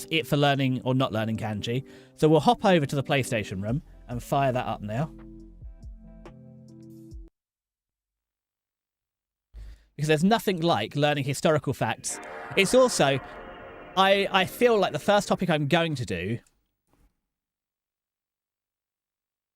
it for learning or not learning kanji. So we'll hop over to the PlayStation room and fire that up now. Because there's nothing like learning historical facts. It's also, I feel like the first topic I'm going to do,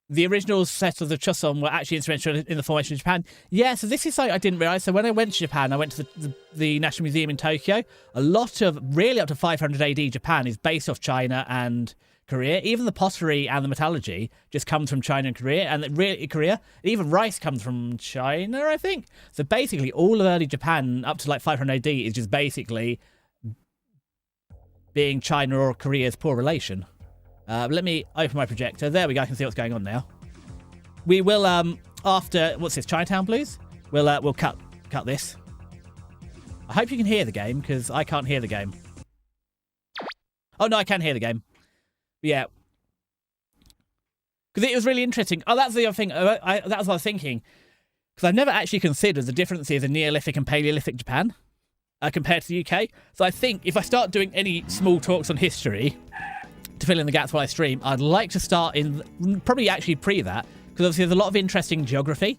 the original settlers of Choson were actually instrumental in the formation of Japan. Yeah, so this is something I didn't realise. So when I went to Japan, I went to the National Museum in Tokyo. A lot of, really up to 500 AD Japan is based off China and Korea. Even the pottery and the metallurgy just comes from China and Korea. And really, Korea, even rice comes from China, I think. So basically, all of early Japan up to like 500 AD is just basically being China or Korea's poor relation. Let me open my projector. There we go. I can see what's going on now. We will, after, what's this, Chinatown Blues? We'll cut this. I hope you can hear the game, because I can't hear the game. Oh, no, I can hear the game. But yeah. Because it was really interesting. Oh, that's the other thing. That was what I was thinking. Because I've never actually considered the differences in Neolithic and Paleolithic Japan compared to the UK. So I think if I start doing any small talks on history to fill in the gaps while I stream, I'd like to start in probably actually pre that, because obviously there's a lot of interesting geography,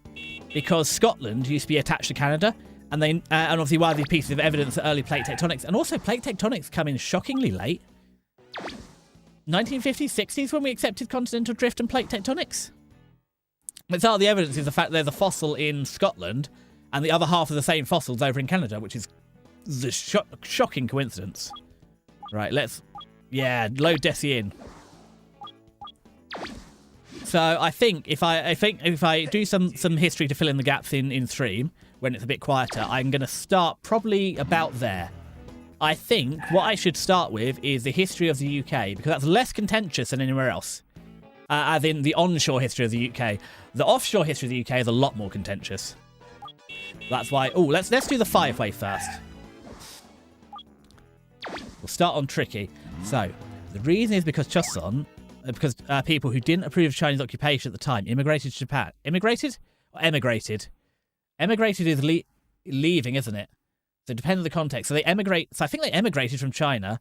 because Scotland used to be attached to Canada, and they and obviously one of these pieces of evidence of early plate tectonics, and also plate tectonics come in shockingly late, 1950s, 60s, when we accepted continental drift and plate tectonics. But all the evidence is the fact there's a fossil in Scotland, and the other half of the same fossils over in Canada, which is the shocking coincidence. Right, let's. Yeah, load Desi in. So I think if I do some history to fill in the gaps in stream when it's a bit quieter, I'm going to start probably about there. I think what I should start with is the history of the UK, because that's less contentious than anywhere else. As in the onshore history of the UK. The offshore history of the UK is a lot more contentious. That's why. Oh, let's do the 5-way first. We'll start on tricky. So, the reason is because Choson, because people who didn't approve of Chinese occupation at the time immigrated to Japan. Immigrated? Or emigrated? Emigrated is leaving, isn't it? So it depends on the context. So they emigrate. So I think they emigrated from China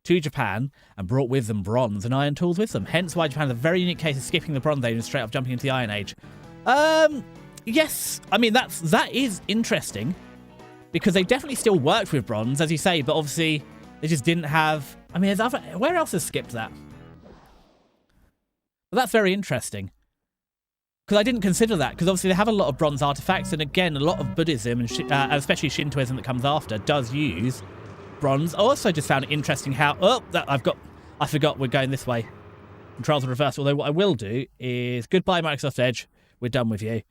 to Japan and brought with them bronze and iron tools with them. Hence why Japan is a very unique case of skipping the Bronze Age and straight up jumping into the Iron Age. Yes. I mean, that is interesting, because they definitely still worked with bronze, as you say, but obviously they just didn't have. I mean, where else has skipped that? Well, that's very interesting, because I didn't consider that, because obviously they have a lot of bronze artifacts, and again, a lot of Buddhism, and especially Shintoism that comes after, does use bronze. I also just found it interesting how... Oh, I forgot we're going this way. Controls are reversed, although what I will do is... Goodbye, Microsoft Edge. We're done with you.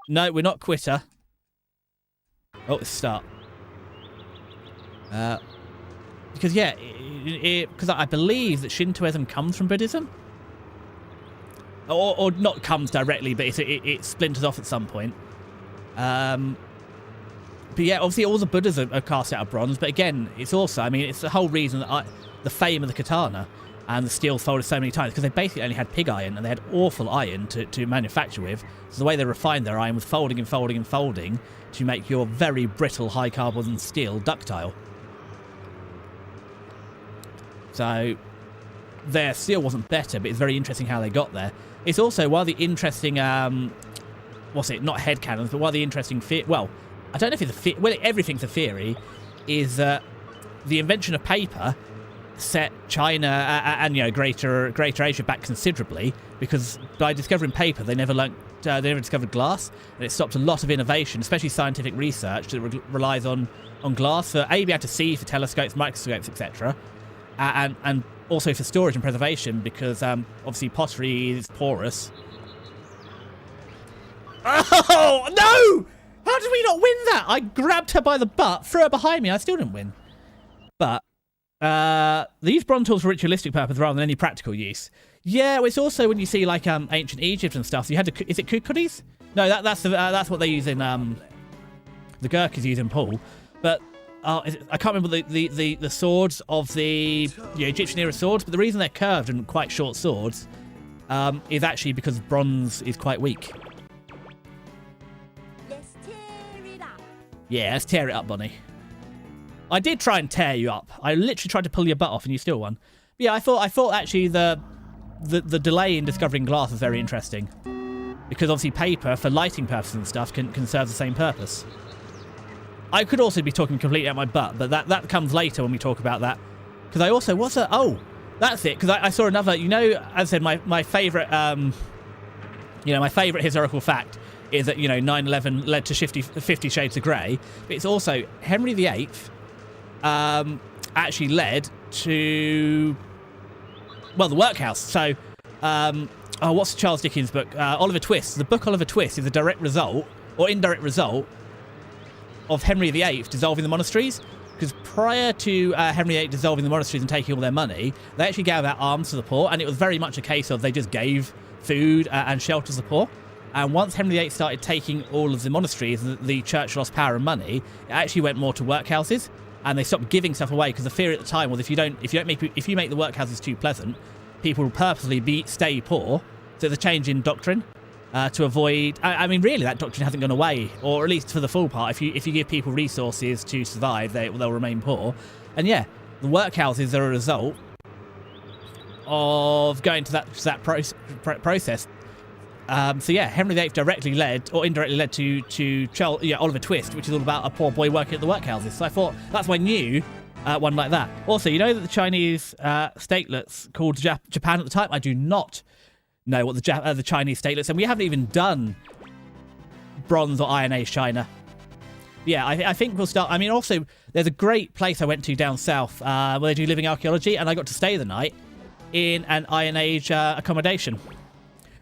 No, we're not quitter. Oh, let's start. Because, yeah, because I believe that Shintoism comes from Buddhism. Or not comes directly, but it splinters off at some point. But yeah, obviously all the Buddhas are cast out of bronze. But again, it's also, I mean, it's the whole reason that the fame of the katana and the steel folded so many times, because they basically only had pig iron, and they had awful iron to manufacture with. So the way they refined their iron was folding and folding and folding to make your very brittle high carbon steel ductile. So their steel wasn't better, but it's very interesting how they got there. It's also one of the interesting, what's it, not headcanons, but one of the interesting, well, I don't know if it's well, everything's a theory, is that the invention of paper set China and Greater Asia back considerably, because by discovering paper, they never discovered glass, and it stopped a lot of innovation, especially scientific research that relies on glass for being able to see, for telescopes, microscopes, etc., and also for storage and preservation, because obviously pottery is porous. Oh no! How did we not win that? I grabbed her by the butt, threw her behind me. I still didn't win. But these bronze tools for ritualistic purpose rather than any practical use. Yeah, well, it's also when you see like ancient Egypt and stuff. So you had to. Is it kukris? No, that's what they use in the Gurkhas use in Pool. But I can't remember the swords of the Egyptian era swords. But the reason they're curved and quite short swords is actually because bronze is quite weak. Yeah, let's tear it up, Bonnie. I did try and tear you up. I literally tried to pull your butt off and you still won. But yeah, I thought actually the delay in discovering glass was very interesting. Because obviously paper, for lighting purposes and stuff, can serve the same purpose. I could also be talking completely out my butt, but that comes later when we talk about that. Because I also, oh, that's it. Because I saw another, you know, as I said, my favourite, my favourite historical fact is that, 9/11 led to 50 Shades of Grey. But it's also Henry VIII actually led to, well, the workhouse. So, what's Charles Dickens' book? Oliver Twist. The book Oliver Twist is a direct result, or indirect result, of Henry VIII dissolving the monasteries. Because prior to Henry VIII dissolving the monasteries and taking all their money, they actually gave out alms to the poor, and it was very much a case of they just gave food and shelter to the poor. And once Henry VIII started taking all of the monasteries, the church lost power and money. It actually went more to workhouses, and they stopped giving stuff away because the fear at the time was if you make the workhouses too pleasant, people will purposely stay poor. So there's a change in doctrine to avoid. I mean, really, that doctrine hasn't gone away, or at least for the full part. If you give people resources to survive, they'll remain poor. And yeah, the workhouses are a result of going to that process. So yeah, Henry VIII directly led or indirectly led to Oliver Twist, which is all about a poor boy working at the workhouses. So I thought that's my new one like that. Also, you know that the Chinese statelets called Japan at the time? I do not know what the Chinese statelets, and we haven't even done Bronze or Iron Age China. Yeah, I think we'll start. I mean, also, there's a great place I went to down south where they do living archaeology, and I got to stay the night in an Iron Age accommodation.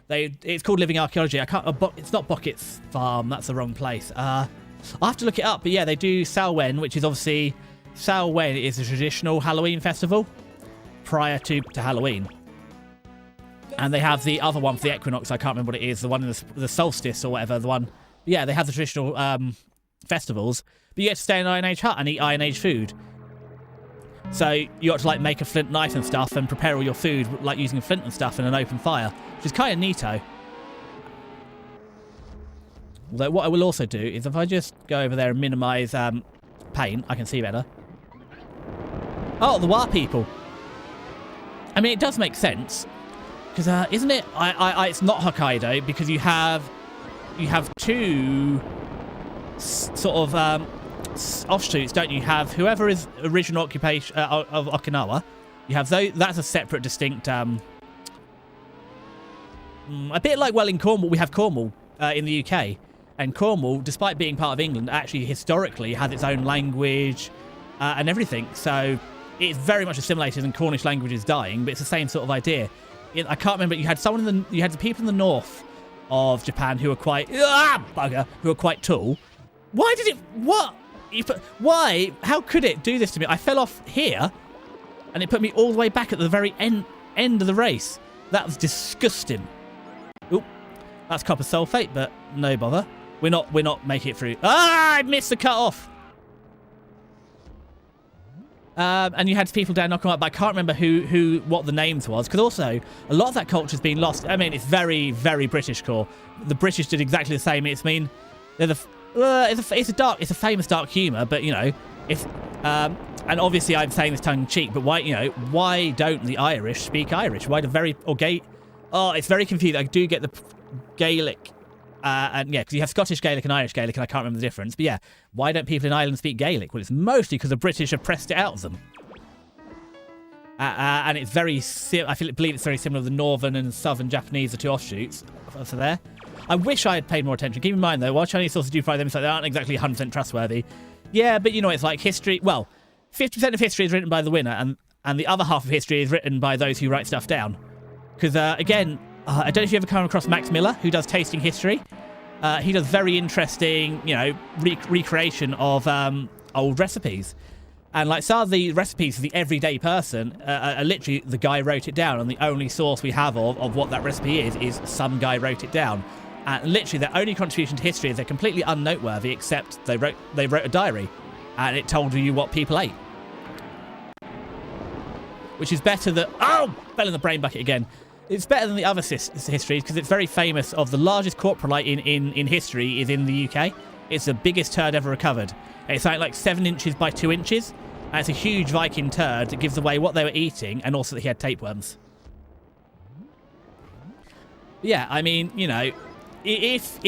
It's called Living Archaeology. It's not Bucket's Farm. That's the wrong place. I'll have to look it up. But yeah, they do Samhain, which is obviously Samhain is a traditional Halloween festival prior to Halloween. And they have the other one for the equinox. I can't remember what it is. The one in the solstice or whatever. The one. Yeah, they have the traditional festivals. But you get to stay in an Iron Age hut and eat Iron Age food. So you got to like make a flint knife and stuff and prepare all your food like using a flint and stuff in an open fire, which is kind of neato. Although what I will also do is if I just go over there and minimise paint, I can see better. Oh, the Wa people. I mean, it does make sense because isn't it? It's not Hokkaido because you have two sort of offshoots, don't you? You have whoever is original occupation of Okinawa. You have those. That's a separate, distinct. A bit like, well, in Cornwall, we have Cornwall in the UK, and Cornwall, despite being part of England, actually historically has its own language and everything. So it's very much assimilated, and Cornish language is dying, but it's the same sort of idea. I can't remember. You had you had the people in the north of Japan who were quite who were quite tall. Why did it? What? Why? How could it do this to me? I fell off here, and it put me all the way back at the very end of the race. That was disgusting. Oop, that's copper sulfate, but no bother. We're not making it through. I missed the cut off. And you had people down knocking up, but I can't remember what the names was, because also a lot of that culture's been lost. I mean, it's very, very British core. The British did exactly the same. It's a famous dark humour, but if and obviously I'm saying this tongue in cheek, but why don't the Irish speak Irish? Why it's very confusing. I do get the Gaelic, and yeah, because you have Scottish Gaelic and Irish Gaelic, and I can't remember the difference. But yeah, why don't people in Ireland speak Gaelic? Well, it's mostly because the British have pressed it out of them, and it's very. I believe it's very similar to the Northern and Southern Japanese, the two offshoots. So there. I wish I had paid more attention. Keep in mind, though, while Chinese sources do fly them, they aren't exactly 100% trustworthy. Yeah, but it's like history. Well, 50% of history is written by the winner, and the other half of history is written by those who write stuff down. Because, again, I don't know if you ever come across Max Miller, who does tasting history. He does very interesting, recreation of old recipes. And, like, some of the recipes for the everyday person are literally the guy wrote it down, and the only source we have of what that recipe is some guy wrote it down. And literally their only contribution to history is they're completely unnoteworthy, except they wrote a diary and it told you what people ate, which is better than fell in the brain bucket again. It's better than the other histories because it's very famous of the largest coprolite in history is in the UK, It's the biggest turd ever recovered. It's like 7 inches by 2 inches. And it's a huge Viking turd that gives away what they were eating, and also that he had tapeworms. Yeah, I mean, you know, if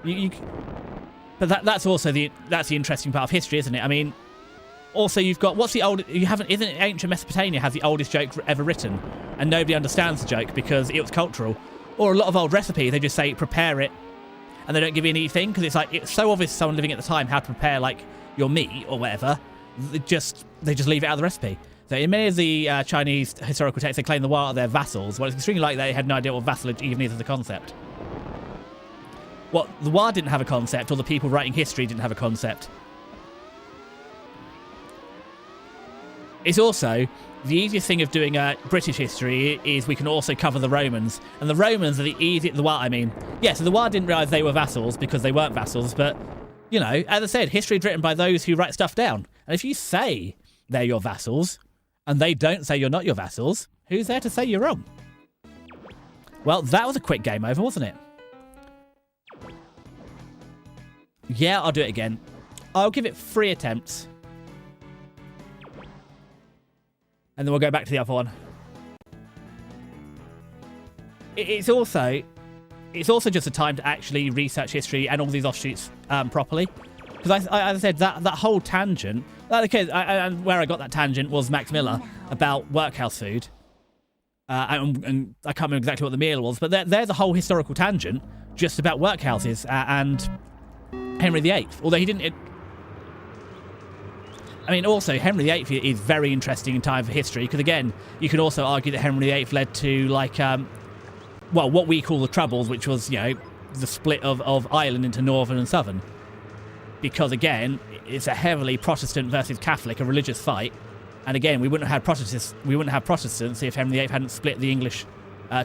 you but that's also the interesting part of history, isn't it? I mean, also you've got isn't it ancient Mesopotamia has the oldest joke ever written, and nobody understands the joke because it was cultural. Or a lot of old recipes, they just say prepare it, and they don't give you anything because it's so obvious to someone living at the time how to prepare like your meat or whatever. They just leave it out of the recipe. So in many of the Chinese historical texts, they claim the Wa are their vassals. Well, it's extremely likely they had no idea what vassalage even is as a concept. What the Wa didn't have a concept, or the people writing history didn't have a concept. It's also the easiest thing of doing British history is we can also cover the Romans, and the Romans are the easiest. The Wa, I mean, yeah. So the Wa didn't realise they were vassals because they weren't vassals, but you know, as I said, history is written by those who write stuff down. And if you say they're your vassals, and they don't say you're not your vassals, who's there to say you're wrong? Well, that was a quick game over, wasn't it? Yeah, I'll do it again. I'll give it 3 attempts. And then we'll go back to the other one. It's also just a time to actually research history and all these offshoots properly. Because as I said, that whole tangent, and where I got that tangent was Max Miller about workhouse food. And I can't remember exactly what the meal was, but there's a whole historical tangent just about workhouses and Henry VIII. Although he didn't... I mean, also, Henry VIII is very interesting in time for history, because again, you can also argue that Henry VIII led to, like, well, what we call the Troubles, which was, you know, the split of Ireland into Northern and Southern. Because, again, it's a heavily Protestant versus Catholic, a religious fight. And again, we wouldn't have Protestants if Henry VIII hadn't split the English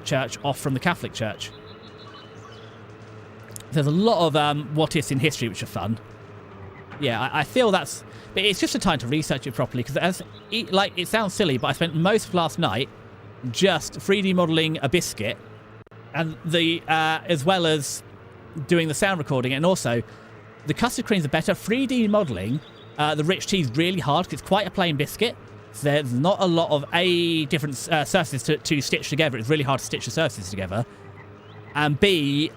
church off from the Catholic Church. There's a lot of what-ifs in history which are fun. Yeah, I feel that's... But it's just a time to research it properly, because it sounds silly, but I spent most of last night just 3D modelling a biscuit, and as well as doing the sound recording, and also the custard creams are better. 3D modelling the rich tea is really hard because it's quite a plain biscuit. So there's not a lot of different surfaces to stitch together. It's really hard to stitch the surfaces together, and B,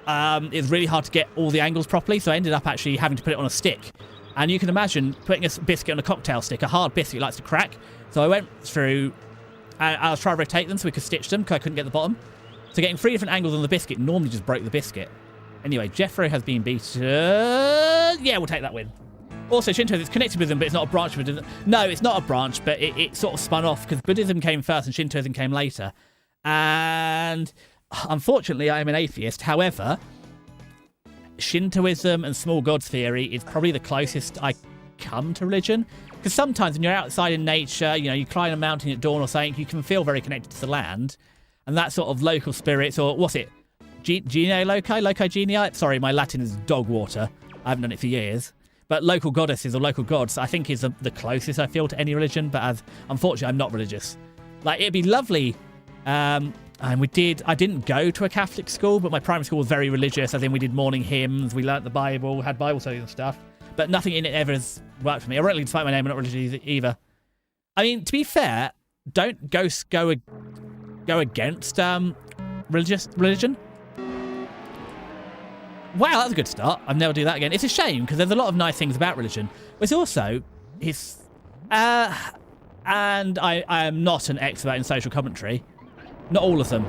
it's really hard to get all the angles properly. So I ended up actually having to put it on a stick. And you can imagine putting a biscuit on a cocktail stick. A hard biscuit likes to crack. So I went through, I was trying to rotate them so we could stitch them because I couldn't get the bottom. So getting 3 different angles on the biscuit normally just broke the biscuit. Anyway, Jeffrey has been beaten. Yeah, we'll take that win. Also, Shinto is connected with Buddhism, but it's not a branch of Buddhism. No, it's not a branch, but it sort of spun off because Buddhism came first and Shintoism came later. And unfortunately, I am an atheist. However, Shintoism and small gods theory is probably the closest I come to religion. Because sometimes when you're outside in nature, you know, you climb a mountain at dawn or something, you can feel very connected to the land. And that sort of local spirits, or what's it? Genii loci? Loci genii? Sorry, my Latin is dog water. I haven't done it for years. But local goddesses or local gods, I think, is the closest I feel to any religion. But unfortunately, I'm not religious. Like, it'd be lovely. And I didn't go to a Catholic school, but my primary school was very religious. As in, we did morning hymns, we learnt the Bible, had Bible studies and stuff. But nothing in it ever has worked for me. Ironically, despite my name, I'm not religious either. I mean, to be fair, don't ghosts go against religion? Wow, that's a good start. I'll never do that again. It's a shame, because there's a lot of nice things about religion. But it's also... and I am not an expert in social commentary. Not all of them.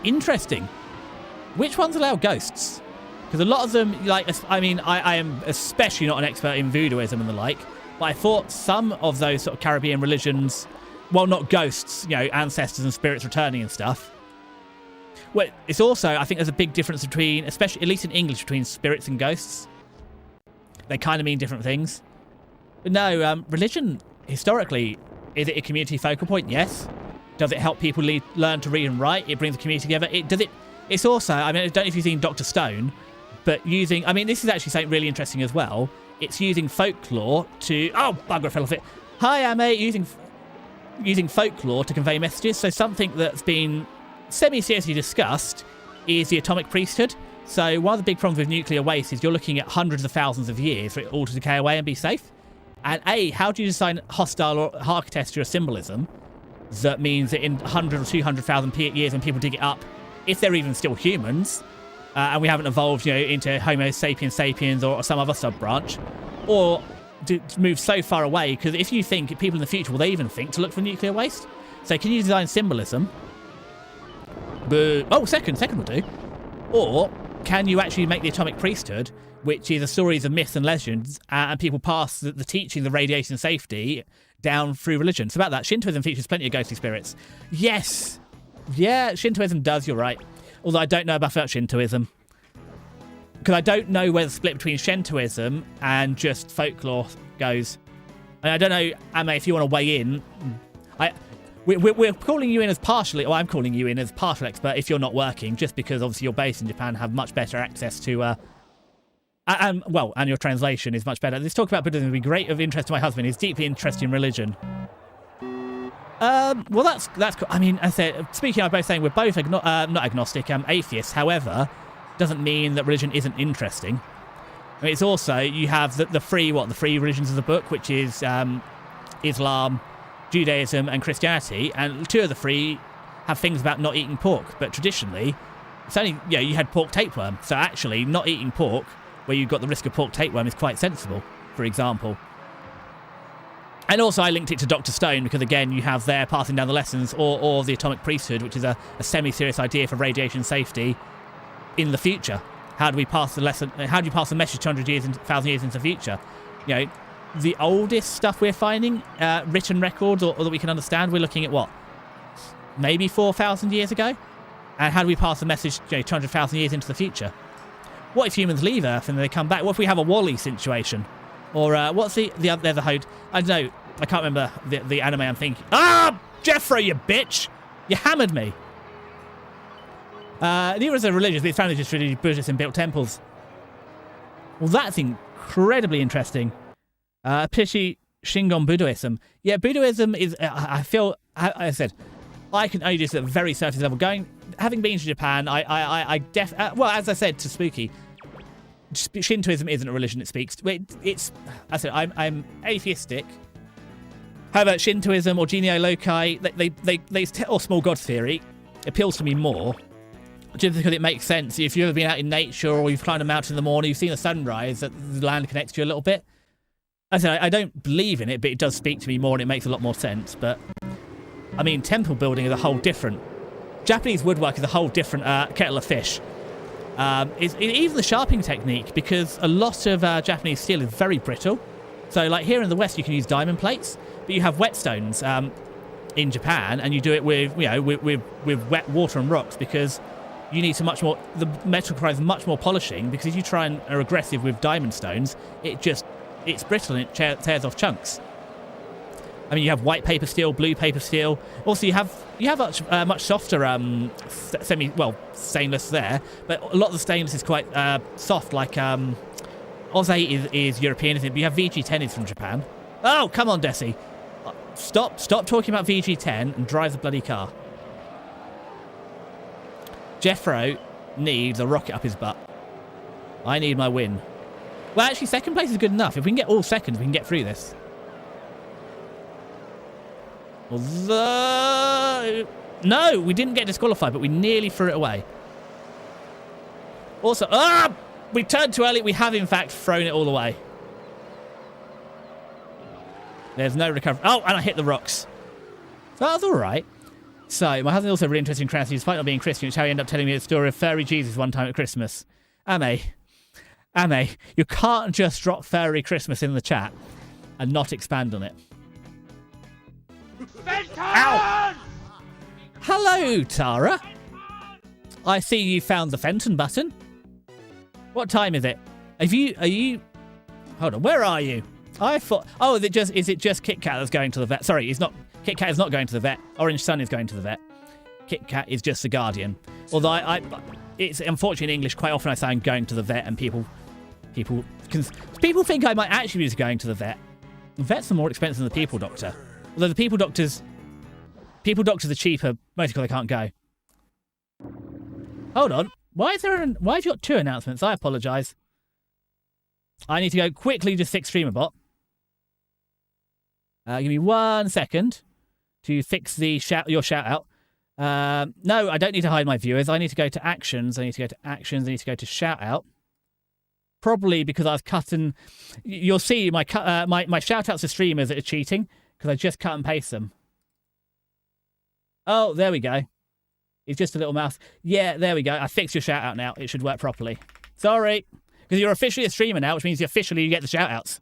Interesting. Which ones allow ghosts? Because a lot of them, like, I mean, I am especially not an expert in voodooism and the like, but I thought some of those sort of Caribbean religions, well, not ghosts, you know, ancestors and spirits returning and stuff. Well, it's also, I think there's a big difference between, especially, at least in English, between spirits and ghosts. They kind of mean different things. But no, religion, historically, is it a community focal point? Yes. Does it help people learn to read and write? It brings the community together. It's also, I mean, I don't know if you've seen Dr. Stone, but using, I mean, this is actually something really interesting as well. It's using folklore to, oh, bugger, fell off it. Hi, mate, using folklore to convey messages. So something that's been semi-seriously discussed is the atomic priesthood. So one of the big problems with nuclear waste is you're looking at hundreds of thousands of years for it all to decay away and be safe. And A, how do you design hostile architecture or symbolism that means that in 100 or 200,000 years when people dig it up, if they're even still humans, and we haven't evolved, you know, into Homo sapiens sapiens or some other sub-branch, or to move so far away, because if you think people in the future, will they even think to look for nuclear waste? So can you design symbolism? Oh, second will do. Or can you actually make the atomic priesthood, which is a series of myths and legends, and people pass the teaching of radiation safety down through religion? So about that, Shintoism features plenty of ghostly spirits. Yes! Yeah, Shintoism does, you're right. Although I don't know about Shintoism. Because I don't know where the split between Shintoism and just folklore goes. And I don't know, Ame, if you want to weigh in. We're calling you in as partially, or I'm calling you in as partial expert if you're not working, just because obviously you're based in Japan, have much better access to, and your translation is much better. This talk about Buddhism would be great of interest to my husband. He's deeply interested in religion. Well, that's cool. I mean, I said, speaking of both saying we're both not agnostic, atheists. However, doesn't mean that religion isn't interesting. I mean, it's also, you have the three religions of the book, which is Islam, Judaism, and Christianity, and two of the three have things about not eating pork. But traditionally, it's only, you had pork tapeworm. So actually, not eating pork, where you've got the risk of pork tapeworm, is quite sensible, for example. And also I linked it to Dr. Stone because, again, you have there passing down the lessons, or the atomic priesthood, which is a semi-serious idea for radiation safety in the future. How do we pass the lesson? How do you pass the message 200 years, 1,000 years into the future? You know, the oldest stuff we're finding, written records, or that we can understand, we're looking at what? Maybe 4,000 years ago? And how do we pass the message 200,000 years into the future? What if humans leave Earth and they come back? What if we have a Wall-E situation? Or what's the other, there's a Hode. I don't know. I can't remember the anime I'm thinking. Ah! Jeffrey, you bitch! You hammered me. Neither is a religious, but it's found just really Buddhist and built temples. Well, that's incredibly interesting. Pishi Shingon Buddhism. Yeah, Buddhism is, I feel, I said, I can only do this at a very surface level. Having been to Japan, well, as I said to Spooky, Shintoism isn't a religion. It speaks. It's. I said I'm atheistic. However, Shintoism or Genii Loci, or small god theory, appeals to me more, just because it makes sense. If you've ever been out in nature or you've climbed a mountain in the morning, you've seen the sunrise, that the land connects to you a little bit. I said I don't believe in it, but it does speak to me more, and it makes a lot more sense. But I mean, temple building is a whole different. Japanese woodwork is a whole different kettle of fish. Even the sharpening technique, because a lot of Japanese steel is very brittle. So, like here in the West, you can use diamond plates, but you have whetstones in Japan, and you do it with with wet water and rocks, because you need much more. The metal requires much more polishing, because if you try and are aggressive with diamond stones, it's brittle and it tears off chunks. I mean, you have white paper steel, blue paper steel. Also, you have much softer stainless there, but a lot of the stainless is quite soft. Like Oz8 is European, isn't it? But you have VG10 is from Japan. Oh, come on, Desi. Stop talking about VG10 and drive the bloody car. Jeffro needs a rocket up his butt. I need my win. Well, actually, second place is good enough. If we can get all seconds, we can get through this. Although, no, we didn't get disqualified, but we nearly threw it away. Also, we turned too early. We have, in fact, thrown it all away. There's no recovery. Oh, and I hit the rocks. That was all right. So, my husband also really interested in Christianity, despite not being Christian, which is how he ended up telling me the story of furry Jesus one time at Christmas. Ame, you can't just drop furry Christmas in the chat and not expand on it. Ow! Hello, Tara. I see you found the Fenton button. What time is it? Are you... Hold on, where are you? I thought... Oh, is it just Kit Kat that's going to the vet? Sorry, it's not... Kit Kat is not going to the vet. Orange Sun is going to the vet. Kit Kat is just the Guardian. Although it's unfortunate in English, quite often I say I'm going to the vet, and people think I might actually be going to the vet. Vets are more expensive than the people doctor. Although the people doctors are cheaper, mostly because they can't go. Hold on. Why have you got 2 announcements? I apologise. I need to go quickly to fix StreamerBot. Give me 1 second to fix the your shout out. No, I don't need to hide my viewers. I need to go to actions. I need to go to actions. I need to go to shout out. Probably because I've cut and you'll see my shout outs to streamers that are cheating because I just cut and paste them. Oh, there we go. It's just a little mouse. Yeah, there we go. I fixed your shout out now. It should work properly. Sorry. Because you're officially a streamer now, which means you get the shout outs.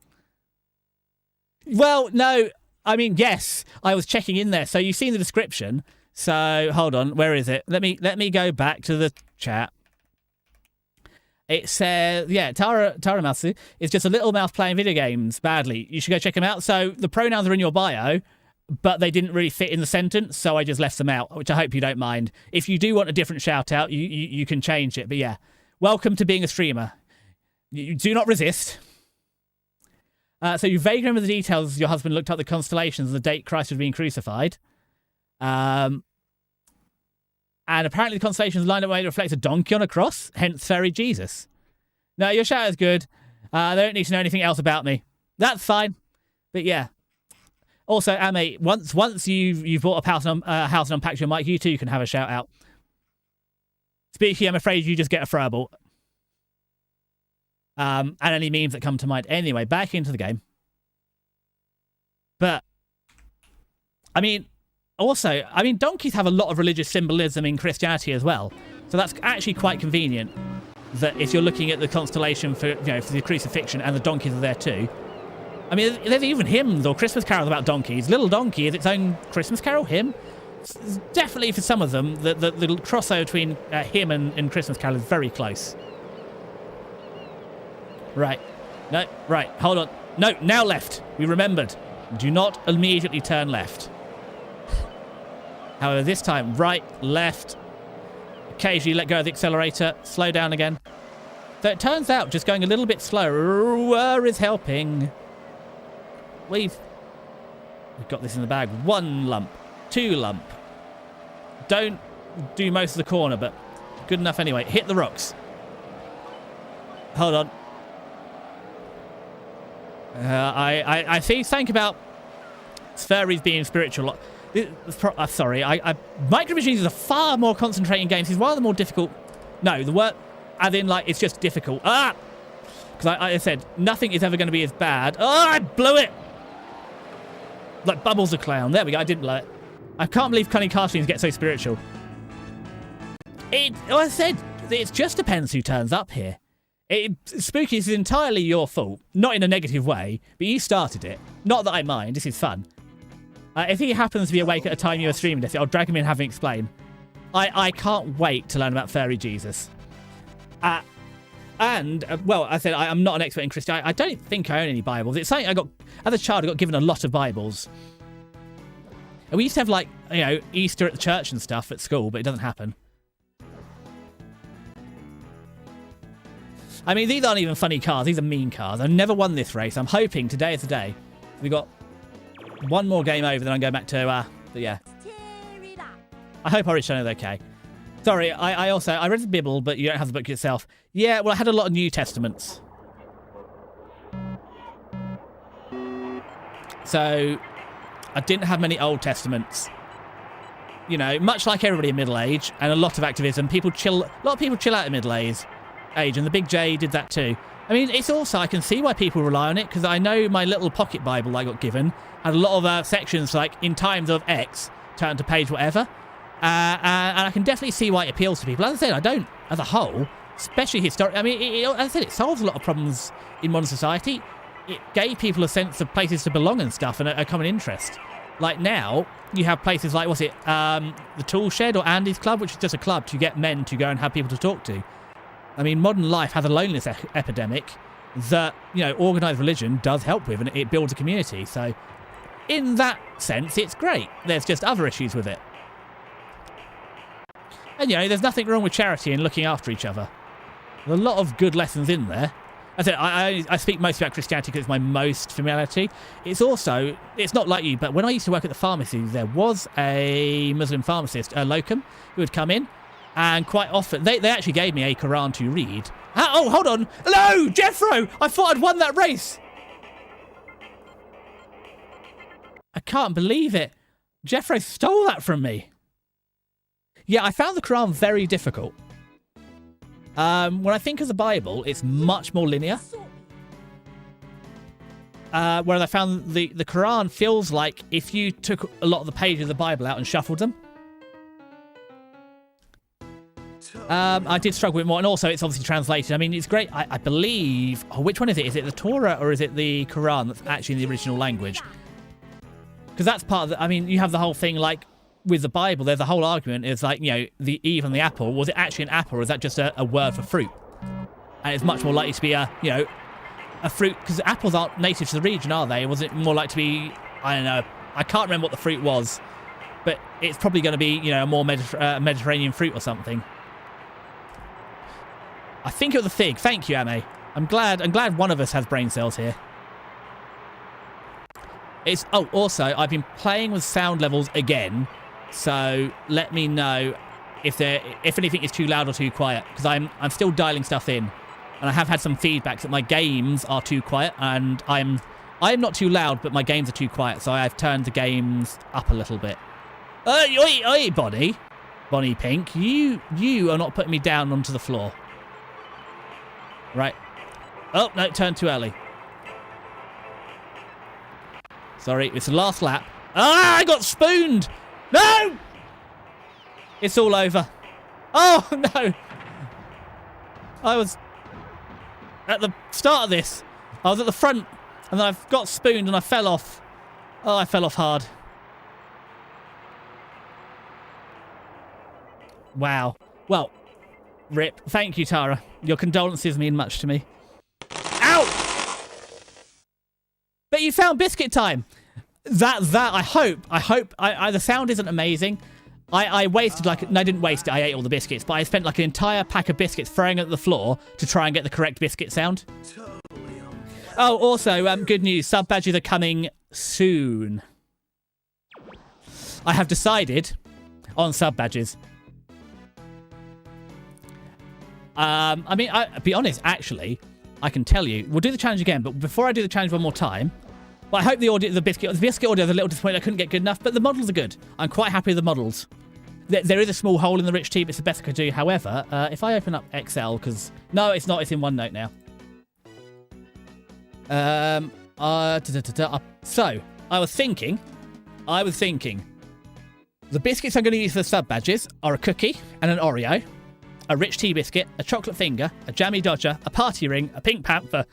Well, no. I mean, yes. I was checking in there. So you've seen the description. So hold on. Where is it? Let me go back to the chat. It says, yeah, Tara Masu is just a little mouse playing video games badly. You should go check him out. So the pronouns are in your bio, but they didn't really fit in the sentence, so I just left them out, which I hope you don't mind. If you do want a different shout out, you can change it. But yeah, welcome to being a streamer. You do not resist. So you vaguely remember the details. Your husband looked up the constellations and the date Christ was being crucified. And apparently the constellations lined up in a way that reflects a donkey on a cross, hence fairy Jesus. No, your shout is good. They don't need to know anything else about me. That's fine. But yeah. Also, Ame, once you've bought a house and unpacked your mic, you too can have a shout out. Speaking, I'm afraid you just get a throwable. And any memes that come to mind. Anyway, back into the game. But, I mean, also, donkeys have a lot of religious symbolism in Christianity as well. So that's actually quite convenient that if you're looking at the constellation for the crucifixion and the donkeys are there too. I mean, there's even hymns or Christmas carols about donkeys. Little Donkey is its own Christmas carol hymn. Definitely for some of them, the little crossover between hymn and Christmas carol is very close. Right. No, right, hold on. No, now left. We remembered. Do not immediately turn left. However, this time, right, left. Occasionally let go of the accelerator. Slow down again. So it turns out just going a little bit slower is helping. We've got this in the bag. 1 lump. 2 lump. Don't do most of the corner, but good enough anyway. Hit the rocks. Hold on. I see something about furries being spiritual. Sorry, Micro Machines is a far more concentrating game. It's one of the more difficult. No, the word, as in, like, it's just difficult. Because I said, nothing is ever going to be as bad. Oh, I blew it! Like Bubbles the Clown. There we go, I didn't blow it. I can't believe Cunning Cartoons get so spiritual. I said, it just depends who turns up here. Spooky, this is entirely your fault. Not in a negative way, but you started it. Not that I mind, this is fun. If he happens to be awake at a time you are streaming this, I'll drag him in and have him explain. I can't wait to learn about Fairy Jesus. Well, I said I'm not an expert in Christianity. I don't think I own any Bibles. It's something I got, as a child, I got given a lot of Bibles. And we used to have, like, Easter at the church and stuff at school, but it doesn't happen. I mean, these aren't even funny cars. These are mean cars. I've never won this race. I'm hoping today is the day. We got 1 more game over, then I'm going back to, but yeah. I hope Orange Channel is okay. Sorry, I read the Bible, but you don't have the book yourself. Yeah, well, I had a lot of New Testaments. So, I didn't have many Old Testaments. Much like everybody in middle age, and a lot of activism, a lot of people chill out in middle age, and the Big J did that too. I mean, it's also, I can see why people rely on it, because I know my little pocket Bible I got given had a lot of sections like, in times of X, turn to page whatever. And I can definitely see why it appeals to people. As I said, I don't, as a whole, especially historically. I mean, as I said, it solves a lot of problems in modern society. It gave people a sense of places to belong and stuff and a common interest. Like now, you have places like, the Tool Shed or Andy's Club, which is just a club to get men to go and have people to talk to. I mean, modern life has a loneliness epidemic that, organised religion does help with, and it builds a community. So, in that sense, it's great. There's just other issues with it. And, there's nothing wrong with charity and looking after each other. There's a lot of good lessons in there. As I said, I speak mostly about Christianity because it's my most familiarity. It's also, it's not like you, but when I used to work at the pharmacy, there was a Muslim pharmacist, a locum, who would come in, And quite often, they actually gave me a Quran to read. Oh, hold on. Hello, Jeffro! I thought I'd won that race. I can't believe it. Jeffro stole that from me. Yeah, I found the Quran very difficult. When I think of the Bible, it's much more linear. Whereas I found the Quran feels like if you took a lot of the pages of the Bible out and shuffled them. I did struggle with it more, and also it's obviously translated. I mean, it's great. I believe... Oh, which one is it? Is it the Torah or is it the Quran that's actually in the original language? Because that's part of the... I mean, you have the whole thing, like, with the Bible, there's a whole argument. It's like, you know, the Eve and the apple. Was it actually an apple, or is that just a word for fruit? And it's much more likely to be a, you know, a fruit... Because apples aren't native to the region, are they? Was it more like to be... I don't know. I can't remember what the fruit was. But it's probably going to be, you know, a more Mediterranean fruit or something. I think it was a fig. Thank you, Ame. I'm glad one of us has brain cells here. Oh, also, I've been playing with sound levels again, so let me know if anything is too loud or too quiet, because I'm still dialing stuff in, and I have had some feedback that my games are too quiet, and I'm not too loud, but my games are too quiet, so I've turned the games up a little bit. Oi, Bonnie Pink, you are not putting me down onto the floor. Right. Oh, no, it turned too early. Sorry, it's the last lap. Ah, I got spooned! No! It's all over. Oh, no! I was at the start of this. I was at the front, and then I got spooned and I fell off. Oh, I fell off hard. Wow. Well, rip. Thank you, Tara. Your condolences mean much to me. Ow! But you found biscuit time. That I hope. The sound isn't amazing. I wasted no, I didn't waste it. I ate all the biscuits, but I spent like an entire pack of biscuits throwing it at the floor to try and get the correct biscuit sound. Oh, also, good news. Sub badges are coming soon. I have decided on sub badges. I mean, I'll be honest, actually, I can tell you. We'll do the challenge again, but before I do the challenge one more time, but I hope the biscuit audio is a little disappointed I couldn't get good enough, but the models are good. I'm quite happy with the models. There is a small hole in the rich tea, but it's the best I could do. However, if I open up Excel, because... No, it's not. It's in OneNote now. So, I was thinking, the biscuits I'm going to use for the sub badges are a cookie and an Oreo, a rich tea biscuit, a chocolate finger, a jammy dodger, a party ring, a pink panther,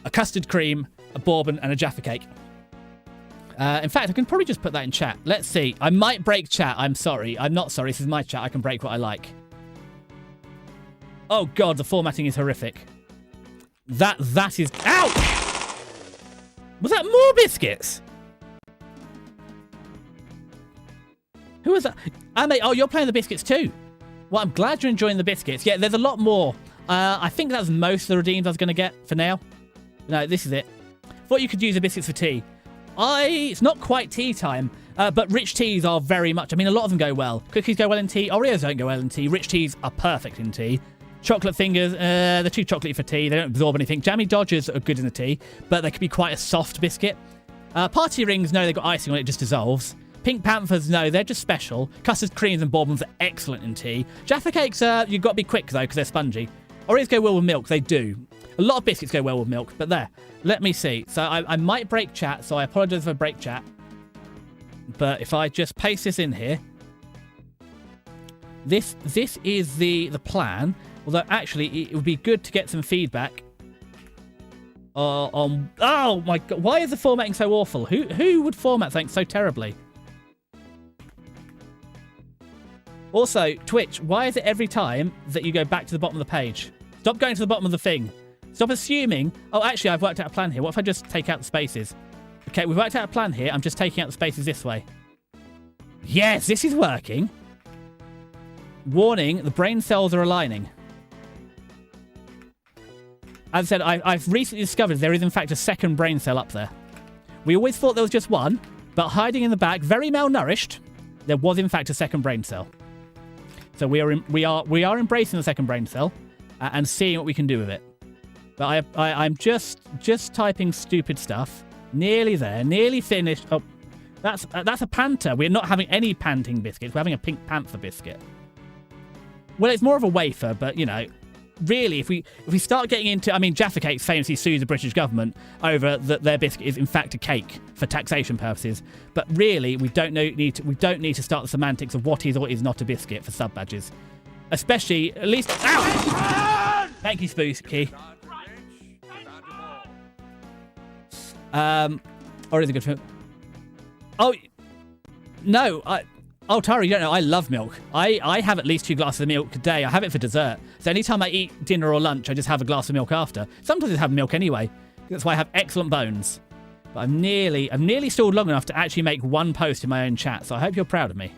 a custard cream, a bourbon, and a Jaffa cake. In fact, I can probably just put that in chat. Let's see. I might break chat. I'm sorry. I'm not sorry. This is my chat. I can break what I like. Oh, God. The formatting is horrific. That is... Ow! Was that more biscuits? Who was that? Oh, you're playing the biscuits too. Well, I'm glad you're enjoying the biscuits. Yeah, there's a lot more. I think that's most of the redeems I was going to get for now. No, this is it. Thought you could use the biscuits for tea. It's not quite tea time, but rich teas are very much... I mean, a lot of them go well. Cookies go well in tea. Oreos don't go well in tea. Rich teas are perfect in tea. Chocolate fingers, they're too chocolatey for tea. They don't absorb anything. Jammy Dodgers are good in the tea, but they could be quite a soft biscuit. Party rings, no, they've got icing on it. It just dissolves. Pink Panthers, no, they're just special. Custard creams and bourbons are excellent in tea. Jaffa cakes, you've got to be quick, though, because they're spongy. Oreos go well with milk. They do. A lot of biscuits go well with milk, but there. Let me see. So I might break chat, so I apologize if I break chat. But if I just paste this in here. This is the plan. Although, actually, it would be good to get some feedback on... Oh, my God. Why is the formatting so awful? Who would format things so terribly? Also, Twitch, why is it every time that you go back to the bottom of the page? Stop going to the bottom of the thing. Stop assuming... Oh, actually, I've worked out a plan here. What if I just take out the spaces? Okay, we've worked out a plan here. I'm just taking out the spaces this way. Yes, this is working. Warning, the brain cells are aligning. As I said, I've recently discovered there is, in fact, a second brain cell up there. We always thought there was just one, but hiding in the back, very malnourished, there was, in fact, a second brain cell. So we are embracing the second brain cell and seeing what we can do with it. But I'm just typing stupid stuff. Nearly there. Nearly finished. Oh, that's a panther. We're not having any panting biscuits. We're having a pink panther biscuit. Well, it's more of a wafer, but you know, really, if we start getting into, I mean, Jaffa Cakes famously sues the British government over that their biscuit is in fact a cake for taxation purposes. But really, we don't need to start the semantics of what is or is not a biscuit for sub badges, especially at least. Ow! Thank you, Spooky. Or is it good for? Oh no, oh, Tara, you don't know, I love milk. I have at least 2 glasses of milk a day. I have it for dessert. So anytime I eat dinner or lunch, I just have a glass of milk after. Sometimes I have milk anyway. That's why I have excellent bones. But I've nearly stalled long enough to actually make one post in my own chat. So I hope you're proud of me.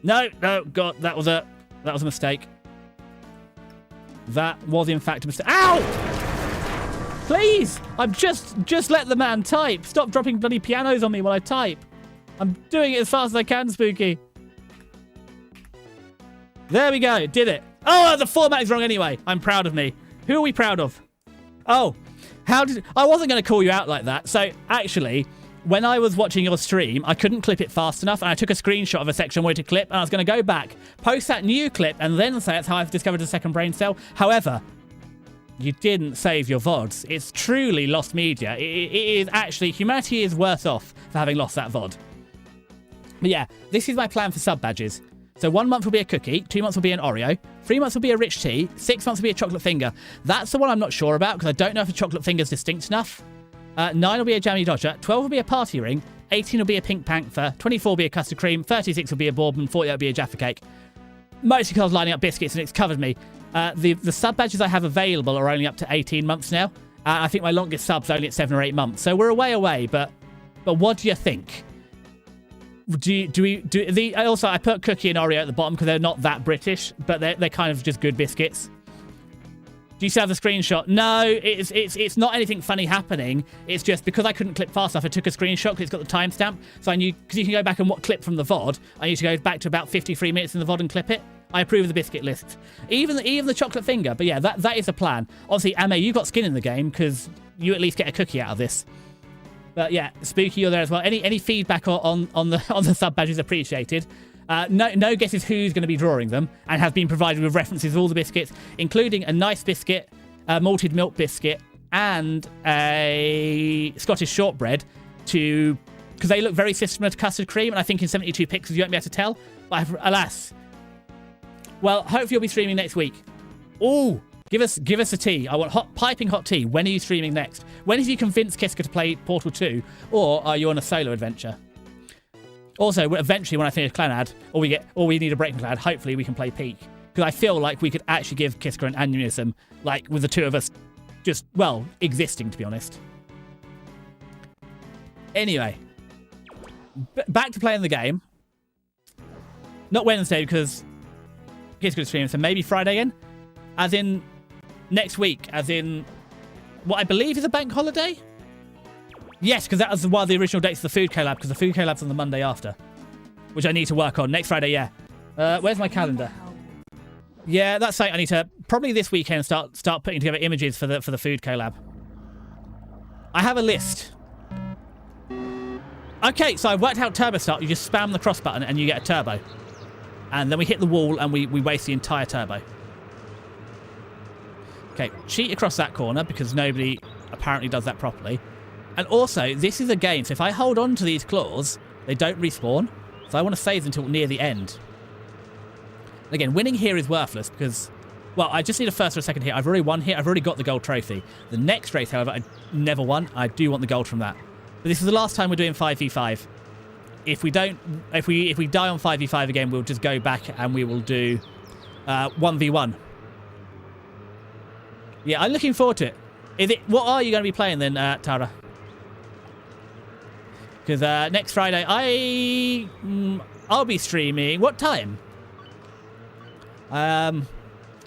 No, God, that was a mistake. That was in fact a mistake. Ow! Please! I'm just let the man type. Stop dropping bloody pianos on me while I type. I'm doing it as fast as I can, Spooky. There we go. Did it. Oh, the format is wrong anyway. I'm proud of me. Who are we proud of? Oh, I wasn't going to call you out like that. So, actually, when I was watching your stream, I couldn't clip it fast enough, and I took a screenshot of a section I wanted to clip, and I was going to go back, post that new clip, and then say that's how I've discovered a second brain cell. However, you didn't save your VODs. It's truly lost media. It is actually, humanity is worse off for having lost that VOD. But yeah, this is my plan for sub badges. So 1 month will be a cookie, 2 months will be an Oreo, 3 months will be a rich tea, 6 months will be a chocolate finger. That's the one I'm not sure about because I don't know if the chocolate finger is distinct enough. 9 will be a jammy dodger, 12 will be a party ring, 18 will be a pink panther, 24 will be a custard cream, 36 will be a bourbon, 48 will be a Jaffa cake. Mostly because I was lining up biscuits and it's covered me. The sub badges I have available are only up to 18 months now. I think my longest sub's only at 7 or 8 months. So we're a way away, but what do you think? Also, I put cookie and Oreo at the bottom because they're not that British, but they're kind of just good biscuits. Do you still have the screenshot? No, it's not anything funny happening. It's just because I couldn't clip fast enough, I took a screenshot because it's got the timestamp. So I knew, because you can go back and clip from the VOD, I need to go back to about 53 minutes in the VOD and clip it. I approve of the biscuit list. Even the chocolate finger. But yeah, that is a plan. Obviously, Ame, you got skin in the game because you at least get a cookie out of this. But yeah, Spooky, you're there as well. Any feedback on the sub badge is appreciated. No guesses who's going to be drawing them, and have been provided with references of all the biscuits, including a nice biscuit, a malted milk biscuit, and a Scottish shortbread, because they look very similar to custard cream, and I think in 72 pixels you won't be able to tell. But alas. Well, hopefully you'll be streaming next week. Ooh, give us a tea. I want piping hot tea. When are you streaming next? When have you convinced Kiska to play Portal 2, or are you on a solo adventure? Also, eventually when I finish Clanad, or we need a break in Clanad, hopefully we can play Peak. Because I feel like we could actually give Kiska an aneurysm, like with the two of us just, well, existing, to be honest. Anyway, back to playing the game. Not Wednesday, because Kiska stream, so maybe Friday again? As in next week, as in what I believe is a bank holiday? Yes, because that was one of the original dates of the Food Co-Lab, because the Food Co-Lab's on the Monday after. Which I need to work on. Next Friday, yeah. Where's my calendar? Yeah, that's something I need to, probably this weekend, start putting together images for the Food Co-Lab. I have a list. Okay, so I've worked out turbo start. You just spam the cross button and you get a turbo. And then we hit the wall and we waste the entire turbo. Okay, cheat across that corner because nobody apparently does that properly. And also, this is a game, so if I hold on to these claws, they don't respawn. So I want to save until near the end. Again, winning here is worthless because, well, I just need a first or a second here. I've already won here. I've already got the gold trophy. The next race, however, I never won. I do want the gold from that. But this is the last time we're doing 5v5. If we die on 5v5 again, we'll just go back and we will do 1v1. Yeah, I'm looking forward to it. What are you going to be playing then, Tara? Because next Friday, I'll be streaming. What time? Do I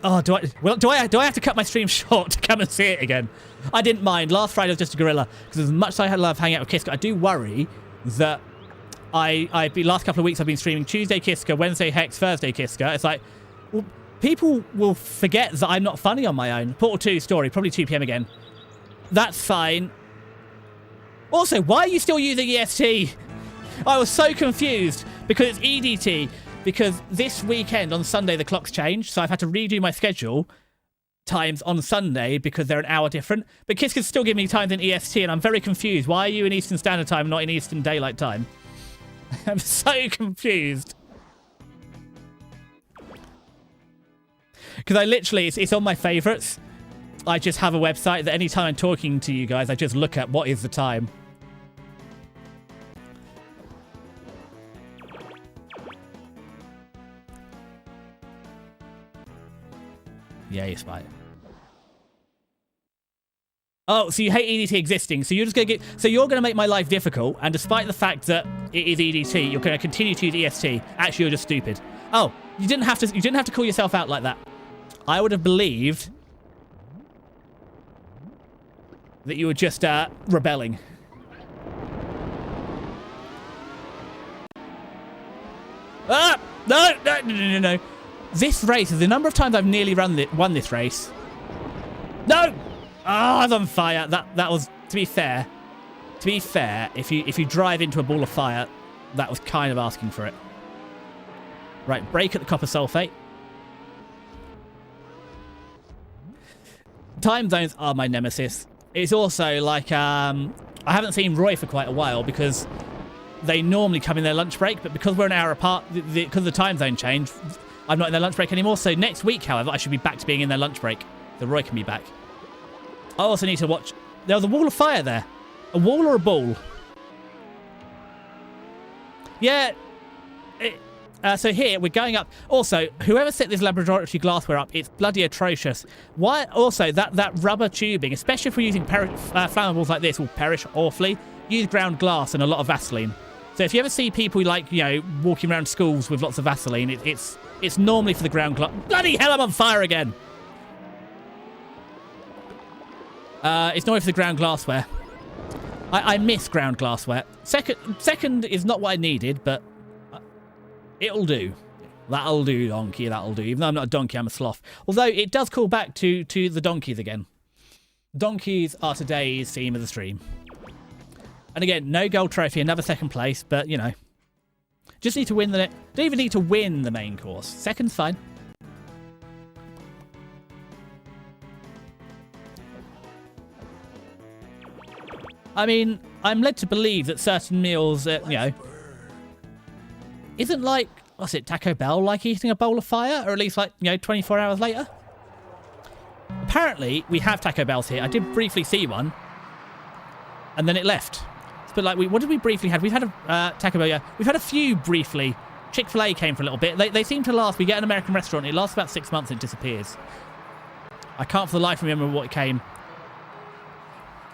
have to cut my stream short to come and see it again? I didn't mind. Last Friday was just a gorilla. Because as much as I love hanging out with Kiska, I do worry that last couple of weeks I've been streaming Tuesday Kiska, Wednesday Hex, Thursday Kiska. It's like, well, people will forget that I'm not funny on my own. Portal 2 story, probably 2 p.m. again. That's fine. Also, why are you still using EST? I was so confused because it's EDT. Because this weekend on Sunday the clocks changed, so I've had to redo my schedule times on Sunday because they're an hour different. But Kiss can still give me times in EST, and I'm very confused. Why are you in Eastern Standard Time, not in Eastern Daylight Time? I'm so confused. Because I literally, it's on my favourites. I just have a website that anytime I'm talking to you guys, I just look at what is the time. Yeah, you're smart. Oh, so you hate EDT existing. So you're just gonna you're gonna make my life difficult, and despite the fact that it is EDT, you're gonna continue to use EST. Actually, you're just stupid. Oh, you didn't have to call yourself out like that. I would have believed that you were just rebelling. Ah! No. This race is the number of times I've nearly won this race. No! Ah, I was on fire. That was, to be fair, if you drive into a ball of fire, that was kind of asking for it. Right, brake at the copper sulfate. Time zones are my nemesis. It's also like, I haven't seen Roy for quite a while because they normally come in their lunch break, but because we're an hour apart, because of the time zone change, I'm not in their lunch break anymore. So next week, however, I should be back to being in their lunch break. So Roy can be back. I also need to watch... There was a wall of fire there. A wall or a ball? Yeah. So here, we're going up. Also, whoever set this laboratory glassware up, it's bloody atrocious. Why? Also, that rubber tubing, especially if we're using flammables like this, will perish awfully. Use ground glass and a lot of Vaseline. So if you ever see people, like, you know, walking around schools with lots of Vaseline, it's normally for the ground glass. Bloody hell, I'm on fire again! It's normally for the ground glassware. I miss ground glassware. Second is not what I needed, but it'll do. That'll do, donkey, that'll do. Even though I'm not a donkey, I'm a sloth. Although it does call back to the donkeys again. Donkeys are today's theme of the stream. And again, no gold trophy, another second place, but, you know. Just need to win the... Don't even need to win the main course. Second's fine. I mean, I'm led to believe that certain meals, you know... Isn't like... What's it, Taco Bell like eating a bowl of fire? Or at least, like, you know, 24 hours later? Apparently, we have Taco Bells here. I did briefly see one. And then it left. But like, what did we briefly have? We've had a Taco Bell, yeah. We've had a few briefly. Chick-fil-A came for a little bit. They seem to last. We get an American restaurant. It lasts about 6 months and it disappears. I can't for the life remember what it came.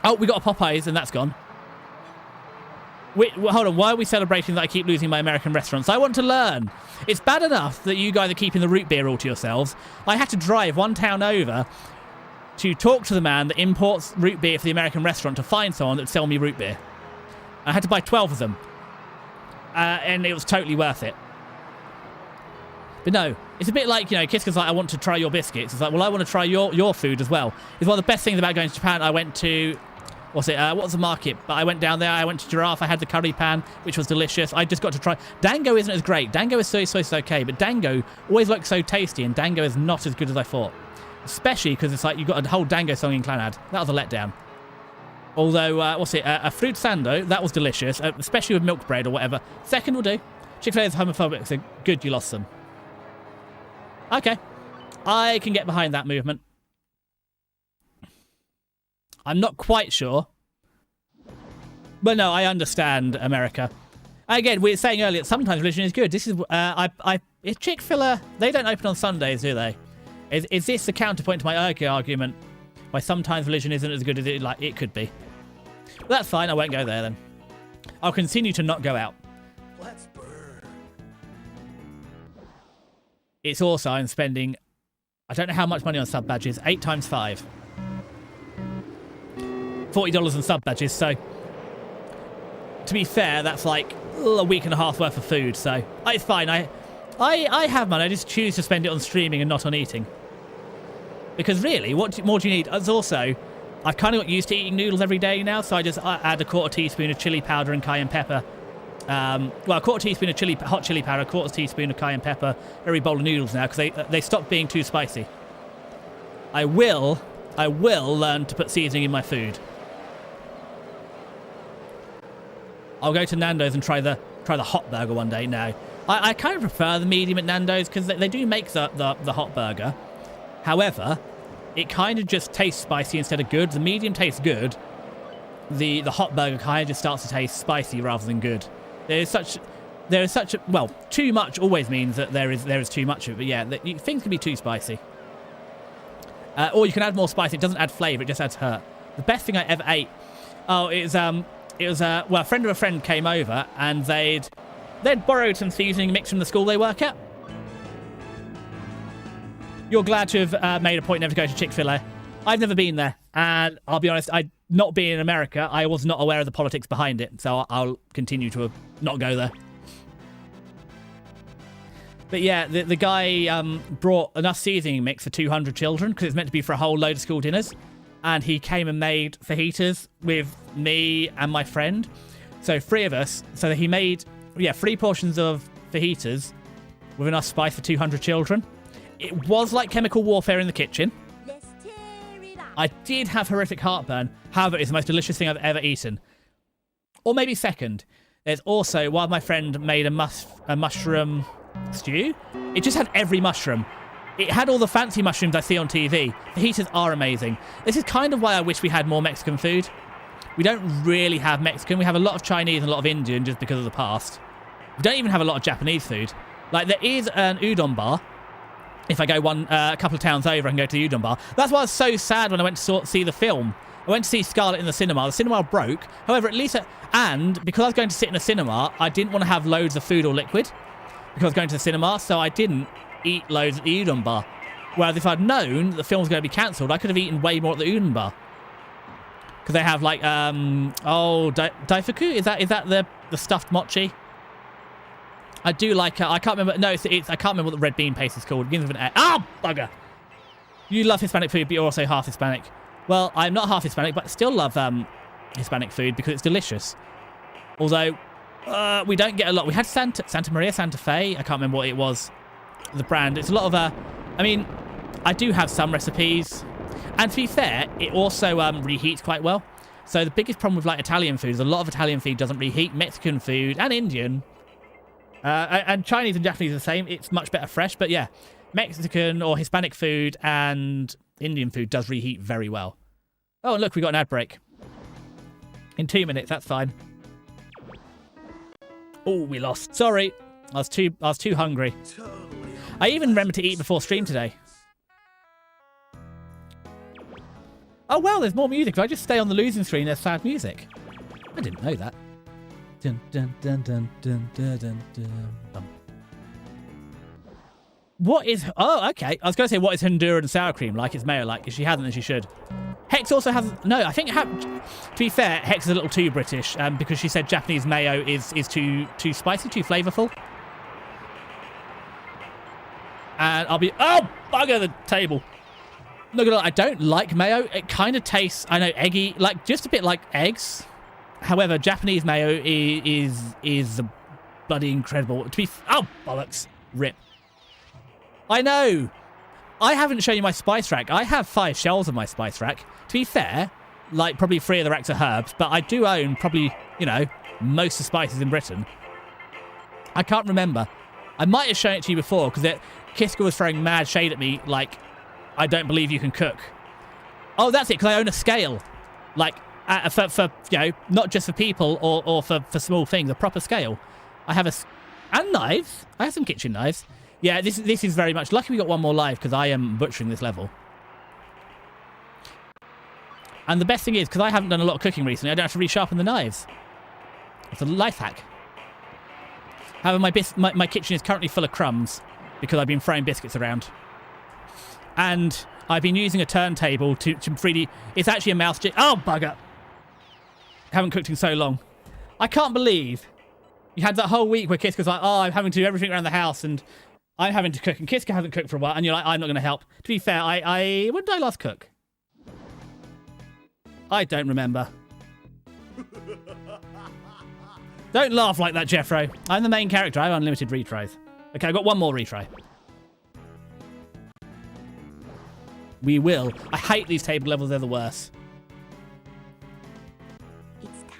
Oh, we got a Popeyes and that's gone. Wait, hold on. Why are we celebrating that I keep losing my American restaurants? I want to learn. It's bad enough that you guys are keeping the root beer all to yourselves. I had to drive one town over to talk to the man that imports root beer for the American restaurant to find someone that would sell me root beer. I had to buy 12 of them. And it was totally worth it. But no, it's a bit like, you know, Kiska's like, I want to try your biscuits. It's like, well, I want to try your food as well. It's one of the best things about going to Japan. I went to, what was the market? But I went down there, I went to Giraffe, I had the curry pan, which was delicious. I just got to try. Dango isn't as great. Dango is so okay, but Dango always looks so tasty, and Dango is not as good as I thought. Especially because it's like, you got a whole Dango song in Clanad. That was a letdown. Although, a fruit sando, that was delicious, especially with milk bread or whatever. Second will do. Chick-fil-A is homophobic, so good you lost them. Okay. I can get behind that movement. I'm not quite sure. But no, I understand America. Again, we were saying earlier, sometimes religion is good. This is, is Chick-fil-A, they don't open on Sundays, do they? Is this the counterpoint to my argument? Why sometimes religion isn't as good as it could be. Well, that's fine, I won't go there then. I'll continue to not go out. Let's burn. It's also, I'm spending, I don't know how much money on sub badges, 8 times 5. $40 on sub badges, so to be fair, that's like a week and a half worth of food, so it's fine. I have money. I just choose to spend it on streaming and not on eating. Because really, what more do you need? As also, I've kind of got used to eating noodles every day now, so I add a quarter teaspoon of chili powder and cayenne pepper. Well, a quarter teaspoon of hot chili powder, a quarter teaspoon of cayenne pepper, every bowl of noodles now, because they stopped being too spicy. I will learn to put seasoning in my food. I'll go to Nando's and try the hot burger one day. No, I kind of prefer the medium at Nando's because they do make the hot burger. However, it kind of just tastes spicy instead of good. The medium tastes good. The hot burger kind of just starts to taste spicy rather than good. There is such a, well, too much always means that there is too much of it. But yeah, things can be too spicy. Or you can add more spice. It doesn't add flavour. It just adds hurt. The best thing I ever ate. Oh, it was well, a friend of a friend came over and they'd borrowed some seasoning mix from the school they work at. You're glad to have made a point never to go to Chick-fil-A. I've never been there, and I'll be honest, not being in America, I was not aware of the politics behind it, so I'll continue to not go there. But yeah, the guy brought enough seasoning mix for 200 children, because it's meant to be for a whole load of school dinners, and he came and made fajitas with me and my friend. So 3 of us, so he made, 3 portions of fajitas with enough spice for 200 children. It was like chemical warfare in the kitchen. I did have horrific heartburn. However, it's the most delicious thing I've ever eaten. Or maybe second. There's also, while my friend made a mushroom stew, it just had every mushroom. It had all the fancy mushrooms I see on TV. Fajitas are amazing. This is kind of why I wish we had more Mexican food. We don't really have Mexican. We have a lot of Chinese and a lot of Indian just because of the past. We don't even have a lot of Japanese food. Like, there is an udon bar. If I go a couple of towns over, I can go to the udon bar. That's why I was so sad when I went to see the film. I went to see Scarlet in the cinema. The cinema broke. However, at least... and because I was going to sit in a cinema, I didn't want to have loads of food or liquid. Because I was going to the cinema, so I didn't eat loads at the udon bar. Whereas if I'd known that the film was going to be cancelled, I could have eaten way more at the udon bar. Because they have like, daifuku? Is that the stuffed mochi? I do like, I can't remember, no, I can't remember what the red bean paste is called. It begins with an A. Oh, bugger! You love Hispanic food, but you're also half Hispanic. Well, I'm not half Hispanic, but I still love Hispanic food because it's delicious. Although, we don't get a lot. We had Santa Maria, Santa Fe. I can't remember what it was, the brand. It's a lot of, I mean, I do have some recipes. And to be fair, it also reheats quite well. So the biggest problem with like Italian food is a lot of Italian food doesn't reheat. Mexican food and Indian. And Chinese and Japanese are the same. It's much better fresh. But yeah, Mexican or Hispanic food and Indian food does reheat very well. Oh, look, we got an ad break. In 2 minutes, that's fine. Oh, we lost. Sorry. I was too hungry. I even remembered to eat before stream today. Oh, well, there's more music. If I just stay on the losing screen, there's sad music. I didn't know that. Dun, dun, dun, dun, dun, dun, dun, dun. What is... Oh, okay. I was going to say, what is Honduran sour cream like? It's mayo like. If she hasn't, then she should. Hex also has... No, I think... To be fair, Hex is a little too British because she said Japanese mayo is too spicy, too flavourful. And I'll be... Oh, bugger the table. Look at it. I don't like mayo. It kind of tastes, I know, eggy. Like, just a bit like eggs. However, Japanese mayo is bloody incredible. Oh, bollocks. Rip. I know. I haven't shown you my spice rack. I have 5 shelves of my spice rack. To be fair, like, probably 3 of the racks are herbs, but I do own probably, you know, most of the spices in Britain. I can't remember. I might have shown it to you before, because Kiska was throwing mad shade at me, like, I don't believe you can cook. Oh, that's it, because I own a scale. Like, for you know, not just for people or for small things, a proper scale. I have and knives. I have some kitchen knives. Yeah, this is very much... Lucky we got one more live, because I am butchering this level. And the best thing is, because I haven't done a lot of cooking recently, I don't have to resharpen the knives. It's a life hack. However, my kitchen is currently full of crumbs, because I've been throwing biscuits around. And I've been using a turntable to freely... It's actually a mouse jig. Oh, bugger. Haven't cooked in so long. I can't believe you had that whole week where Kiska's like, oh, I'm having to do everything around the house and I'm having to cook, and Kiska hasn't cooked for a while, and you're like, I'm not going to help. To be fair, when did I last cook? I don't remember. Don't laugh like that, Jeffro. I'm the main character. I have unlimited retries. Okay, I've got one more retry. We will. I hate these table levels. They're the worst.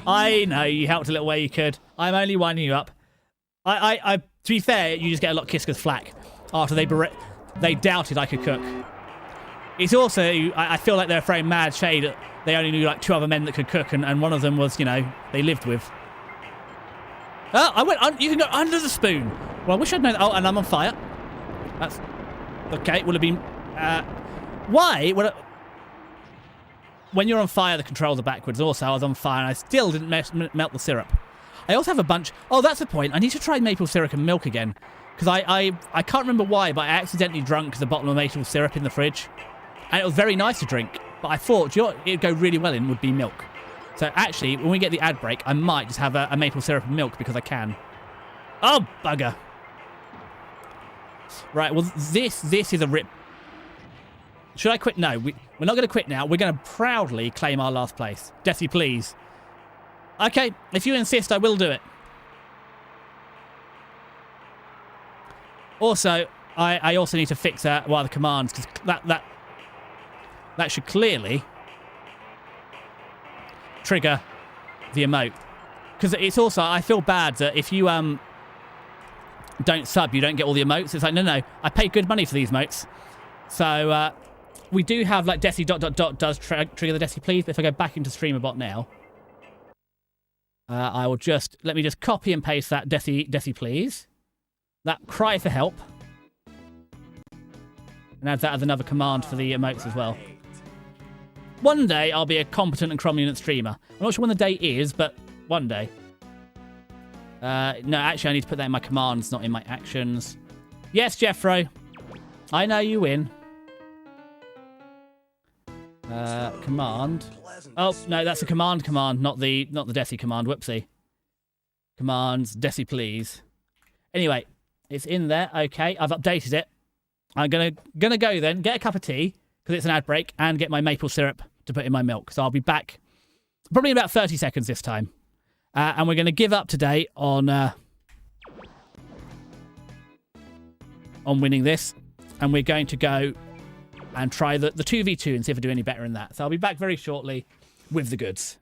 I know you helped a little way you could. I'm only winding you up. To be fair, you just get a lot of Kiska's flack after they doubted I could cook. It's also, I feel like they're throwing mad shade at they only knew like 2 other men that could cook, and one of them was, you know, they lived with. Oh, you can go under the spoon. Well, I wish I'd known that. Oh, and I'm on fire. That's okay. Would have been. Why? When you're on fire, the controls are backwards. Also, I was on fire and I still didn't melt the syrup. I also have a bunch. Oh, that's the point. I need to try maple syrup and milk again. Because I can't remember why, but I accidentally drunk the bottle of maple syrup in the fridge. And it was very nice to drink. But I thought, you know what it'd go really well in would be milk. So actually, when we get the ad break, I might just have a maple syrup and milk because I can. Oh, bugger. Right, well, this is a rip. Should I quit? No, we're not going to quit now. We're going to proudly claim our last place. Desi, please. Okay, if you insist, I will do it. Also, I also need to fix one of the commands, because that should clearly trigger the emote. Because it's also, I feel bad that if you don't sub, you don't get all the emotes. It's like, no, I pay good money for these emotes. So, we do have, like, Desi ... does trigger the Desi please. But if I go back into StreamerBot now, I will let me just copy and paste that Desi please. That cry for help. And add that as another command for the emotes as well. One day, I'll be a competent and cromulent streamer. I'm not sure when the day is, but one day. No, actually, I need to put that in my commands, not in my actions. Yes, Jeffro. I know you win. Command. Oh, no, that's a command, not the Desi command. Whoopsie. Commands, Desi, please. Anyway, it's in there. Okay, I've updated it. I'm gonna go then, get a cup of tea, because it's an ad break, and get my maple syrup to put in my milk. So I'll be back probably in about 30 seconds this time. And we're going to give up today on winning this. And we're going to go and try the 2v2 and see if I do any better in that. So I'll be back very shortly with the goods.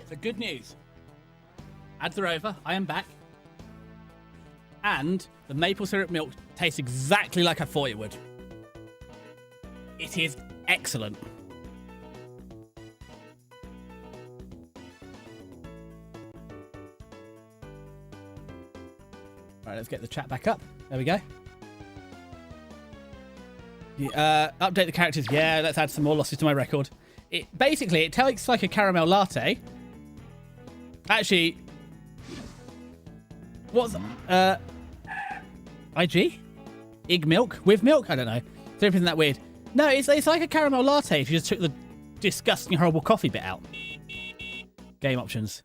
So good news. Ads are over. I am back. And the maple syrup milk tastes exactly like I thought it would. It is excellent. Right, let's get the chat back up. There we go. Update the characters. Yeah, let's add some more losses to my record. It tastes like a caramel latte. Actually, what's IG? Ig milk? With milk? I don't know. Is everything that weird? No, it's like a caramel latte if you just took disgusting, horrible coffee bit out. Game options.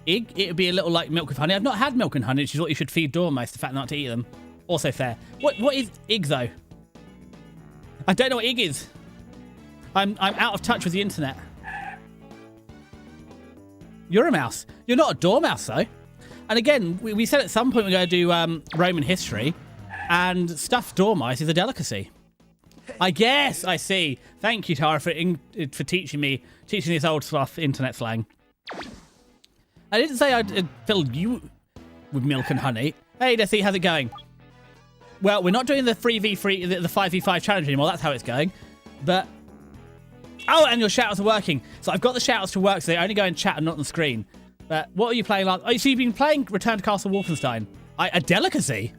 Egg, it would be a little like milk with honey. I've not had milk and honey, which is what you should feed dormice, the fact not to eat them. Also fair. What is egg, though? I don't know what egg is. I'm out of touch with the internet. You're a mouse. You're not a dormouse, though. And again, we said at some point we're going to do Roman history, and stuffed dormice is a delicacy. I guess. I see. Thank you, Tara, for teaching this old stuff internet slang. I didn't say I'd fill you with milk and honey. Hey, Desi, how's it going? Well, we're not doing the 3v3, the 5v5 challenge anymore. That's how it's going. But oh, and your shoutouts are working. So I've got the shoutouts to work, so they only go in chat and not on the screen. But what are you playing last? Oh, so you've been playing Return to Castle Wolfenstein. A delicacy?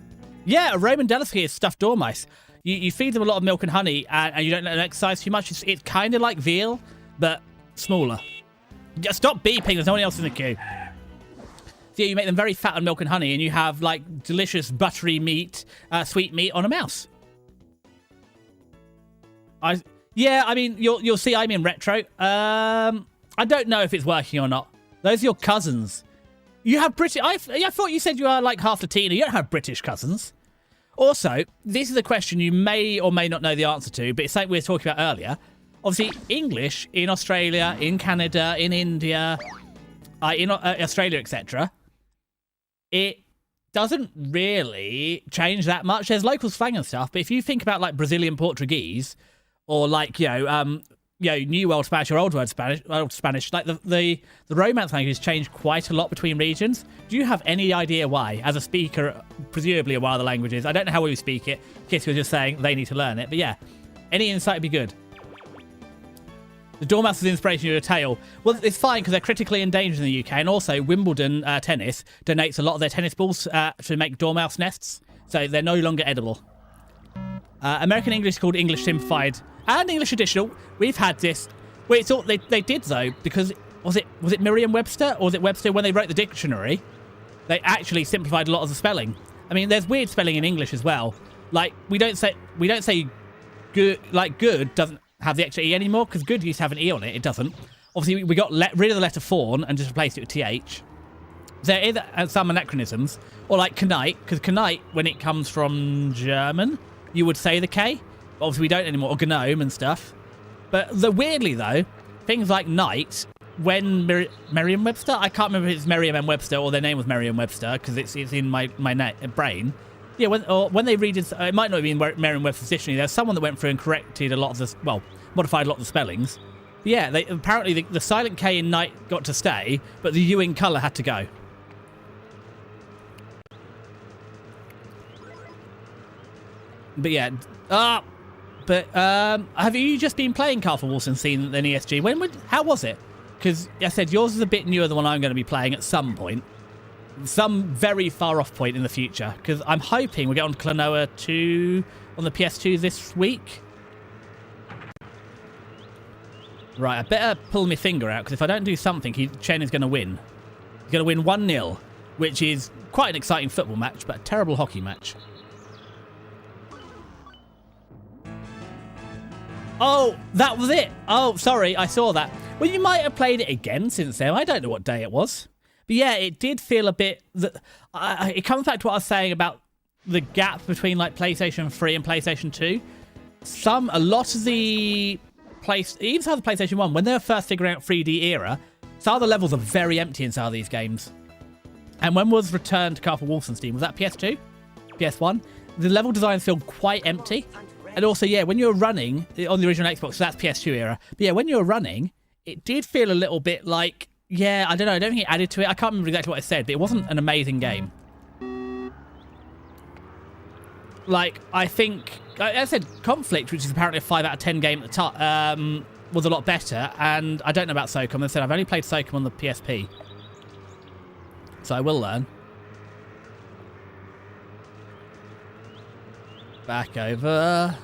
Yeah, a Roman delicacy is stuffed dormice. You feed them a lot of milk and honey, and you don't let them exercise too much. It's kind of like veal, but smaller. Just stop beeping. There's no one else in the queue. So yeah, you make them very fat on milk and honey, and you have like delicious buttery meat, sweet meat on a mouse. Yeah, I mean, you'll see I'm in retro. I don't know if it's working or not. Those are your cousins. You have British... I thought you said you are like half Latina. You don't have British cousins. Also, this is a question you may or may not know the answer to, but it's something we were talking about earlier. Obviously, English in Australia, in Canada, in India, in Australia, etc. It doesn't really change that much. There's local slang and stuff, but if you think about like Brazilian Portuguese or like, New World Spanish or Old World Spanish, like the Romance languages change quite a lot between regions. Do you have any idea why? As a speaker, presumably of one of the languages, I don't know how we speak it, in case you're just saying they need to learn it, but yeah, any insight would be good. The Dormouse is the inspiration of your tale. Well, it's fine because they're critically endangered in the UK, and also Wimbledon Tennis donates a lot of their tennis balls to make dormouse nests, so they're no longer edible. American English is called English Simplified and English Additional. We've had this. Wait, it's all they did though, because was it Merriam-Webster or was it Webster when they wrote the dictionary? They actually simplified a lot of the spelling. I mean, there's weird spelling in English as well. Like we don't say good. Like good doesn't have the extra e anymore because good used to have an e on it. It doesn't. Obviously, we got rid of the letter fawn and just replaced it with th. There is some anachronisms, or like knight, because knight, when it comes from German, you would say the K. But obviously, we don't anymore, or gnome and stuff. But weirdly, though, things like knight, when Merriam-Webster, I can't remember if it's Merriam-Webster or their name was Merriam-Webster, because it's in my brain. Yeah, when they read it, it might not have been Merriam-Webster's dictionary. There's someone that went through and corrected a lot of the, well, modified a lot of the spellings. But yeah, apparently the silent K in knight got to stay, but the U in colour had to go. But yeah, have you just been playing Castle Wolfenstein than ESG? How was it? Because I said yours is a bit newer than the one I'm going to be playing at some point. Some very far off point in the future. Because I'm hoping we'll get on Klonoa 2 on the PS2 this week. Right, I better pull my finger out, because if I don't do something, Chen is going to win. He's going to win 1-0, which is quite an exciting football match, but a terrible hockey match. Oh, that was it. Oh, sorry, I saw that. Well, you might have played it again since then. I don't know what day it was. But yeah, it did feel a bit... it comes back to what I was saying about the gap between like PlayStation 3 and PlayStation 2. A lot of the... even some of the PlayStation 1, when they were first figuring out 3D era, some of the levels are very empty in some of these games. And when was Return to Castle Wolfenstein? Was that PS2? PS1? The level designs feel quite empty. And also, yeah, when you're running on the original Xbox, so that's PS2 era. But yeah, when you're running, it did feel a little bit like, yeah, I don't know. I don't think it added to it. I can't remember exactly what I said, but it wasn't an amazing game. Like, I think, I said Conflict, which is apparently a 5 out of 10 game at the top, was a lot better. And I don't know about SOCOM. I said I've only played SOCOM on the PSP. So I will learn. Back over.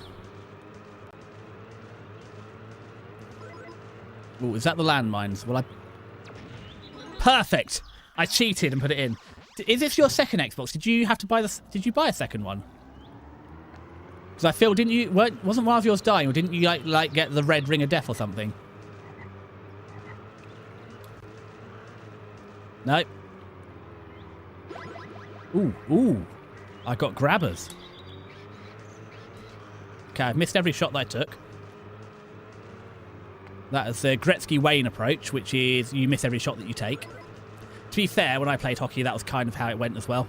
Oh, is that the landmines? Well, Perfect! I cheated and put it in. Is this your second Xbox? Did you have to buy Did you buy a second one? Because I feel, didn't you, wasn't one of yours dying, or didn't you like get the red ring of death or something? No. Ooh. I got grabbers. Okay, I've missed every shot that I took. That is the Gretzky-Wayne approach, which is you miss every shot that you take. To be fair, when I played hockey, that was kind of how it went as well.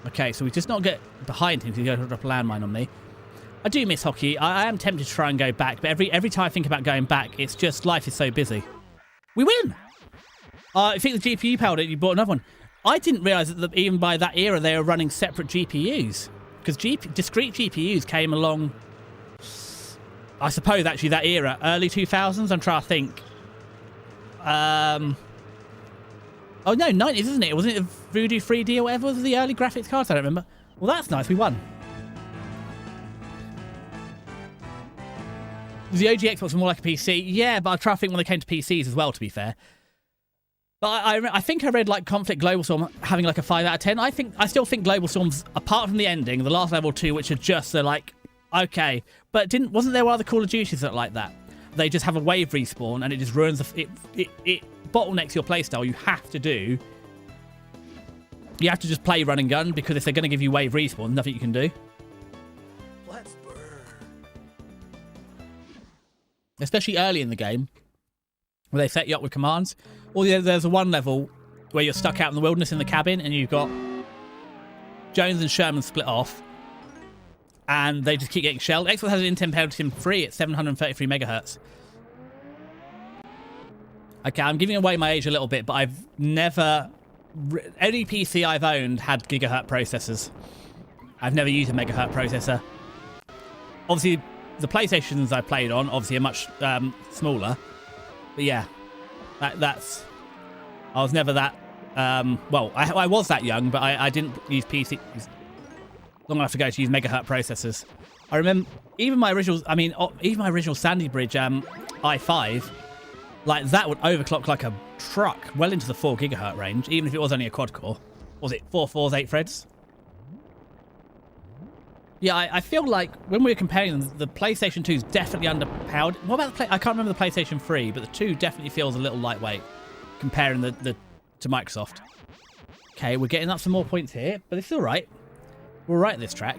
Okay, so we just not get behind him because he's going to drop a landmine on me. I do miss hockey. I am tempted to try and go back, but every time I think about going back, it's just life is so busy. We win! I think the GPU powered it, you bought another one. I didn't realise that even by that era they were running separate GPUs. Because discrete GPUs came along, I suppose, actually, that era. Early 2000s, I'm trying to think. Oh, no, 90s, isn't it? Wasn't it the Voodoo 3D or whatever was the early graphics cards? I don't remember. Well, that's nice. We won. The OG Xbox was more like a PC. Yeah, but I'm trying to think when they came to PCs as well, to be fair. But I think I read like Conflict Global Storm having like a 5 out of 10. I still think Global Storm's, apart from the ending, the last level 2, which are just like, okay. But wasn't there other Call of Duties that like that? They just have a wave respawn and it just ruins it bottlenecks your playstyle. You have to just play run and gun, because if they're going to give you wave respawn, nothing you can do. Let's burn. Especially early in the game, where they set you up with commands. Or there's one level where you're stuck out in the wilderness in the cabin and you've got Jones and Sherman split off and they just keep getting shelled. Xbox has an Intel Pentium 3 at 733 megahertz. Okay, I'm giving away my age a little bit, but I've never... Any PC I've owned had gigahertz processors. I've never used a megahertz processor. Obviously, the PlayStations I played on, obviously, are much smaller. But yeah, that's... I was never that... well, I was that young, but I didn't use PCs long enough ago to use megahertz processors. I remember even my original... I mean, even my original Sandy Bridge i5, like, that would overclock like a truck well into the 4 gigahertz range, even if it was only a quad core. Was it 4 cores, 8 threads? Yeah, I feel like when we were comparing them, the PlayStation 2 is definitely underpowered. What about the I can't remember the PlayStation 3, but the 2 definitely feels a little lightweight comparing the to Microsoft. Okay, we're getting up some more points here, but it's all right. We're right at this track.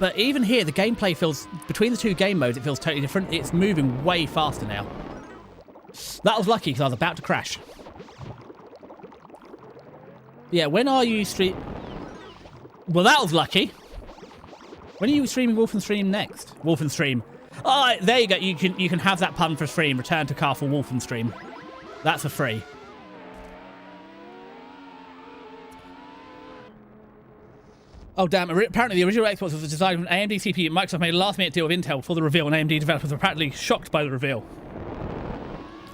But even here, the gameplay feels, between the two game modes, it feels totally different. It's moving way faster now. That was lucky because I was about to crash. Yeah, when are you Well, that was lucky. When are you streaming Wolfenstein next? Wolfenstein. Oh, there you go. You can have that pun for stream. Return to car for Wolfenstein. That's for free. Oh, damn. Apparently, the original Xbox was designed with an AMD CPU. Microsoft made a last-minute deal with Intel for the reveal, and AMD developers were apparently shocked by the reveal.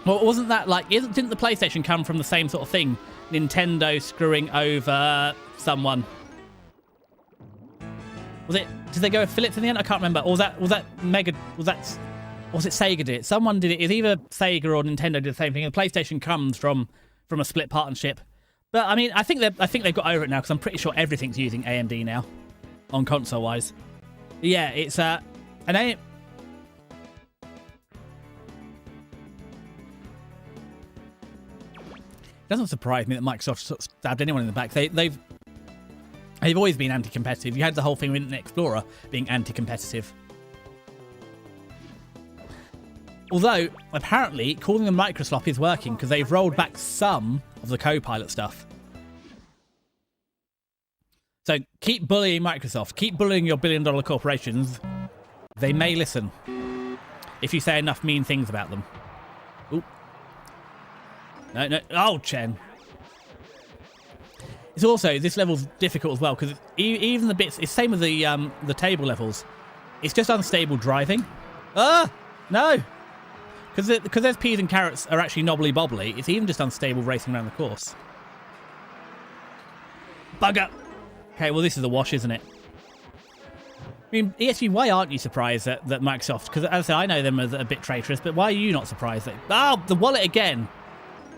Well, wasn't that like... Didn't the PlayStation come from the same sort of thing? Nintendo screwing over someone. Was it... Did they go with Philips in the end? I can't remember. Or was that Mega... Was it Sega did it? Someone did it. It's either Sega or Nintendo did the same thing. The PlayStation comes from a split partnership. But I mean, I think they've got over it now, because I'm pretty sure everything's using AMD now, on console wise. But yeah, it's an AM. It doesn't surprise me that Microsoft sort of stabbed anyone in the back. They've always been anti-competitive. You had the whole thing with Internet Explorer being anti-competitive. Although, apparently, calling them Microsoft is working, because they've rolled back some of the Copilot stuff. So keep bullying Microsoft. Keep bullying your billion-dollar corporations. They may listen if you say enough mean things about them. Ooh. No. Oh, Chen. It's also, this level's difficult as well, because even the bits... It's same with the table levels. It's just unstable driving. Ah! No! Because there's peas and carrots are actually knobbly bobbly, it's even just unstable racing around the course. Bugger! Okay, well, this is a wash, isn't it? I mean, ESG, why aren't you surprised that Microsoft... Because, as I say, I know them as a bit traitorous, but why are you not surprised that... Oh, the wallet again!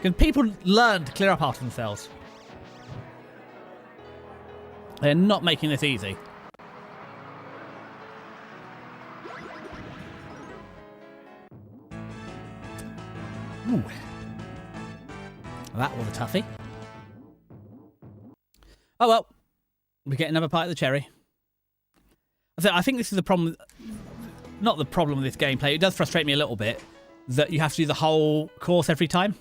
Because people learn to clear up after themselves. They're not making this easy. Ooh. That was a toughie. Oh well. We get another bite of the cherry. I think this is the problem. Not the problem with this gameplay. It does frustrate me a little bit that you have to do the whole course every time.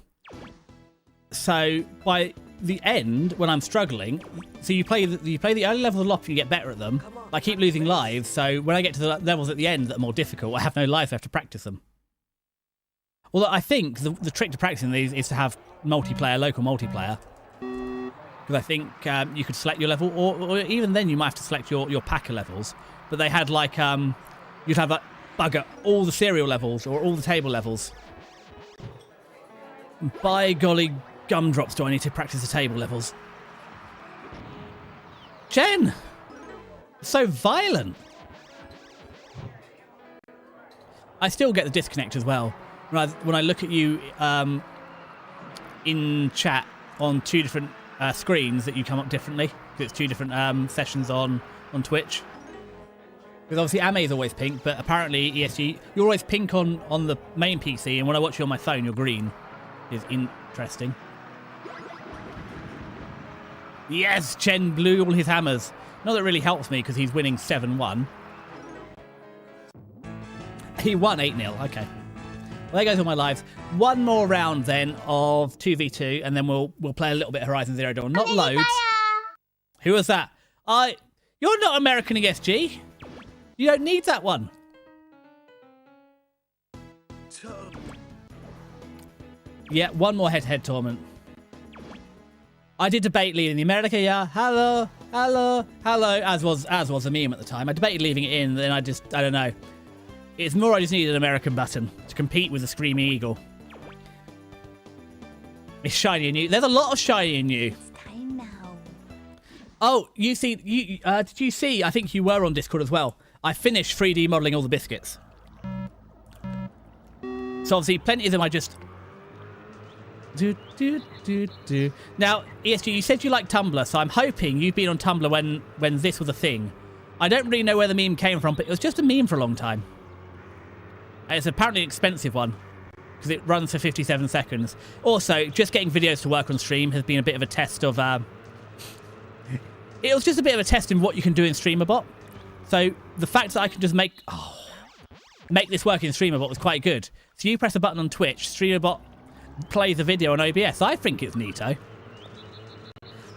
So by the end, when I'm struggling, so you play the early levels a lot and you get better at them. I keep losing lives, so when I get to the levels at the end that are more difficult, I have no lives. I have to practice them. Although I think the trick to practicing these is to have multiplayer, local multiplayer. Because I think you could select your level, or even then you might have to select your packer levels. But they had like, you'd have like, bugger, all the cereal levels, or all the table levels. By golly gumdrops, do I need to practice the table levels. Jen! So violent! I still get the disconnect as well. When I look at you in chat on two different screens that you come up differently, because it's two different sessions on Twitch. Because obviously Ame is always pink, but apparently ESG, you're always pink on the main PC, and when I watch you on my phone, you're green. Is interesting. Yes, Chen blew all his hammers. Not that it really helps me because he's winning 7-1. He won 8-0. Okay. Well, there goes all my lives. One more round then of 2v2, and then we'll play a little bit of Horizon Zero Dawn. Not loads. Who was that? You're not American ESG. You don't need that one. Yeah, one more head-to-head tournament. I did debate leaving the America, yeah. Hello, hello, hello, as was the meme at the time. I debated leaving it in, then I don't know. It's more I just needed an American button to compete with the Screaming Eagle. It's shiny and new. There's a lot of shiny and new. Time now. Oh, did you see? I think you were on Discord as well. I finished 3D modelling all the biscuits. So obviously plenty of them I just... Now, ESG, you said you like Tumblr, so I'm hoping you've been on Tumblr when this was a thing. I don't really know where the meme came from, but it was just a meme for a long time. It's apparently an expensive one, because it runs for 57 seconds. Also, just getting videos to work on stream has been a bit of a test of... It was just a bit of a test in what you can do in StreamerBot. So, the fact that I can just make this work in StreamerBot was quite good. So you press a button on Twitch, StreamerBot plays a video on OBS. I think it's neato.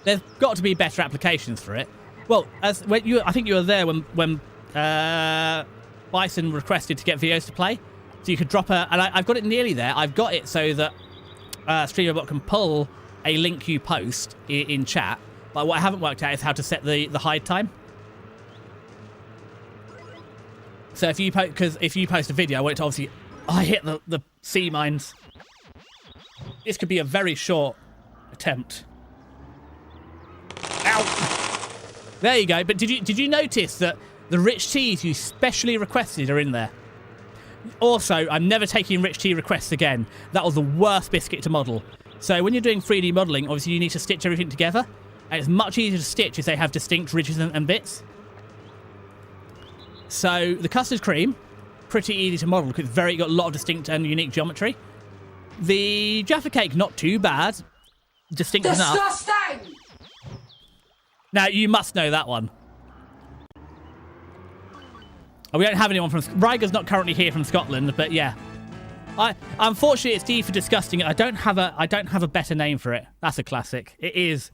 There's got to be better applications for it. Well, I think you were there when Bison requested to get videos to play, so you could drop and I've got it nearly there. I've got it so that StreamerBot can pull a link you post in chat. But what I haven't worked out is how to set the hide time. So if you post a video, I want it to obviously... I hit the sea mines. This could be a very short attempt. Ow! There you go. But did you notice that the rich teas you specially requested are in there? Also, I'm never taking rich tea requests again. That was the worst biscuit to model. So when you're doing 3D modelling, obviously you need to stitch everything together. And it's much easier to stitch if they have distinct ridges and bits. So the custard cream, pretty easy to model because it's got a lot of distinct and unique geometry. The Jaffa cake, not too bad. Distinct enough. Disgusting! Now, you must know that one. Oh, we don't have anyone from... Ryger's not currently here from Scotland, but yeah. Unfortunately, it's D for disgusting. I don't have a better name for it. That's a classic. It is.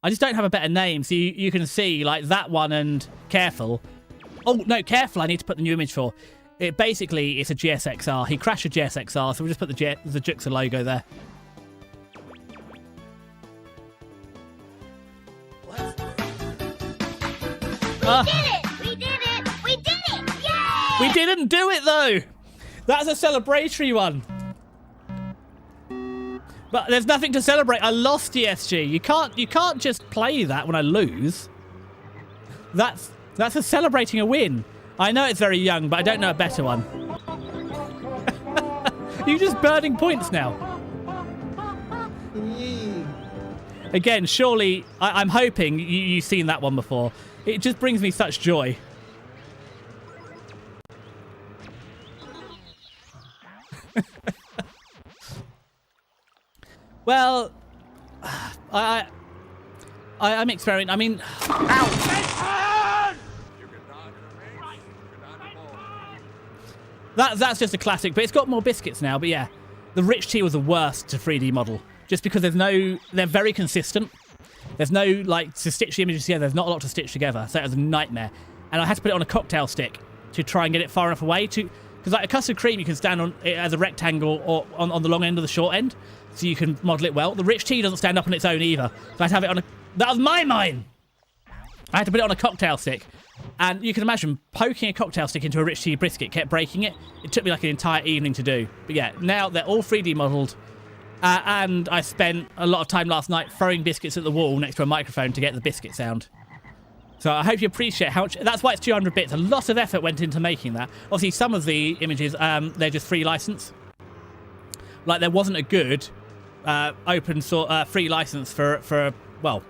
I just don't have a better name. So you can see, like, that one and Careful. Oh, no, Careful I need to put the new image for. Basically, it's a GSXR. He crashed a GSXR, so we'll just put the Juxa logo there. We did it! Yay! We didn't do it, though! That's a celebratory one. But there's nothing to celebrate. I lost ESG. You can't just play that when I lose. That's a celebrating a win. I know it's very young, but I don't know a better one. You're just burning points now. Again, surely, I'm hoping you've seen that one before. It just brings me such joy. Well, I'm experimenting. I mean, ow! That's just a classic, but it's got more biscuits now. But yeah, the rich tea was the worst to 3D model, just because they're very consistent. There's no, like, to stitch the images together. There's not a lot to stitch together, so it was a nightmare. And I had to put it on a cocktail stick to try and get it far enough away to, because like a custard cream, you can stand on it as a rectangle or on the long end or the short end, so you can model it well. The rich tea doesn't stand up on its own either, so I had to have it on a. That was mine. I had to put it on a cocktail stick, and you can imagine poking a cocktail stick into a rich tea biscuit kept breaking it. It took me like an entire evening to do. But yeah, now they're all 3D modelled, and I spent a lot of time last night throwing biscuits at the wall next to a microphone to get the biscuit sound. So I hope you appreciate how much. That's why it's 200 bits. A lot of effort went into making that. Obviously, some of the images, they're just free license. Like there wasn't a good open source free license for well.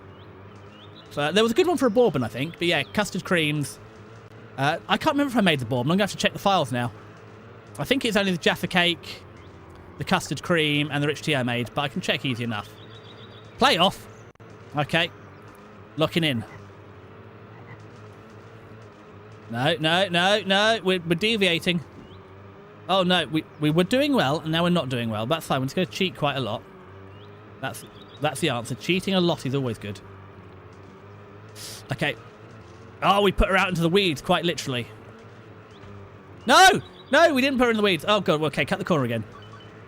There was a good one for a bourbon, I think. But yeah, custard creams. I can't remember if I made the bourbon. I'm going to have to check the files now. I think it's only the Jaffa cake, the custard cream, and the rich tea I made. But I can check easy enough. Play off. Okay. Locking in. No. We're deviating. Oh, no. We were doing well, and now we're not doing well. That's fine. We're just going to cheat quite a lot. That's the answer. Cheating a lot is always good. Okay. Oh, we put her out into the weeds, quite literally. No, we didn't put her in the weeds. Oh, God. Okay, cut the corner again.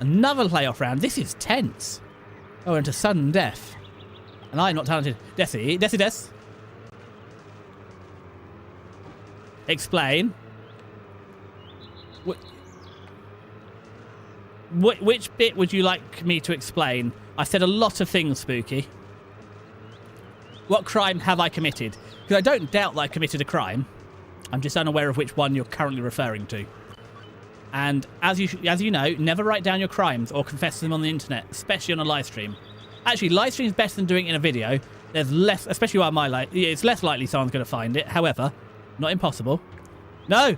Another playoff round. This is tense. Oh, into sudden death. And I'm not talented. Desi. Explain. Which bit would you like me to explain? I said a lot of things, Spooky. What crime have I committed? Because I don't doubt that I committed a crime. I'm just unaware of which one you're currently referring to. And as you know, never write down your crimes or confess them on the internet, especially on a live stream. Actually, live stream is better than doing it in a video. There's less, especially while my life, it's less likely someone's going to find it. However, not impossible. No!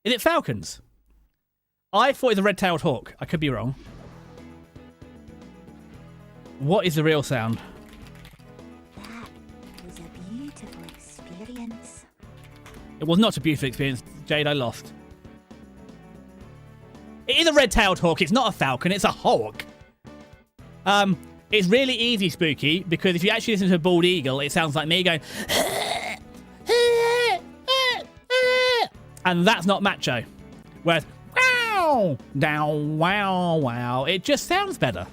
Is it falcons? I thought it was a red-tailed hawk. I could be wrong. What is the real sound? That was a beautiful experience. It was not a beautiful experience, Jade. I lost. It is a red-tailed hawk. It's not a falcon. It's a hawk. It's really easy, Spooky, because if you actually listen to a bald eagle, it sounds like me going... And that's not macho. Whereas... Wow! Down, wow. It just sounds better.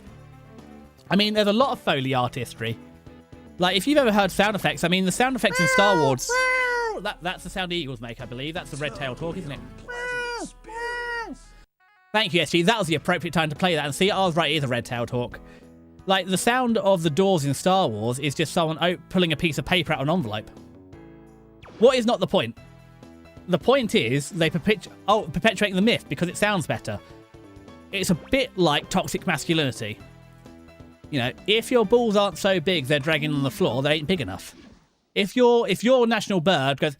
I mean, there's a lot of Foley artistry. Like, if you've ever heard sound effects, I mean, the sound effects in Star Wars... That's the sound eagles make, I believe. That's the red-tailed hawk, isn't it? Thank you, SG. That was the appropriate time to play that. And see, I was right, it is a red-tailed hawk. Like, the sound of the doors in Star Wars is just someone pulling a piece of paper out of an envelope. What is not the point? The point is they perpetuating the myth because it sounds better. It's a bit like toxic masculinity. You know, if your balls aren't so big they're dragging on the floor, they ain't big enough. If your national bird goes...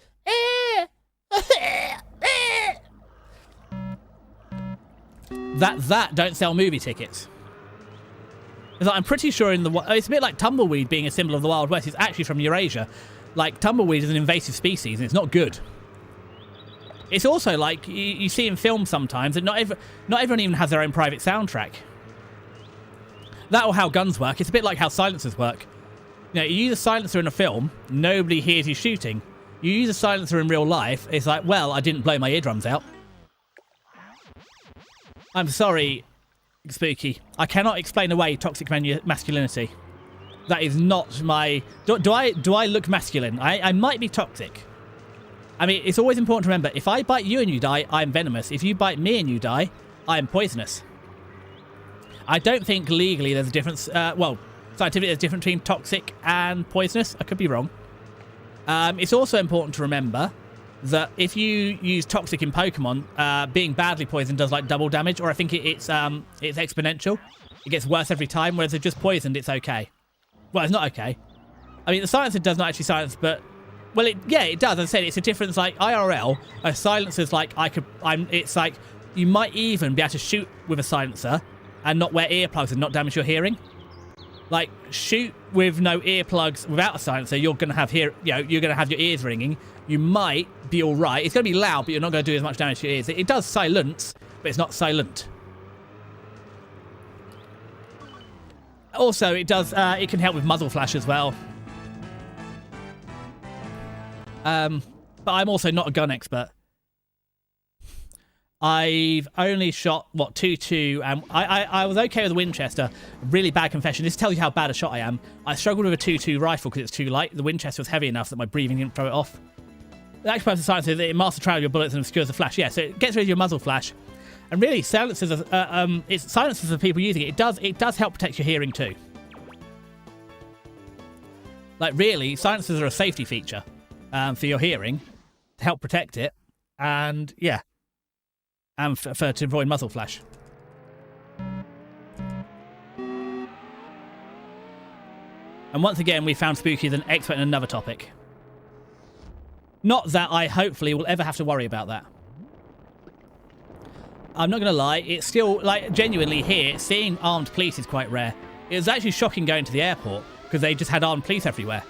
That don't sell movie tickets. Like, I'm pretty sure it's a bit like tumbleweed being a symbol of the Wild West. It's actually from Eurasia. Like, tumbleweed is an invasive species and it's not good. It's also like you see in films sometimes that not everyone even has their own private soundtrack. That or how guns work. It's a bit like how silencers work. You know, you use a silencer in a film, nobody hears you shooting. You use a silencer in real life, it's like, well, I didn't blow my eardrums out. I'm sorry, Spooky. I cannot explain away toxic masculinity. That is not my... Do I look masculine? I might be toxic. I mean, it's always important to remember, if I bite you and you die, I'm venomous. If you bite me and you die, I'm poisonous. I don't think legally there's a difference... well, scientifically there's a difference between toxic and poisonous. I could be wrong. It's also important to remember that if you use toxic in Pokemon, being badly poisoned does like double damage, or I think it's exponential. It gets worse every time, whereas if just poisoned, it's okay. Well, it's not okay. I mean, the silencer does not actually silence, but well, it does. As I said, it's a difference. Like IRL, a silencer's like it's like you might even be able to shoot with a silencer and not wear earplugs and not damage your hearing. Like shoot with no earplugs without a silencer, you're gonna have you're gonna have your ears ringing. You might be all right. It's gonna be loud, but you're not gonna do as much damage to your ears. It does silence, but it's not silent. Also, it does. It can help with muzzle flash as well. But I'm also not a gun expert. I've only shot, 2.2, and I was okay with the Winchester. Really bad confession. This tells you how bad a shot I am. I struggled with a 2.2 rifle because it's too light. The Winchester was heavy enough that my breathing didn't throw it off. The actual purpose of silence is that it masks the trail of your bullets and obscures the flash. Yeah, so it gets rid of your muzzle flash. And really, silencers are people using it. It does help protect your hearing too. Like really, silencers are a safety feature for your hearing to help protect it. And yeah. And to avoid muzzle flash. And once again, we found Spooky as an expert in another topic. Not that I hopefully will ever have to worry about that. I'm not going to lie, it's still, like, genuinely here, seeing armed police is quite rare. It was actually shocking going to the airport, because they just had armed police everywhere.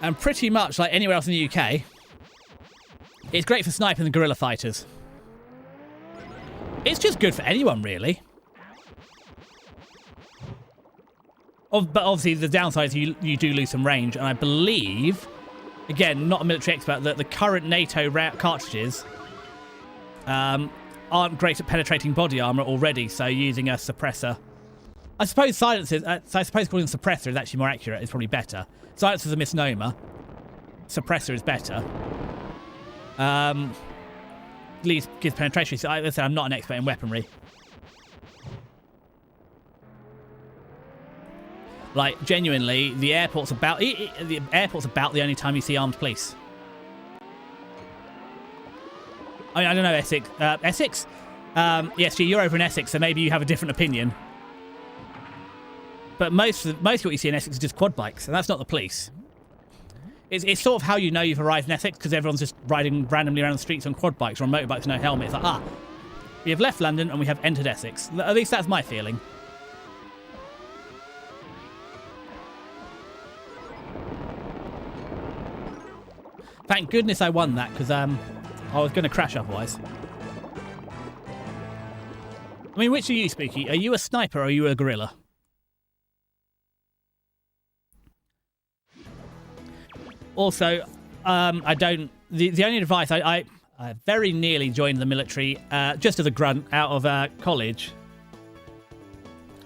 And pretty much, like anywhere else in the UK, it's great for sniping and guerrilla fighters. It's just good for anyone, really. But obviously, the downside is you do lose some range. And I believe, again, not a military expert, that the current NATO cartridges aren't great at penetrating body armor already. So using a suppressor. I suppose silencers, so I suppose calling them suppressor is actually more accurate. It's probably better. Silencer's a misnomer. Suppressor is better. At least gives penetration. So I said I'm not an expert in weaponry. Like genuinely, the airport's about the only time you see armed police. I mean, I don't know Essex. Essex? Yes, you're over in Essex, so maybe you have a different opinion. But most of what you see in Essex is just quad bikes, and that's not the police. It's sort of how you know you've arrived in Essex, because everyone's just riding randomly around the streets on quad bikes or on motorbikes, no helmet. It's like, we have left London and we have entered Essex. At least that's my feeling. Thank goodness I won that, because I was going to crash otherwise. I mean, which are you, Spooky? Are you a sniper or are you a guerrilla? Also, I don't... The only advice... I very nearly joined the military just as a grunt out of college.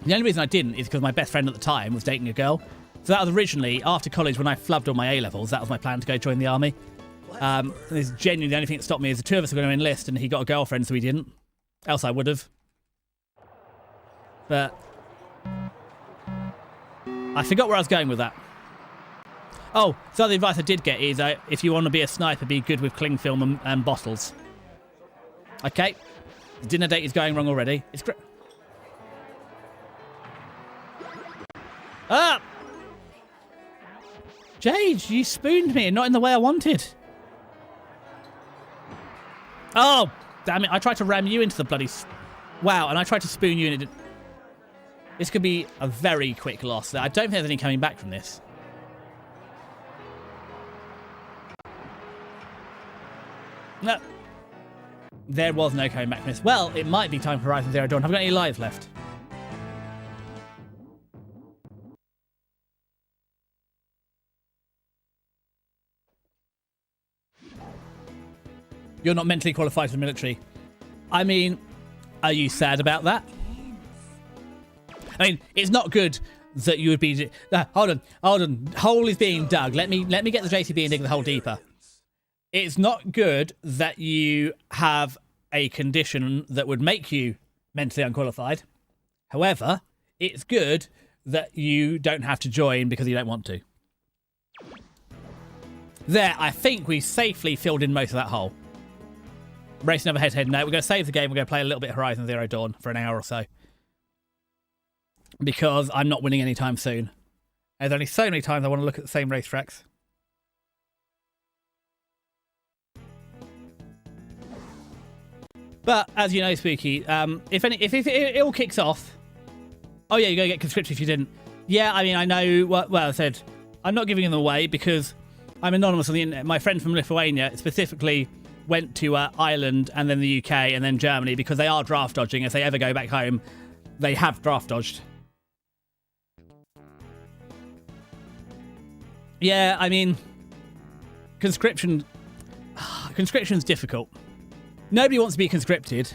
The only reason I didn't is because my best friend at the time was dating a girl. So that was originally, after college, when I flubbed all my A-levels, that was my plan to go join the army. It's genuinely the only thing that stopped me is the two of us were going to enlist and he got a girlfriend, so he didn't. Else I would have. But... I forgot where I was going with that. Oh, so the advice I did get is if you want to be a sniper, be good with cling film and bottles. Okay. The dinner date is going wrong already. It's great. Ah! Jade, you spooned me and not in the way I wanted. Oh, damn it. I tried to ram you into the bloody... Wow, and I tried to spoon you and it... This could be a very quick loss. I don't think there's any coming back from this. No. There was no coming back from this. Well, it might be time for Horizon Zero Dawn. Have I got any lives left? You're not mentally qualified for the military. I mean, are you sad about that? I mean, it's not good that you would be... hold on. Hole is being dug. Let me get the JCB and dig the hole deeper. It's not good that you have a condition that would make you mentally unqualified. However, it's good that you don't have to join because you don't want to. There, I think we safely filled in most of that hole. Race another head-to-head. No, we're going to save the game. We're going to play a little bit of Horizon Zero Dawn for an hour or so. Because I'm not winning anytime soon. There's only so many times I want to look at the same racetracks. But, as you know, Spooky, if it all kicks off... Oh, yeah, you're going to get conscripted if you didn't. Yeah, I mean, I know... Well, I said, I'm not giving them away because I'm anonymous on the internet. My friend from Lithuania specifically went to Ireland and then the UK and then Germany because they are draft dodging. If they ever go back home, they have draft dodged. Yeah, I mean, conscription's difficult. Nobody wants to be conscripted.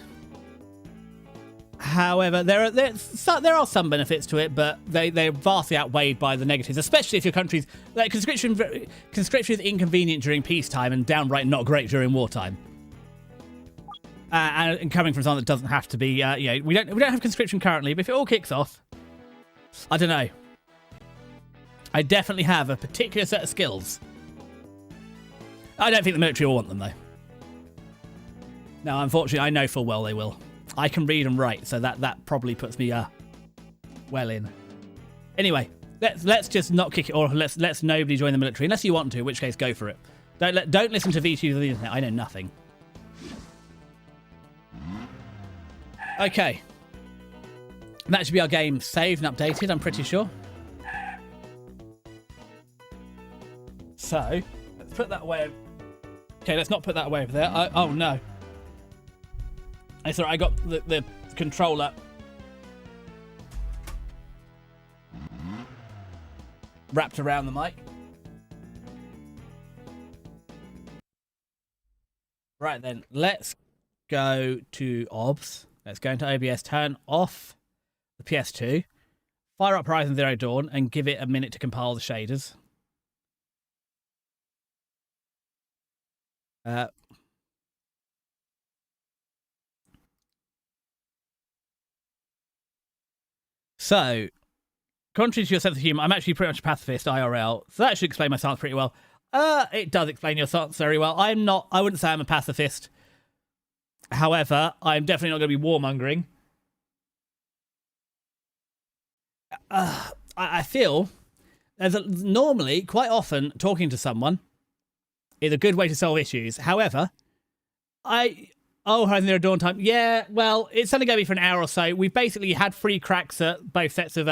However, there are some benefits to it, but they're vastly outweighed by the negatives, especially if your country's... Like, conscription is inconvenient during peacetime and downright not great during wartime. And coming from someone that doesn't have to be... you know, we don't have conscription currently, but if it all kicks off... I don't know. I definitely have a particular set of skills. I don't think the military will want them, though. No, unfortunately, I know full well they will. I can read and write, so that probably puts me well in. Anyway, let's just not kick it, or let's nobody join the military unless you want to, in which case go for it. Don't listen to vtubers on the internet. I know nothing. Okay, that should be our game saved and updated. I'm pretty sure. So let's put that away. Okay, let's not put that away over there. Oh no. It's alright, I got the controller wrapped around the mic. Right then, let's go to OBS. Let's go into OBS, turn off the PS2, fire up Horizon Zero Dawn, and give it a minute to compile the shaders. So, contrary to your sense of humour, I'm actually pretty much a pacifist IRL, so that should explain my stance pretty well. It does explain your stance very well. I wouldn't say I'm a pacifist. However, I'm definitely not going to be warmongering. I feel normally, quite often, talking to someone is a good way to solve issues. However, Horizon Zero Dawn time. Yeah, well, it's only going to be for an hour or so. We've basically had free cracks at both sets of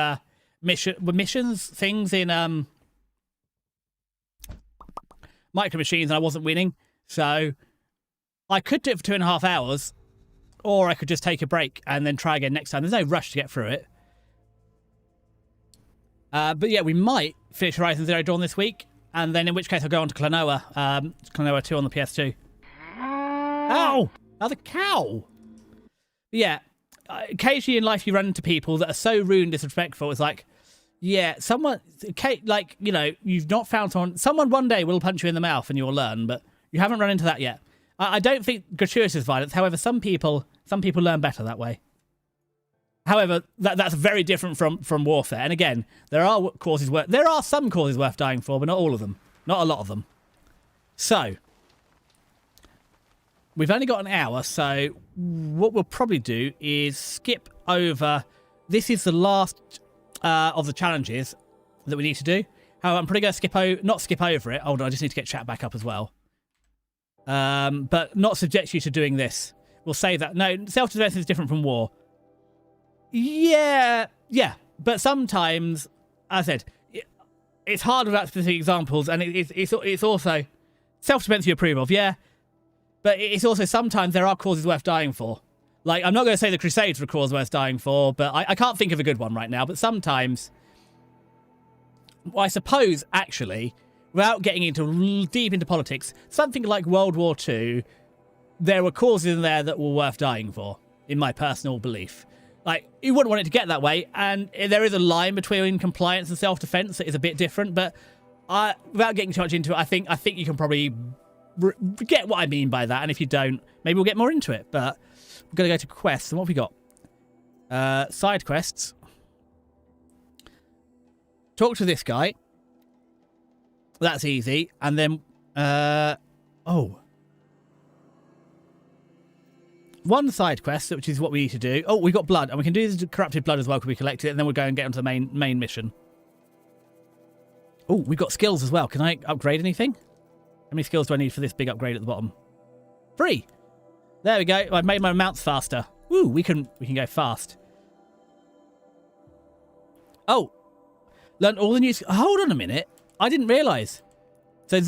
missions things in Micro Machines, and I wasn't winning. So I could do it for 2.5 hours, or I could just take a break and then try again next time. There's no rush to get through it. But yeah, we might finish Horizon Zero Dawn this week, and then in which case I'll go on to Klonoa. Klonoa 2 on the PS2. Ow! Another cow! Yeah, occasionally in life you run into people that are so rude and disrespectful. It's like, yeah, someone, like, you know, you've not found someone one day will punch you in the mouth and you'll learn, but you haven't run into that yet. I don't think gratuitous violence, however, some people learn better that way. However, that's very different from warfare. And again, there are some causes worth dying for, but not all of them. Not a lot of them. So, we've only got an hour, so what we'll probably do is skip over. This is the last of the challenges that we need to do. However, I'm probably going to not skip over it. Hold on, I just need to get chat back up as well. But not subject you to doing this. We'll say that. No, self-defense is different from war. Yeah. But sometimes, as I said, it's hard without specific examples, and it's also self-defense you approve of, yeah. But it's also sometimes there are causes worth dying for. Like, I'm not going to say the Crusades were a cause worth dying for, but I can't think of a good one right now. But sometimes, well, I suppose, actually, without getting deep into politics, something like World War II, there were causes in there that were worth dying for, in my personal belief. Like, you wouldn't want it to get that way, and there is a line between compliance and self-defense that is a bit different, but without getting too much into it, I think you can probably get what I mean by that, and if you don't, maybe we'll get more into it. But we're going to go to quests, and what have we got? Side quests. Talk to this guy. That's easy. And then Oh. One side quest, which is what we need to do. Oh, we got blood, and we can do this corrupted blood as well. Can we collect it, and then we'll go and get onto the main mission. Oh, we've got skills as well. Can I upgrade anything? How many skills do I need for this big upgrade at the bottom? 3. There we go. I've made my mounts faster. Woo, we can go fast. Oh, learn all the new. Hold on a minute. I didn't realise. So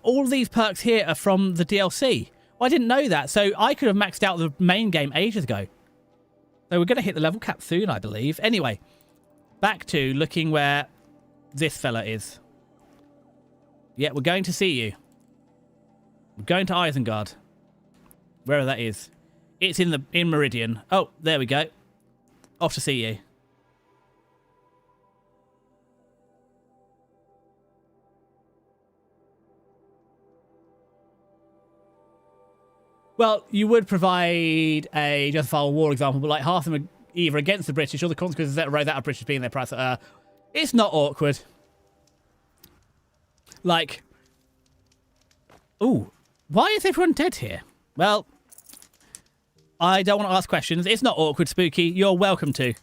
all these perks here are from the DLC. Well, I didn't know that. So I could have maxed out the main game ages ago. So we're going to hit the level cap soon, I believe. Anyway, back to looking where this fella is. Yeah, we're going to see you. We're going to Isengard. Wherever that is. It's in Meridian. Oh, there we go. Off to see you. Well, you would provide a justifiable war example, but like half of them are either against the British or the consequences that arose out of British being their price. It's not awkward. Like, ooh, why is everyone dead here? Well, I don't want to ask questions. It's not awkward, Spooky. You're welcome to.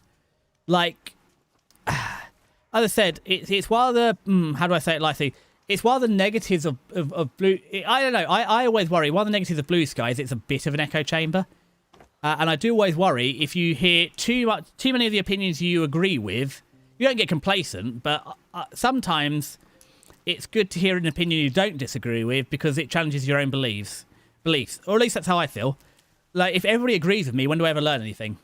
Like, as I said, it's while the how do I say it nicely? It's while the negatives of blue... I don't know. I always worry. One of the negatives of Blue Sky is it's a bit of an echo chamber. And I do always worry if you hear too many of the opinions you agree with, you don't get complacent, but sometimes it's good to hear an opinion you don't disagree with because it challenges your own beliefs. Or at least that's how I feel. Like, if everybody agrees with me, when do I ever learn anything?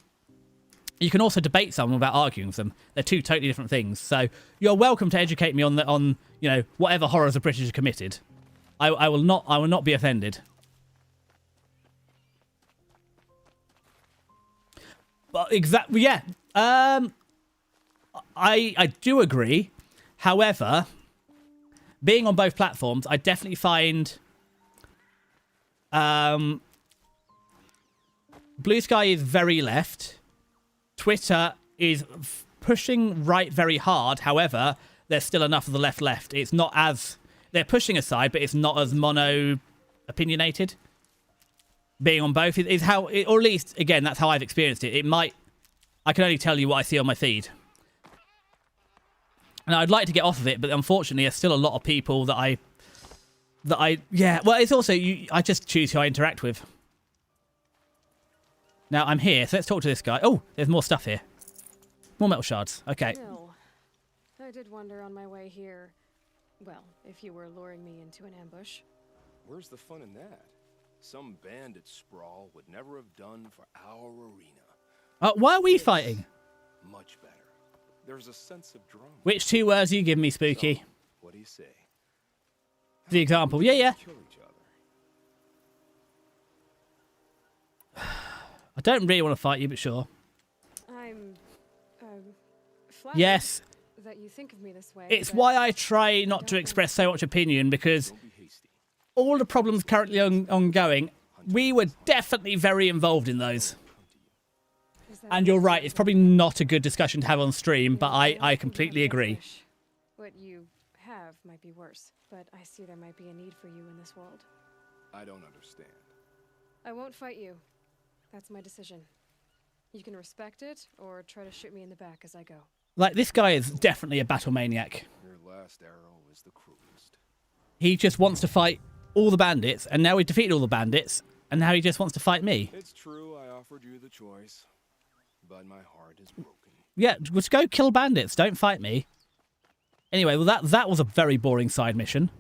You can also debate someone without arguing with them. They're two totally different things. So you're welcome to educate me on you know, whatever horrors the British have committed. I will not be offended. But exactly, yeah. I do agree. However, being on both platforms, I definitely find Blue Sky is very left. Twitter is pushing right very hard. Or there's still enough of the left. It's not as... They're pushing aside, but it's not as mono-opinionated. Being on both is how... Or at least, again, that's how I've experienced it. It might... I can only tell you what I see on my feed. And I'd like to get off of it, but unfortunately, there's still a lot of people that I... Yeah, well, it's also... I just choose who I interact with. Now, I'm here, so let's talk to this guy. Oh, there's more stuff here. More metal shards. Okay. No. I did wonder on my way here. Well, if you were luring me into an ambush. Where's the fun in that? Some bandit sprawl would never have done for our arena. Why are we fighting? Much better. There's a sense of drama. Which 2 words are you giving me, Spooky? So, what do you say? The example. Yeah. Kill each other. I don't really want to fight you, but sure. I'm flattered Yes. that you think of me this way. It's why I try not to express so much opinion, because Don't be hasty. all the problems currently ongoing, we were definitely very involved in those. And you're right, it's probably not a good discussion to have on stream, but I completely agree. What you have might be worse, but I see there might be a need for you in this world. I don't understand. I won't fight you. That's my decision. You can respect it, or try to shoot me in the back as I go. Like, this guy is definitely a battle maniac. Your last arrow is the cruelest. He just wants to fight all the bandits, and now we've defeated all the bandits, and now he just wants to fight me. It's true, I offered you the choice, but my heart is broken. Yeah, just go kill bandits, don't fight me. Anyway, well, that was a very boring side mission.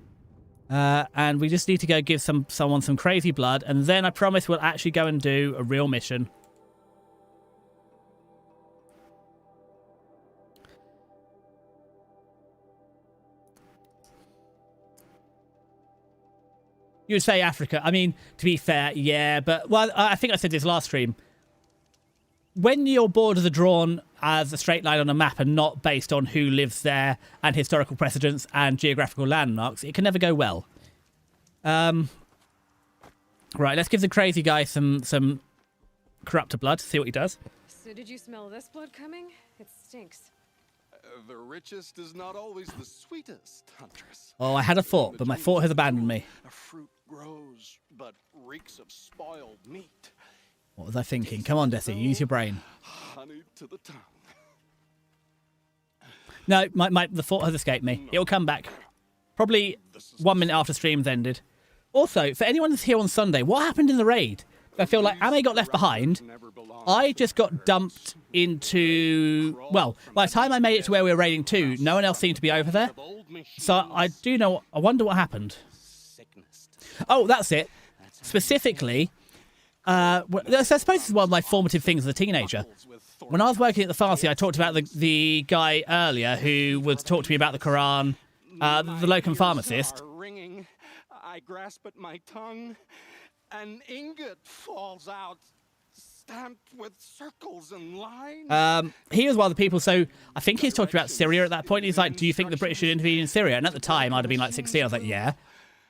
And we just need to go give someone some crazy blood, and then I promise we'll actually go and do a real mission. You would say Africa. I mean, to be fair, yeah, but, well, I think I said this last stream. When your borders are drawn as a straight line on a map and not based on who lives there and historical precedents and geographical landmarks, it can never go well. Right, let's give the crazy guy some corrupted blood, see what he does. So did you smell this blood coming? It stinks. The richest is not always the sweetest, Huntress. Oh, I had a thought, but my thought has abandoned me. A fruit grows, but reeks of spoiled meat. What was I thinking? Come on, Desi, use your brain. Honey to the tongue. No, the thought has escaped me. It'll come back. Probably 1 minute after stream's ended. Also, for anyone that's here on Sunday, what happened in the raid? I feel like Ame got left behind. I just got dumped into... Well, by the time I made it to where we were raiding 2, no one else seemed to be over there. So I do know... I wonder what happened. Oh, that's it. Specifically... I suppose this is one of my formative things as a teenager. When I was working at the pharmacy, I talked about the guy earlier who would talk to me about the Quran, the locum pharmacist. I grasp at my tongue. An ingot falls out, stamped with circles and lines. He was one of the people, so I think he's talking about Syria at that point. He's like, do you think the British should intervene in Syria? And at the time, I'd have been like 16. I was like, yeah.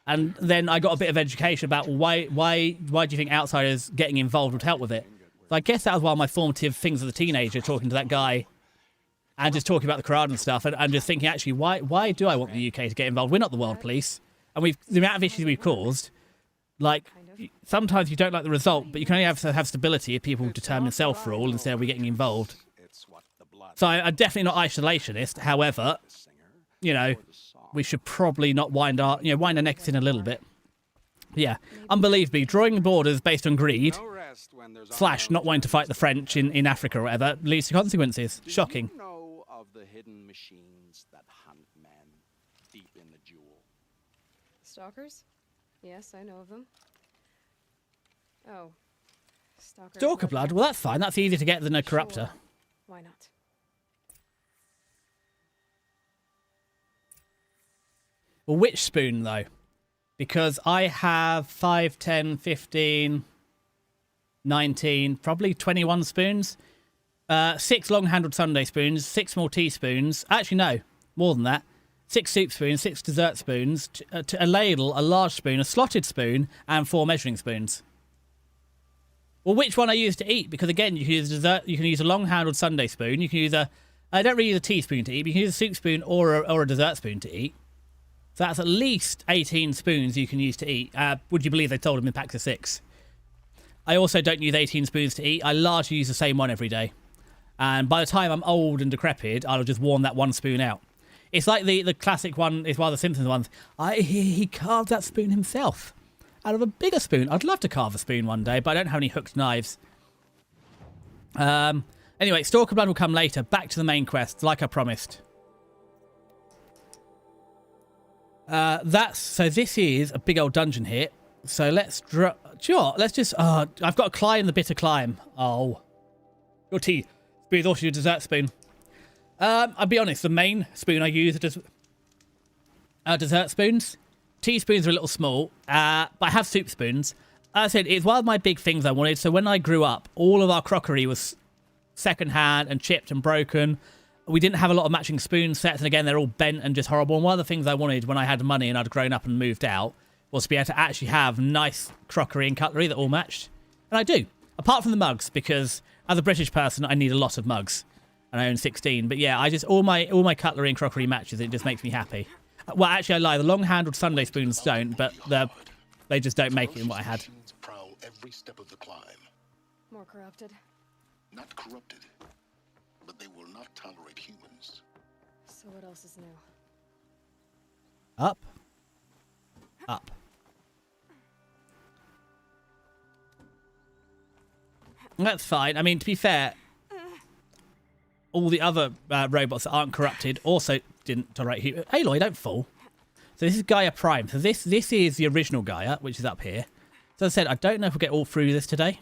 And then I got a bit of education about why do you think outsiders getting involved would help with it? So I guess that was one of my formative things as a teenager, talking to that guy and just talking about the Quran and stuff, and just thinking, actually, why do I want the UK to get involved? We're not the world police, and the amount of issues we've caused, like, sometimes you don't like the result, but you can only have stability if people determine self-rule instead of we getting involved. So I'm definitely not isolationist. However, you know, we should probably not wind our necks in a little bit. Yeah, unbelievably, drawing borders based on greed / not wanting to fight the French in Africa or whatever leads to consequences. Shocking. You know of the hidden machines that hunt men deep in the jewel? Stalkers? Yes, I know of them. Oh. Stalker blood? Well, that's fine. That's easier to get than a corruptor. Sure. Why not? Well, which spoon, though? Because I have 5, 10, 15, 19, probably 21 spoons. 6 long-handled Sunday spoons, 6 small teaspoons. Actually, no, more than that. 6 soup spoons, 6 dessert spoons, a ladle, a large spoon, a slotted spoon, and 4 measuring spoons. Well, which one I use to eat? Because again, you can use dessert. You can use a long-handled Sunday spoon. You can use I don't really use a teaspoon to eat. But you can use a soup spoon or a dessert spoon to eat. So that's at least 18 spoons you can use to eat. Would you believe they told them in packs of 6? I also don't use 18 spoons to eat. I largely use the same one every day. And by the time I'm old and decrepit, I'll just worn that one spoon out. It's like the classic one is one of the Simpsons ones. He carved that spoon himself out of a bigger spoon. I'd love to carve a spoon one day, but I don't have any hooked knives. Anyway, Stalker Blood will come later. Back to the main quest, like I promised. So this is a big old dungeon here. So let's let's just I've got to climb the bitter climb. Oh, your tea spoon, also your dessert spoon. I'll be honest, the main spoon I use are dessert spoons. Teaspoons are a little small, but I have soup spoons. As I said, it's one of my big things I wanted. So when I grew up, all of our crockery was secondhand and chipped and broken. We didn't have a lot of matching spoon sets, and again, they're all bent and just horrible. And one of the things I wanted when I had money and I'd grown up and moved out was to be able to actually have nice crockery and cutlery that all matched. And I do, apart from the mugs, because as a British person, I need a lot of mugs. And I own 16. But yeah, all my cutlery and crockery matches. It just makes me happy. Well, actually, I lie. The long-handled Sunday spoons don't, but they just don't make it in what I had. Prowl every step of the climb. More corrupted. Not corrupted, but they will not tolerate humans. So what else is new? Up. Up. That's fine. I mean, to be fair, all the other robots that aren't corrupted also didn't tolerate humans. Aloy, don't fall. So this is Gaia Prime. So this is the original Gaia, which is up here. So as I said, I don't know if we'll get all through this today,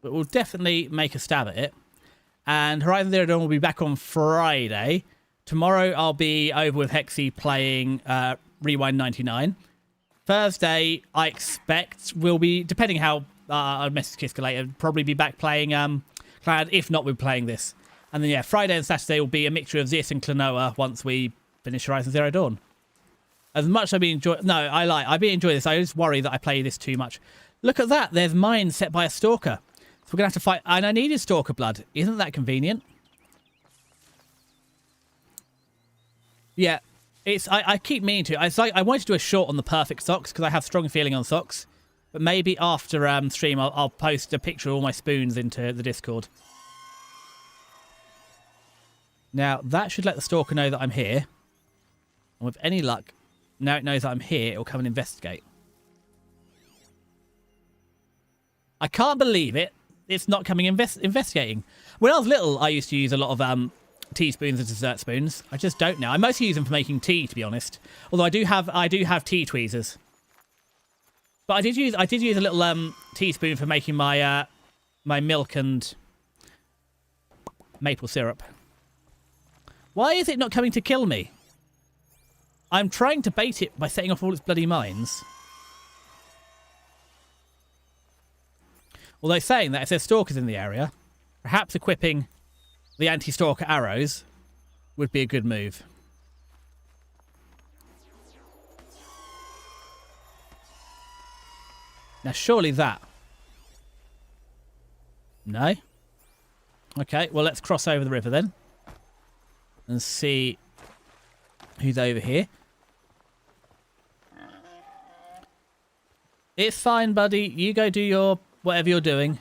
but we'll definitely make a stab at it. And Horizon Zero Dawn will be back on Friday. Tomorrow I'll be over with Hexy playing Rewind 99. Thursday, I expect, will be, depending how I'll message Kiska later, probably be back playing Clad. If not, we're playing this. And then, yeah, Friday and Saturday will be a mixture of this and Klonoa once we finish Horizon Zero Dawn. As much as I've been enjoying... No, I've been enjoying this. I just worry that I play this too much. Look at that. There's mine set by a stalker. So we're going to have to fight... And I needed Stalker Blood. Isn't that convenient? Yeah, it's. I keep meaning to. It's like I wanted to do a short on the perfect socks because I have strong feeling on socks. But maybe after stream, I'll post a picture of all my spoons into the Discord. Now that should let the stalker know that I'm here. And with any luck, now it knows that I'm here, it'll come and investigate. I can't believe it. It's not coming investigating. When I was little, I used to use a lot of teaspoons and dessert spoons. I just don't now. I mostly use them for making tea, to be honest. Although I do have tea tweezers. But I did use a little teaspoon for making my my milk and maple syrup. Why is it not coming to kill me? I'm trying to bait it by setting off all its bloody mines. Although saying that, if there's stalkers in the area, perhaps equipping the anti-stalker arrows would be a good move. Now, surely that... No? Okay, well, let's cross over the river then. And see who's over here. It's fine, buddy. You go do your... whatever you're doing.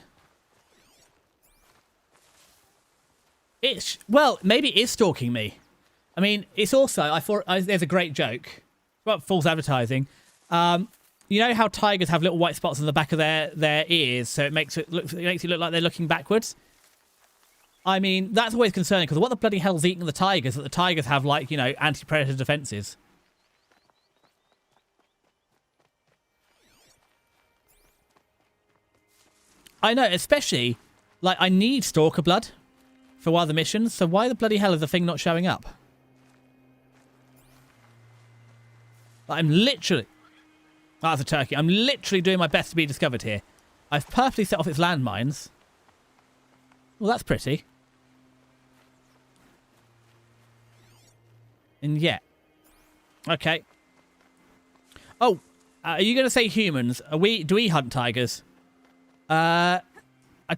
It's... well, maybe it is stalking me. I mean, it's also... I thought... there's a great joke. Well, false advertising. You know how tigers have little white spots on the back of their ears, so it makes it look like they're looking backwards? I mean, that's always concerning, because what the bloody hell's eating the tigers that the tigers have, like, you know, anti-predator defenses? I know, especially, like, I need stalker blood for one of the missions, so why the bloody hell is the thing not showing up? Like, I'm literally... oh, that's a turkey. I'm literally doing my best to be discovered here. I've purposely set off its landmines. Well, that's pretty. And yet... okay. Oh, are you going to say humans? Do we hunt tigers? I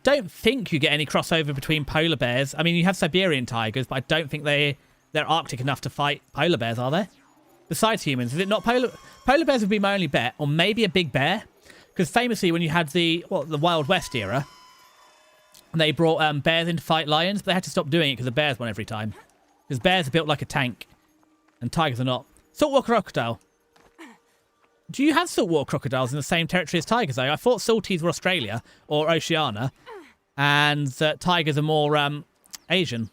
don't think you get any crossover between polar bears. I mean, you have Siberian tigers, but I don't think they're Arctic enough to fight polar bears, are they? Besides humans, is it not polar bears would be my only bet, or maybe a big bear? Because famously, when you had the Wild West era, they brought bears in to fight lions, but they had to stop doing it because the bears won every time. Because bears are built like a tank, and tigers are not. Saltwater crocodile. Do you have saltwater crocodiles in the same territory as tigers, though? I thought salties were Australia or Oceania, and tigers are more Asian.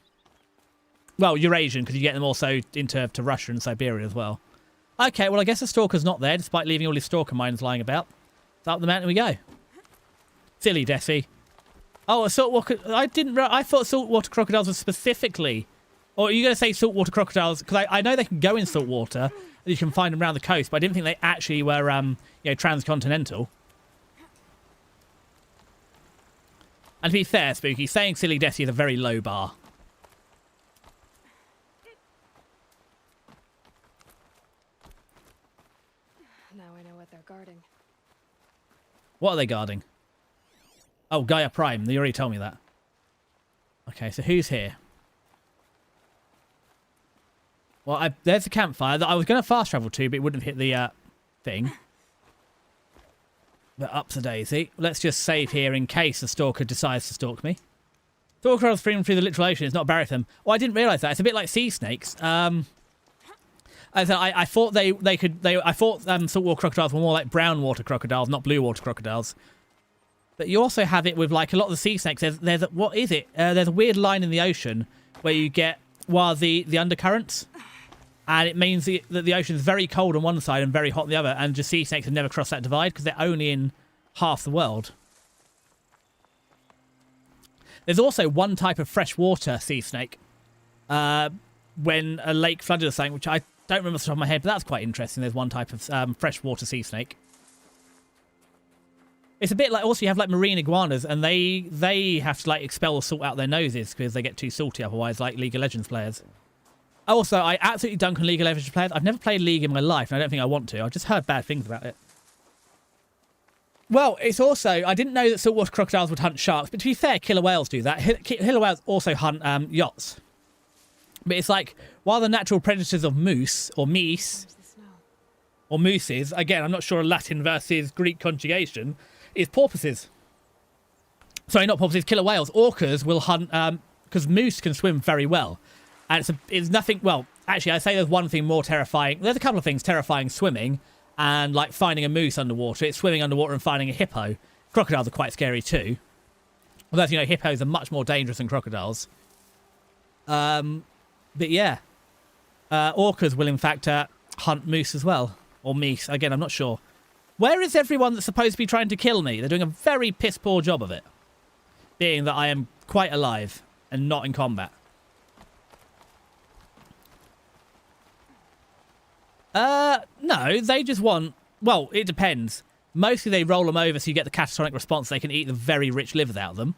Well, Eurasian, because you get them also into Russia and Siberia as well. Okay, well, I guess the stalker's not there, despite leaving all his stalker mines lying about. So up the mountain we go. Silly Desi. Oh, a saltwater... I thought saltwater crocodiles were specifically... or are you going to say saltwater crocodiles? Because I know they can go in saltwater, and you can find them around the coast, but I didn't think they actually were, you know, transcontinental. And to be fair, Spooky, saying Silly Desi is a very low bar. Now I know what they're guarding. What are they guarding? Oh, Gaia Prime. You already told me that. Okay, so who's here? Well, there's a campfire that I was going to fast travel to, but it wouldn't have hit the thing. But up's a daisy. Let's just save here in case the stalker decides to stalk me. Stalker runs freedom through the literal ocean. It's not bury them. Oh, I didn't realise that. It's a bit like sea snakes. I thought I thought saltwater crocodiles were more like brown water crocodiles, not blue water crocodiles. But you also have it with, like, a lot of the sea snakes. There's what is it? There's a weird line in the ocean where you get the undercurrents, and it means that the ocean is very cold on one side and very hot on the other, and just sea snakes have never crossed that divide because they're only in half the world. There's also one type of freshwater sea snake when a lake flooded or something, which I don't remember off the top of my head, but that's quite interesting. There's one type of freshwater sea snake. It's a bit like, also you have like marine iguanas, and they have to like expel the salt out their noses because they get too salty otherwise, like League of Legends players. Also, I absolutely dunk on League of Legends players. I've never played League in my life, and I don't think I want to. I've just heard bad things about it. Well, it's also, I didn't know that saltwater crocodiles would hunt sharks, but to be fair, killer whales do that. Killer whales also hunt yachts. But it's like, while the natural predators of moose, or meese, There's the snow. or mooses, again, I'm not sure Latin versus Greek conjugation, is porpoises. Sorry, not porpoises, killer whales. Orcas will hunt, because moose can swim very well. And it's nothing, well, actually, I say there's one thing more terrifying. There's a couple of things terrifying swimming and, like, finding a moose underwater. It's swimming underwater and finding a hippo. Crocodiles are quite scary too. Although, as you know, hippos are much more dangerous than crocodiles. But yeah. Orcas will, in fact, hunt moose as well. Or meese. Again, I'm not sure. Where is everyone that's supposed to be trying to kill me? They're doing a very piss-poor job of it. Being that I am quite alive and not in combat. No, they just want... Well, it depends. Mostly they roll them over so you get the catatonic response. They can eat the very rich liver out of them.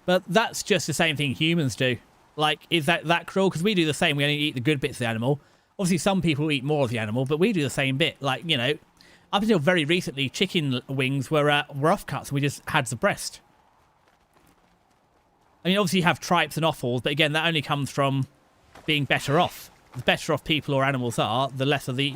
But that's just the same thing humans do. Like, is that cruel? Because we do the same. We only eat the good bits of the animal. Obviously, some people eat more of the animal, but we do the same bit. Like, you know, up until very recently, chicken wings were offcuts and we just had the breast. I mean, obviously you have tripes and offals, but again, that only comes from being better off. The better off people or animals are, the lesser the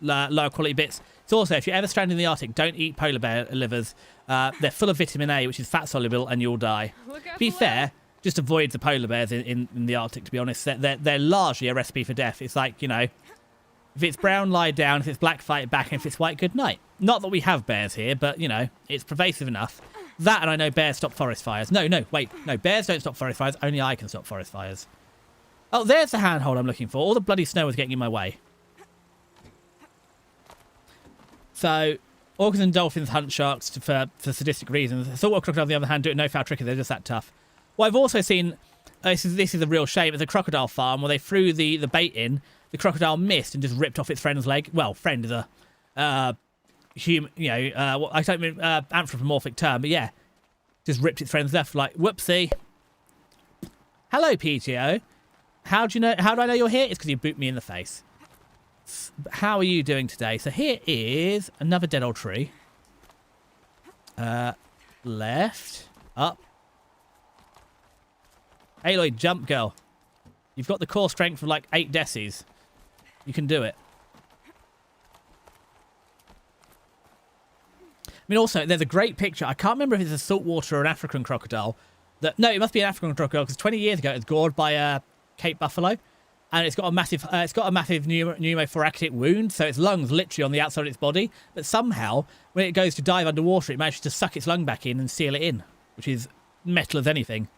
lower quality bits. It's also, if you're ever stranded in the Arctic, don't eat polar bear livers. They're full of vitamin A, which is fat soluble, and you'll die. To be fair, just avoid the polar bears in the Arctic, to be honest. They're largely a recipe for death. It's like, you know, if it's brown, lie down. If it's black, fight back. And if it's white, good night. Not that we have bears here, but, you know, it's pervasive enough. That, and I know bears stop forest fires. No, wait. No, bears don't stop forest fires. Only I can stop forest fires. Oh, there's the handhold I'm looking for. All the bloody snow was getting in my way. So, orcas and dolphins hunt sharks for sadistic reasons. Saltwater crocodiles, on the other hand, do it no foul tricky. They're just that tough. What I've also seen, this is a real shame, it's a crocodile farm where they threw the bait in, the crocodile missed and just ripped off its friend's leg. Well, friend is a human, you know, I don't mean anthropomorphic term, but yeah, just ripped its friend's left. Like, whoopsie. Hello, PTO. How do I know you're here? It's because you booped me in the face. How are you doing today? So here is another dead old tree. Left, up. Aloy, jump, girl. You've got the core strength of like 8 decis. You can do it. I mean, also, there's a great picture. I can't remember if it's a saltwater or an African crocodile. No, it must be an African crocodile because 20 years ago it was gored by a Cape buffalo, and it's got a massive pneumothoracic wound, so its lungs literally on the outside of its body. But somehow, when it goes to dive underwater, it manages to suck its lung back in and seal it in, which is metal as anything.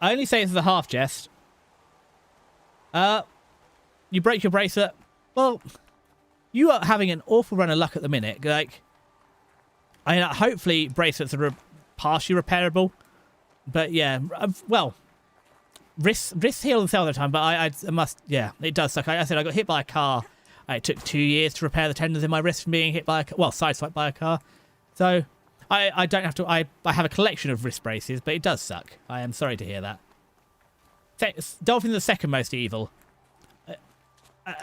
I only say this as a half jest. You break your bracelet. Well, you are having an awful run of luck at the minute. Like, I mean, hopefully bracelets are partially repairable. But yeah, well, wrists heal themselves all the time. But I must, yeah, it does suck. I said I got hit by a car. It took 2 years to repair the tendons in my wrist from being hit by sideswiped by a car. So I don't have to. I have a collection of wrist braces, but it does suck. I am sorry to hear that. Dolphin's the second most evil.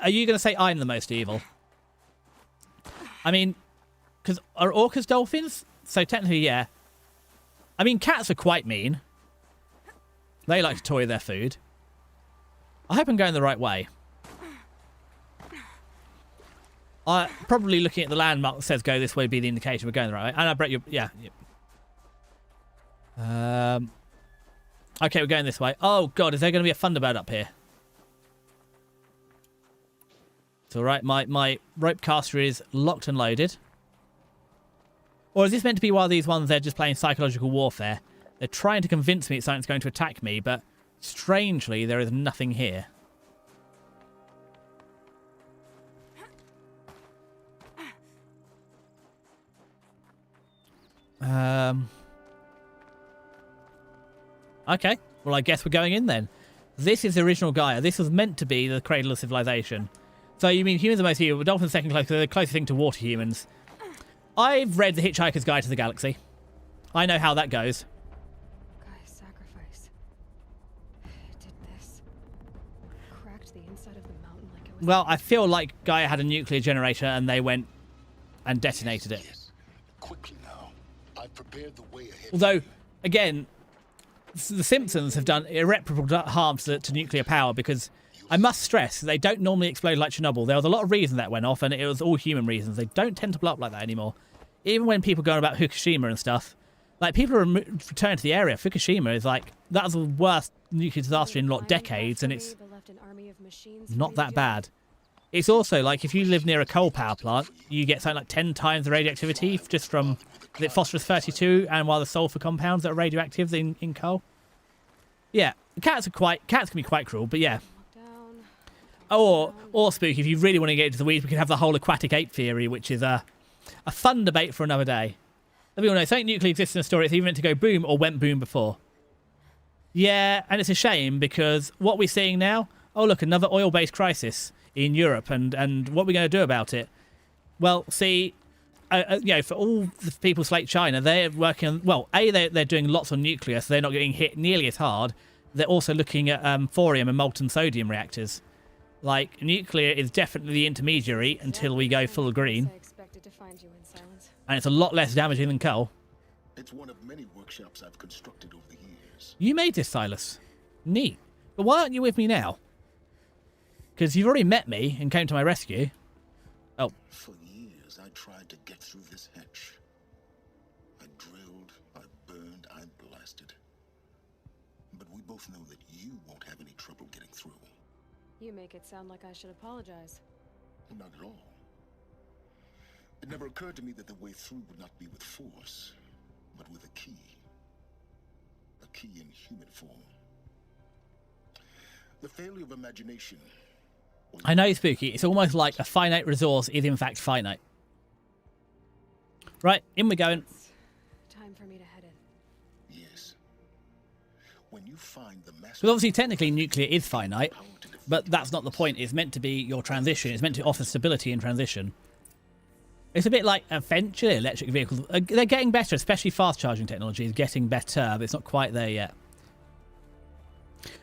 Are you going to say I'm the most evil? I mean, because are orcas dolphins? So technically, yeah. I mean, cats are quite mean. They like to toy their food. I hope I'm going the right way. Probably looking at the landmark that says go this way would be the indication we're going the right way. And I bet you, yeah. Okay, we're going this way. Oh, God, is there going to be a Thunderbird up here? It's all right. My rope caster is locked and loaded. Or is this meant to be one of these ones they're just playing psychological warfare? They're trying to convince me something's going to attack me, but strangely, there is nothing here. Okay, well, I guess we're going in then. This is the original Gaia. This was meant to be the cradle of civilization. So you mean humans are most evil, but dolphins second closest, they're the closest thing to water humans. I've read The Hitchhiker's Guide to the Galaxy. I know how that goes. Guy's sacrifice. It did this. Cracked the inside of the mountain like it was... Well, I feel like Gaia had a nuclear generator and they went and detonated it. Yes. Quickly now. I've prepared the way ahead. Although, again, the Simpsons have done irreparable harm to nuclear power because I must stress they don't normally explode like Chernobyl. There was a lot of reasons that went off, and it was all human reasons. They don't tend to blow up like that anymore. Even when people go on about Fukushima and stuff, like people are returning to the area. Fukushima is like, that was the worst nuclear disaster in a lot of decades, and it's not that bad. It's also like if you live near a coal power plant, you get something like 10 times the radioactivity just from the phosphorus-32 and one of the sulfur compounds that are radioactive in coal. Yeah, cats can be quite cruel, but yeah. Or spooky, if you really want to get into the weeds, we can have the whole aquatic ape theory, which is a fun debate for another day. Let me all know, something nuclear exists in a story, it's either meant to go boom or went boom before. Yeah, and it's a shame because what we're seeing now, oh look, another oil-based crisis in Europe, and what are we going to do about it? Well, see, you know, for all the people like China, they're working on, well, they're doing lots on nuclear, so they're not getting hit nearly as hard. They're also looking at thorium and molten sodium reactors. Like, nuclear is definitely the intermediary until we go full green. And it's a lot less damaging than coal. It's one of many workshops I've constructed over the years. You made this, Silas. Neat. But why aren't you with me now? Because you've already met me and came to my rescue. Oh. For years, I tried to get through this hatch. I drilled, I burned, I blasted. But we both know that you won't have any trouble getting through. You make it sound like I should apologize. Not at all. It never occurred to me that the way through would not be with force, but with a key. A key in human form. The failure of imagination. I know, Spooky. It's almost like a finite resource is in fact finite. Right, in we're going. Time for me to head in. Yes. When you find the master. Because obviously, technically, nuclear is finite, but that's not the point. It's meant to be your transition. It's meant to offer stability in transition. It's a bit like eventually electric vehicles. They're getting better, especially fast charging technology is getting better, but it's not quite there yet.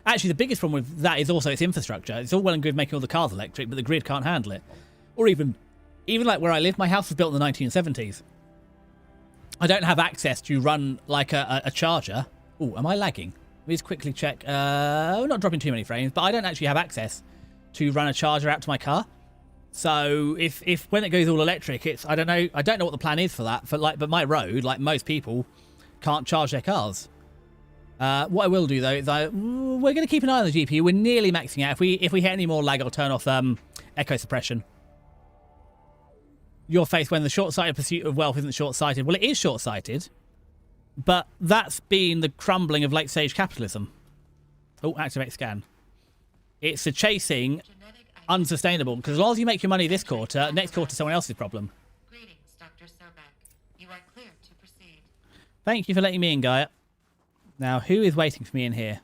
Actually, the biggest problem with that is also its infrastructure. It's all well and good making all the cars electric, but the grid can't handle it. Or even like where I live, my house was built in the 1970s. I don't have access to run like a charger. Oh, am I lagging? Let me just quickly check. We're not dropping too many frames, but I don't actually have access to run a charger out to my car. So if when it goes all electric, it's I don't know what the plan is for that. But my road, like most people, can't charge their cars. What I will do though is we're going to keep an eye on the GPU. We're nearly maxing out. If we hit any more lag, I'll turn off echo suppression. Your face when the short-sighted pursuit of wealth isn't short-sighted. Well, it is short-sighted, but that's been the crumbling of late-stage capitalism. Oh, activate scan. It's the chasing unsustainable because as long as you make your money this quarter, next quarter someone else's problem. Greetings, Dr. Sobek. You are clear to proceed. Thank you for letting me in, Gaia. Now, who is waiting for me in here?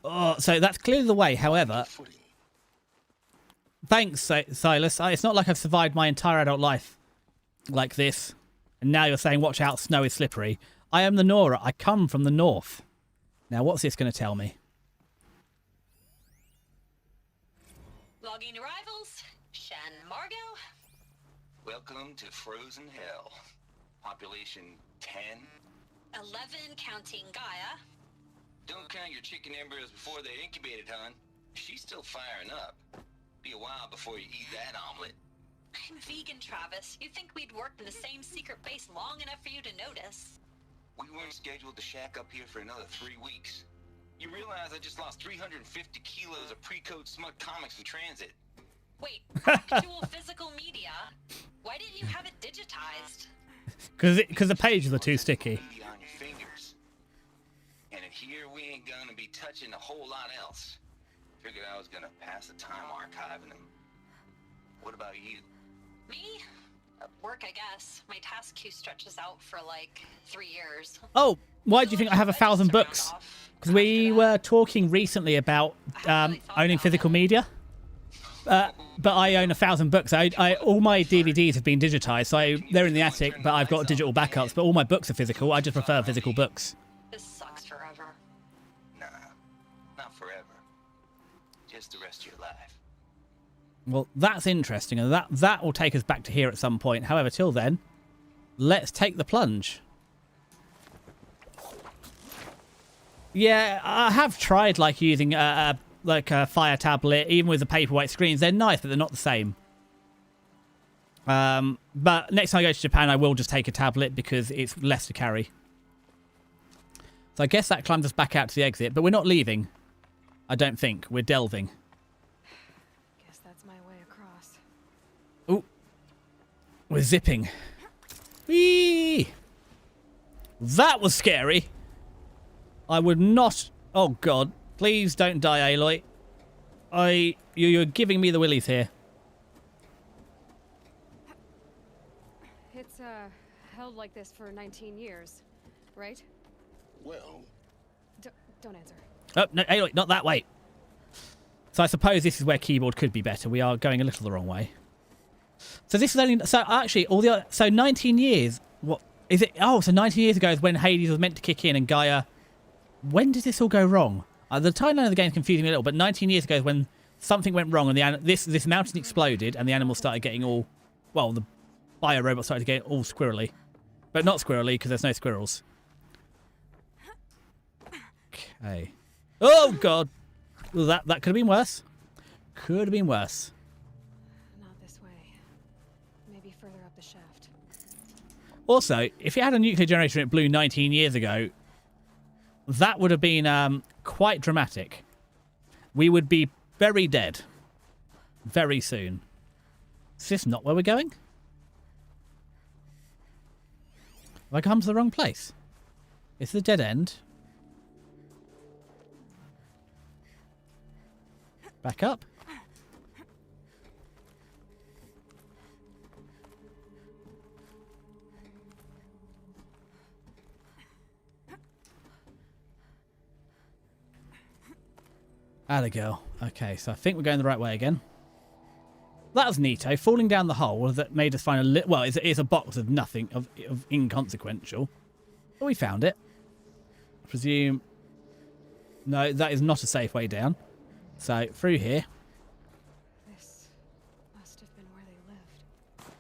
Oh, so that's clearly the way. However, thanks, Silas. It's not like I've survived my entire adult life like this. And now you're saying, watch out, snow is slippery. I am the Nora. I come from the north. Now, what's this going to tell me? Logging arrivals. Shan Margot. Welcome to Frozen Hell. Population 10. 11 counting Gaia. Don't count your chicken embryos before they're incubated, hon. She's still firing up. Be a while before you eat that omelet. I'm vegan, Travis. You'd think we'd worked in the same secret base long enough for you to notice. We weren't scheduled to shack up here for another 3 weeks. You realize I just lost 350 kilos of pre-code smut comics in transit. Wait, actual physical media? Why didn't you have it digitized? Because the pages are too sticky. On your fingers. And in here we ain't gonna be touching a whole lot else. Figured I was gonna pass the time archiving them. What about you? Me? Work, I guess. My task queue stretches out for like 3 years. Oh, why do you think I have 1,000 books? Because we were talking recently about owning physical media. But I own 1,000 books. All my DVDs have been digitized, so they're in the attic, but I've got digital backups. But all my books are physical. I just prefer physical books. This sucks forever. Nah, not forever. Just the rest of your life. Well, that's interesting, and that will take us back to here at some point. However, till then, let's take the plunge. Yeah, I have tried like using like a fire tablet, even with the paperweight screens. They're nice, but they're not the same. But next time I go to Japan, I will just take a tablet because it's less to carry. So I guess that climbs us back out to the exit, but we're not leaving. I don't think. We're delving. Guess that's my way across. Ooh. We're zipping. Whee! That was scary. I would not... Oh, God. Please don't die, Aloy. You're giving me the willies here. It's, held like this for 19 years, right? Well, Don't answer. Oh, no, Aloy, not that way. So I suppose this is where keyboard could be better. We are going a little the wrong way. So this is only... So actually, all the other... So 19 years... What is it? Oh, so 19 years ago is when Hades was meant to kick in and Gaia... When did this all go wrong? The timeline of the game is confusing me a little, but 19 years ago is when something went wrong and this mountain exploded and the animals started getting all... Well, the bio-robot started to get all squirrely. But not squirrely, because there's no squirrels. Okay. Oh, God! Well, that could have been worse. Could have been worse. Not this way. Maybe further up the shaft. Also, if it had a nuclear generator and it blew 19 years ago, that would have been quite dramatic. We would be very dead. Very soon. Is this not where we're going? Have I come to the wrong place? It's the dead end. Back up. Atta girl. Okay, so I think we're going the right way again. That was neato. Falling down the hole that made us find a little... Well, it's a box of nothing, of inconsequential. But we found it. I presume... No, that is not a safe way down. So, through here. This must have been where they lived.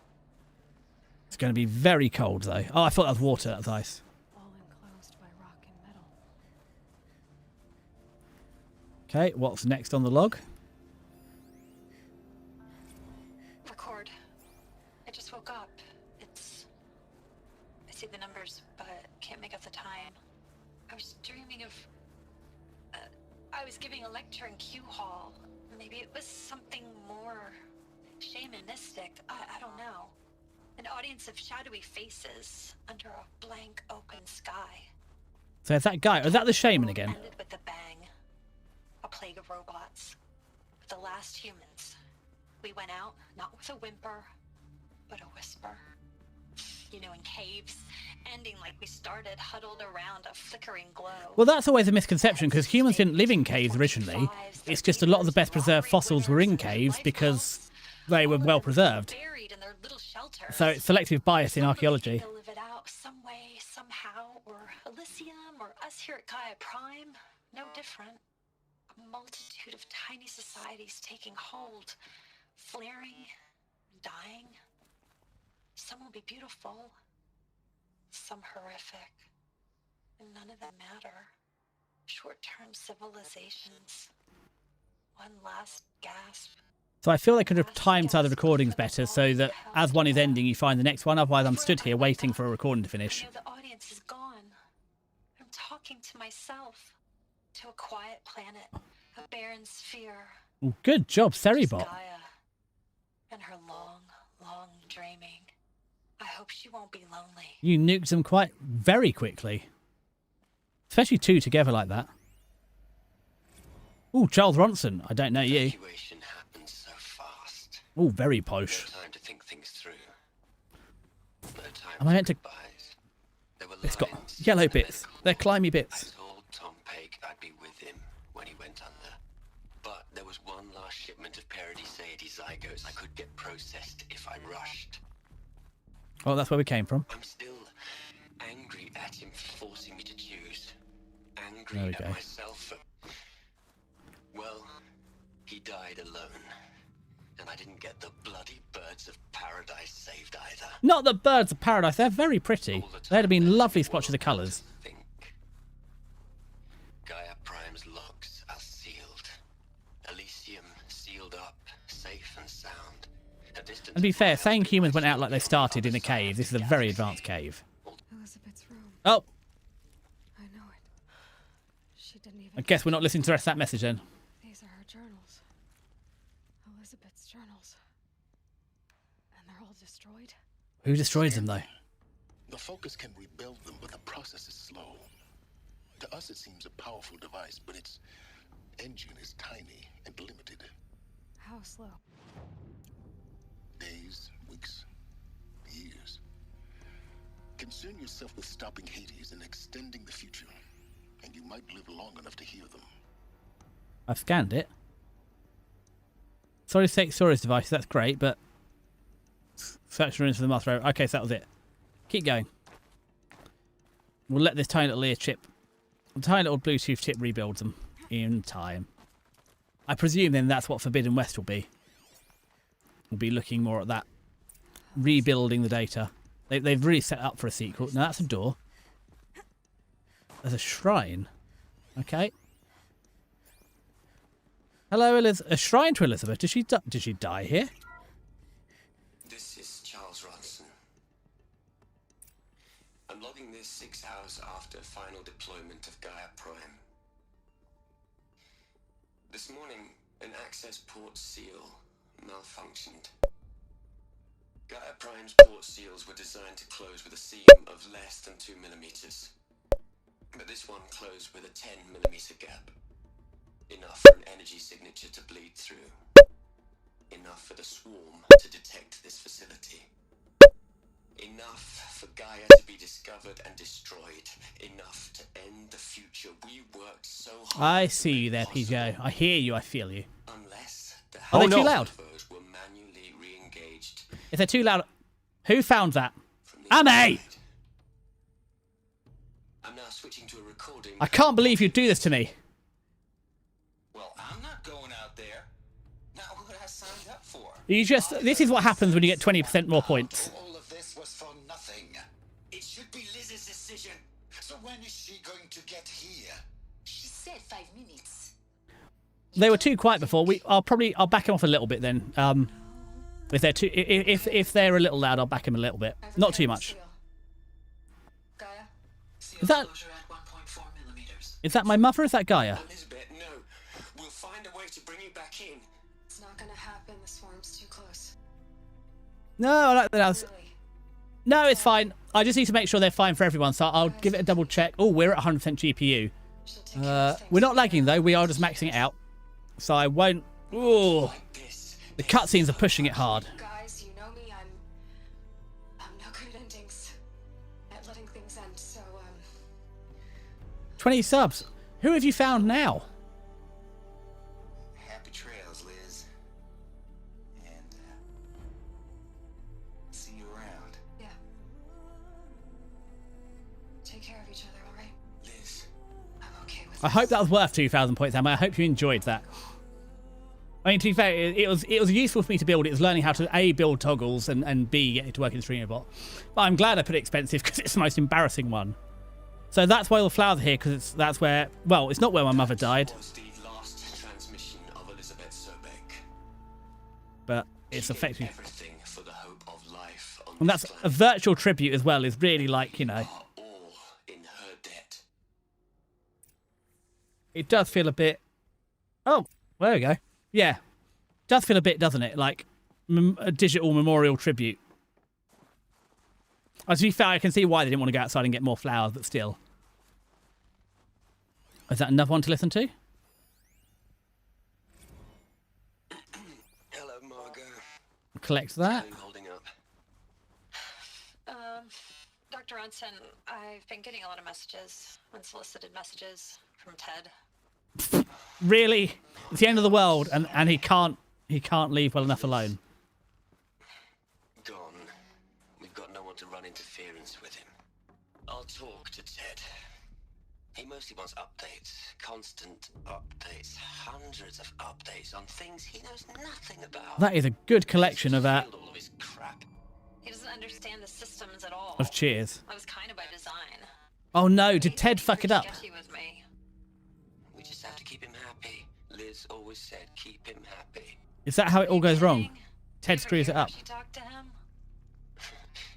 It's going to be very cold, though. Oh, I thought that was water. That was ice. All enclosed by rock and metal. Okay, what's next on the log? Record. I just woke up. I see the numbers, but can't make out the time. I was dreaming of... I was giving a lecture in Q Hall. Maybe it was something more shamanistic. I don't know. An audience of shadowy faces under a blank open sky. So is that guy... Is that the shaman again? Ended with a bang. A plague of robots. The last humans. We went out, not with a whimper, but a whisper. You know, in caves, ending like we started, huddled around a flickering glow. Well, that's always a misconception, because humans didn't live in caves originally. It's just a lot of the best preserved fossils were in caves because they were well preserved. Buried in their little shelters. So it's selective bias in archaeology. To live it out some way, somehow, or Elysium, or us here at Gaia Prime, no different. A multitude of tiny societies taking hold, flaring, dying. Some will be beautiful, some horrific, and none of them matter. Short-term civilizations. One last gasp. So I feel they could have timed other recordings better so that as one is ending, you find the next one. Otherwise, I'm stood here waiting for a recording to finish. You know, the audience is gone. I'm talking to myself. To a quiet planet, a barren sphere. Ooh, good job, Seribot. Gaia and her long, long dreaming. I hope she won't be lonely. You nuked them quite very quickly. Especially two together like that. Ooh, Charles Ronson. I don't know you. Evacuation happens so fast. Ooh, very posh. No time to think things through. No time Am I meant to... goodbyes. There were It's got lines yellow in the bits. medical They're wall. climby I bits. told Tom Peg I'd be with him when he went under. But there was one last shipment of Paradiseidae zygotes I could get processed if I rushed. Oh, that's where we came from. I'm still angry at him for forcing me to choose. Angry There we at go. myself for... Well, he died alone. And I didn't get the bloody birds of paradise saved either. Not the birds of paradise. They're very pretty. They'd have been lovely splotches of colours. Gaia Prime's logs are sealed. Elysium sealed up, safe and sound. And to be fair, saying humans went out like they started in a cave, this is a very advanced cave. Elizabeth's room. Oh, I know it. She didn't even. I guess we're not listening to the rest of that message then. These are her journals. Elizabeth's journals. And they're all destroyed. Who destroyed them, though? The Focus can rebuild them, but the process is slow. To us, it seems a powerful device, but its engine is tiny and limited. How slow? Days, weeks, years. Concern yourself with stopping Hades and extending the future, and you might live long enough to hear them. I've scanned it. Sorry, storage device. That's great, but search rooms for the master. Okay, so that was it. Keep going. We'll let this tiny little ear chip, tiny little Bluetooth chip, rebuild them in time. I presume then that's what Forbidden West will be. We'll be looking more at that, rebuilding the data. They've really set up for a sequel. Now that's a door. There's a shrine. Okay. Hello, a shrine to Elizabeth. Did she die here? This is Charles Ronson. I'm logging this 6 hours after final deployment of Gaia Prime. This morning, an access port seal malfunctioned. Gaia Prime's port seals were designed to close with a seam of less than 2 millimeters. But this one closed with a 10 millimeter gap. Enough for an energy signature to bleed through. Enough for the swarm to detect this facility. Enough for Gaia to be discovered and destroyed. Enough to end the future we worked so hard. I see you there, PJ. I hear you. I feel you. Unless the Are they too loud? were manually re-engaged. If they're too loud, who found that? Ame! I'm now switching to a recording. I can't believe you'd do this to me. Well, I'm not going out there. Not what I signed up for. This is what happens when you get 20% more points. All of this was for nothing. It should be Liz's decision. So when is she going to get here? She said 5 minutes. They were too quiet before. I'll back them off a little bit then. If they're if they're a little loud, I'll back them a little bit. Not too much. Gaia? Is that my mother or is that Gaia? Elizabeth, no. We'll find a way to bring you back in. It's not gonna happen. The swarm's too close. No, Really? no, it's fine. I just need to make sure they're fine for everyone, so I'll give it a double check. Oh, we're at 100% GPU. She'll take care of things. We're not lagging though. We are just maxing it out, so I won't. Ooh, the cutscenes are pushing it hard. Guys, you know me. I'm no good at endings. At letting things end. So 20 subs. Who have you found now? Happy trails, Liz. And see you around. yeah. Take care of each other, all right? Liz. I'm okay with I hope that was worth 2,000 points, Emma. I hope you enjoyed that. I mean, to be fair, it was useful for me to build. It was learning how to A, build toggles, and B, get it to work in StreamerBot. But I'm glad I put it expensive because it's the most embarrassing one. So that's why all the flowers are here, because that's where, well, it's not where my mother died. Was the last transmission of Elizabeth Sobeck. But it's effectively... Everything for the hope of life on And this that's a planet. virtual tribute as well, is really like, you know... Are all in her debt. It does feel a bit... Oh, there we go. Yeah. Does feel a bit, doesn't it? Like a digital memorial tribute. To be fair, I can see why they didn't want to go outside and get more flowers, but still. Is that another one to listen to? Hello, Margot. Collect that. How are you holding up? Dr. Ronson, I've been getting a lot of messages, unsolicited messages from Ted. Really? It's the end of the world, and he can't leave well enough alone. Gone. We've got no one to run interference with him. I'll talk to Ted. He mostly wants updates, constant updates, hundreds of updates on things he knows nothing about. That is a good collection of Failed all of his crap. He doesn't understand the systems at all. of cheers. That was kind of by design. Oh no, did Ted fuck it up? Sketchy with me. We just have to keep him happy. Liz always said, keep him happy. Is that how it all goes wrong? Ted Ever screws hear it how up. She talked to him.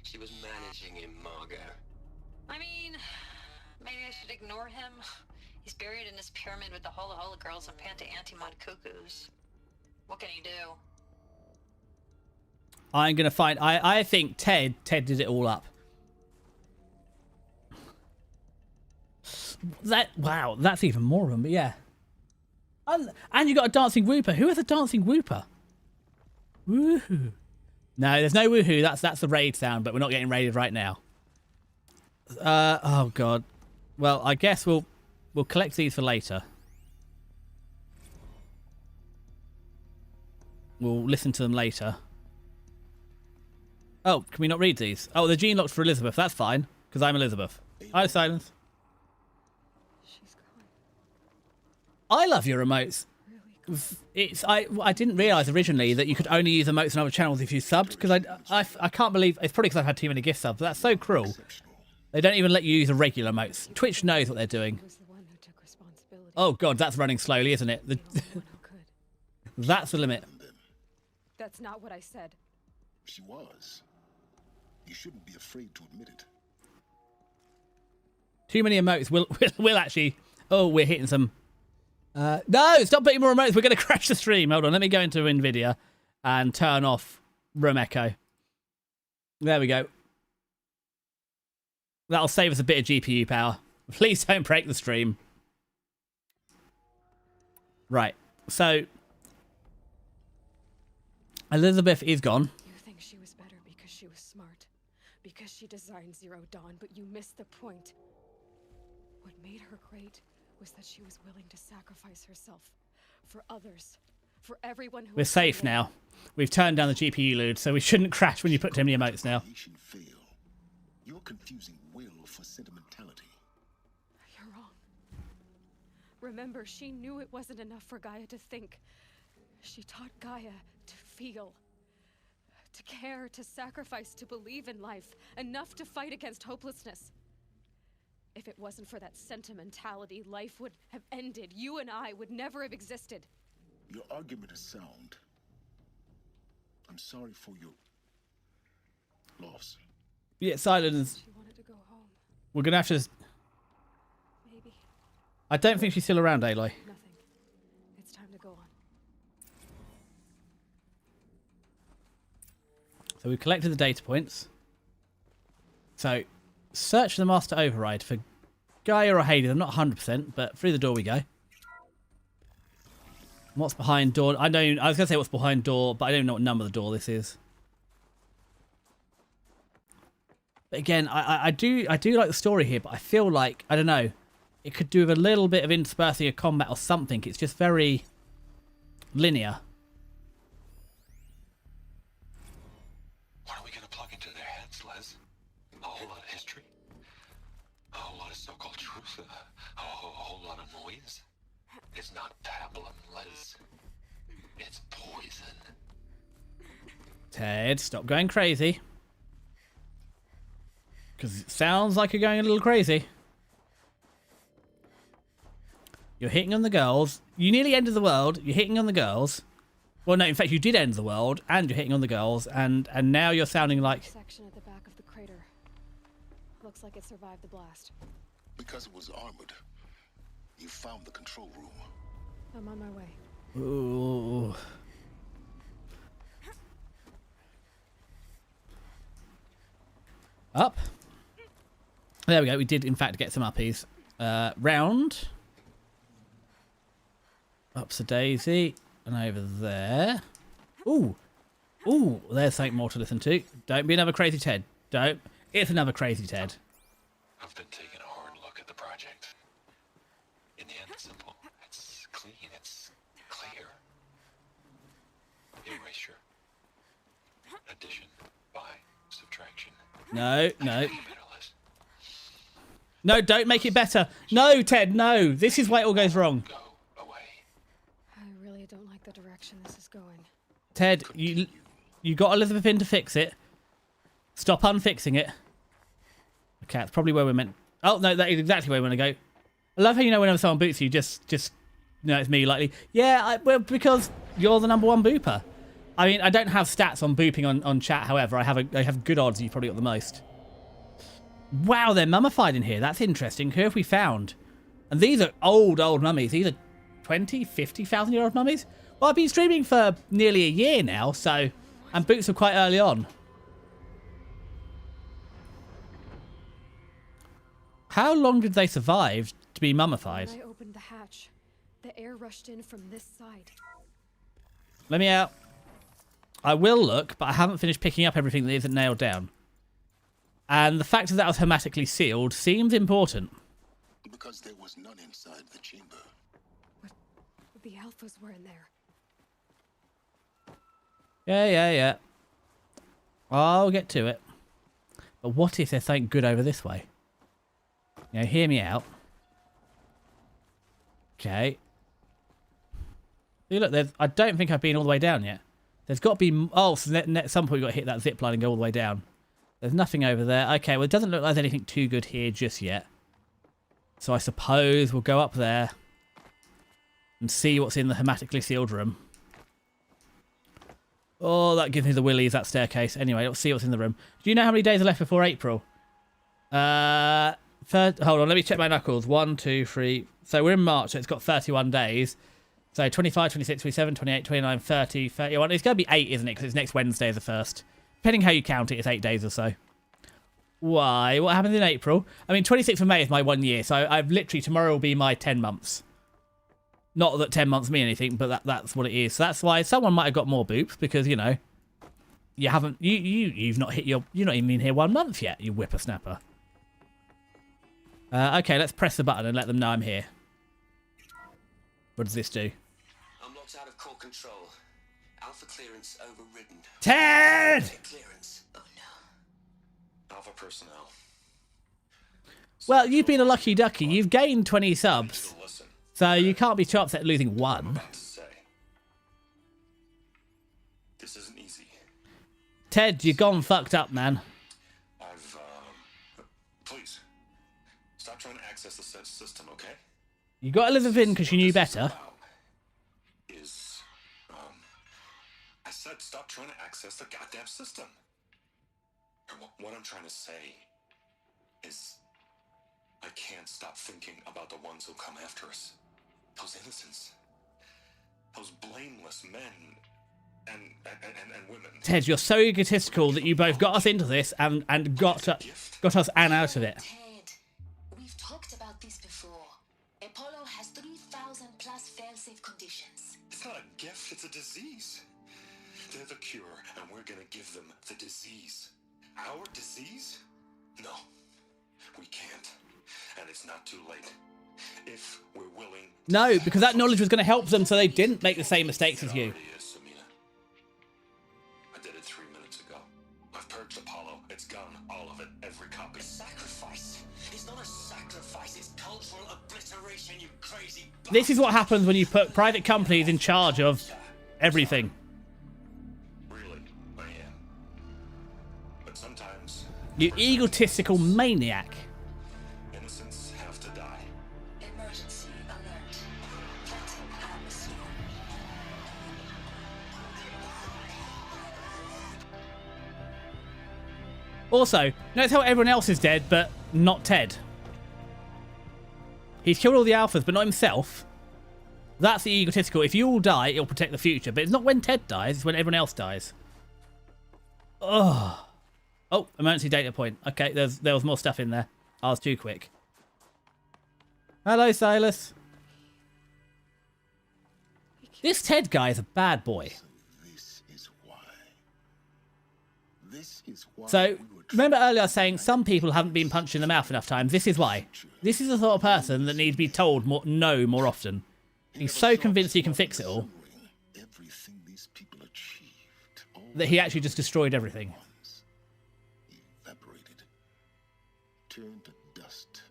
She was managing him, Margot. I mean, maybe I should ignore him. He's buried in his pyramid with the Hola Hola girls and Panta Antimod cuckoos. What can he do? I'm gonna find. I think Ted did it all up. Wow, that's even more of them. But yeah, and you got a dancing whooper. Who has a dancing whooper? Woohoo! No, there's no woohoo. That's the raid sound, but we're not getting raided right now. Oh god. Well, I guess we'll collect these for later. We'll listen to them later. Oh, can we not read these? Oh, the gene locked for Elizabeth. That's fine, because I'm Elizabeth. Hi, Silence. She's gone. I love your emotes. I didn't realise originally that you could only use emotes on other channels if you subbed, because I can't believe... It's probably because I've had too many gift subs, but that's so cruel. They don't even let you use the regular emotes. Twitch knows what they're doing. He was the one who took responsibility. Oh god, that's running slowly, isn't it? The one who could. That's the limit. That's not what I said. She was. You shouldn't be afraid to admit it. Too many emotes will actually... Oh, we're hitting some... No, stop putting more emotes. We're going to crash the stream. Hold on, let me go into NVIDIA and turn off room echo. There we go. That'll save us a bit of GPU power. Please don't break the stream. Right, so... Elizabeth is gone. You think she was better because she was smart, because she designed Zero Dawn, but you missed the point. What made her great was that she was willing to sacrifice herself for others, for everyone who... We're safe now. We've turned down the GPU load, so we shouldn't crash when you put too many emotes now. Fail. You're confusing will for sentimentality. You're wrong. Remember, she knew it wasn't enough for Gaia to think. She taught Gaia to feel, to care, to sacrifice, to believe in life, enough to fight against hopelessness. If it wasn't for that sentimentality, life would have ended. You and I would never have existed. Your argument is sound. I'm sorry for your loss. Yeah, Silence. She wanted to go home. We're going to have to... Maybe. I don't think she's still around, Aloy. Nothing. It's time to go on. So we've collected the data points. So, search the master override for Gaia or Hades. I'm not 100%, but through the door we go. What's behind door? I was going to say what's behind door, but I don't know what number the door this is. But again, I do like the story here, but I feel like, I don't know, it could do with a little bit of interspersing of combat or something. It's just very linear. What are we going to plug into their heads, Les? A whole lot of history? A whole lot of so-called truth? A whole lot of noise? It's not pablum, Les. It's poison. Ted, stop going crazy. Because it sounds like you're going a little crazy. You're hitting on the girls. You nearly ended the world. You're hitting on the girls. Well, no, in fact, you did end the world, and you're hitting on the girls, and now you're sounding like... Section at the back of the crater. Looks like it survived the blast. Because it was armored, you found the control room. I'm on my way. Ooh. Up. There we go. We did, in fact, get some uppies. Round. Up's a daisy. And over there. Ooh. Ooh, there's something more to listen to. Don't be another crazy Ted. Don't. It's another crazy Ted. I've been taking a hard look at the project. In the end, it's simple. It's clean. It's clear. Erasure. Addition. By subtraction. No, no. No, don't make it better. No, Ted, no. This is why it all goes wrong. Go away. I really don't like the direction this is going. Ted, you got Elizabeth in to fix it. Stop unfixing it. Okay, that's probably where we're meant... Oh, no, that is exactly where we're going to go. I love how you know whenever someone boots you, just it's me likely. Yeah, well, because you're the #1 booper. I mean, I don't have stats on booping on chat, however. I have good odds you've probably got the most. Wow, they're mummified in here. That's interesting. Who have we found? And these are old mummies. These are 20, 50,000-year-old mummies. Well, I've been streaming for nearly a year now, so... And boots are quite early on. How long did they survive to be mummified? When I opened the hatch, the air rushed in from this side. Let me out. I will look, but I haven't finished picking up everything that isn't nailed down. And the fact that was hermetically sealed seems important. Because there was none inside the chamber. But the alphas were in there. Yeah. I'll get to it. But what if there's something good over this way? You know, hear me out. Okay. See, look, I don't think I've been all the way down yet. There's got to be... Oh, so at some point you've got to hit that zip line and go all the way down. There's nothing over there. Okay, well, it doesn't look like there's anything too good here just yet. So I suppose we'll go up there and see what's in the hermetically sealed room. Oh, that gives me the willies, that staircase. Anyway, let's see what's in the room. Do you know how many days are left before April? Hold on, let me check my knuckles. 1, 2, 3. So we're in March, so it's got 31 days. So 25, 26, 27, 28, 29, 30, 31. It's going to be 8, isn't it? Because it's next Wednesday the 1st. Depending how you count it, it's 8 days or so. Why? What happens in April? I mean, 26th of May is my 1 year, so I've literally... Tomorrow will be my 10 months. Not that 10 months mean anything, but that's what it is. So that's why someone might have got more boops, because, you know... You haven't... You've not hit your... You've not even been here 1 month yet, you whippersnapper. Okay, let's press the button and let them know I'm here. What does this do? I'm locked out of core control. Alpha clearance overridden. Ted! Clearance. Oh no. Alpha personnel. Well, you've been a lucky ducky. You've gained 20 subs. So you can't be too upset losing 1. This isn't easy. Ted, you've gone fucked up, man. Please. Stop trying to access the system, okay? You got Elizabeth in because you knew better. I said stop trying to access the goddamn system. What I'm trying to say is I can't stop thinking about the ones who come after us. Those innocents. Those blameless men and women. Ted, you're so egotistical that you both got us into this and got us Anne out of it. Ted, we've talked about this before. Apollo has 3,000 plus fail-safe conditions. It's not a gift, it's a disease. They're the cure, and we're gonna give them the disease. Our disease? No, we can't. And it's not too late. If we're willing... No, because that knowledge was going to help them so they didn't make the same mistakes as you. I did it 3 minutes ago. I've purged Apollo. It's gone. All of it. Every copy. Sacrifice. It's not a sacrifice. It's cultural obliteration, you crazy... This is what happens when you put private companies in charge of everything. Really, I am. But sometimes... You egotistical maniac. Innocents have to die. Emergency alert. Cutting atmosphere. Also, notice how everyone else is dead, but not Ted. He's killed all the alphas, but not himself. That's the egotistical. If you all die, it'll protect the future. But it's not when Ted dies, it's when everyone else dies. Ugh. Oh, emergency data point. Okay, there was more stuff in there. I was too quick. Hello, Silas. This Ted guy is a bad boy. This is why. This is why. So, remember earlier I was saying some people haven't been punched in the mouth enough times. This is why. This is the sort of person that needs to be told no more often. He's so convinced he can fix it all Everything these people achieved. that he actually just destroyed everything. Evaporated. Turned to dust.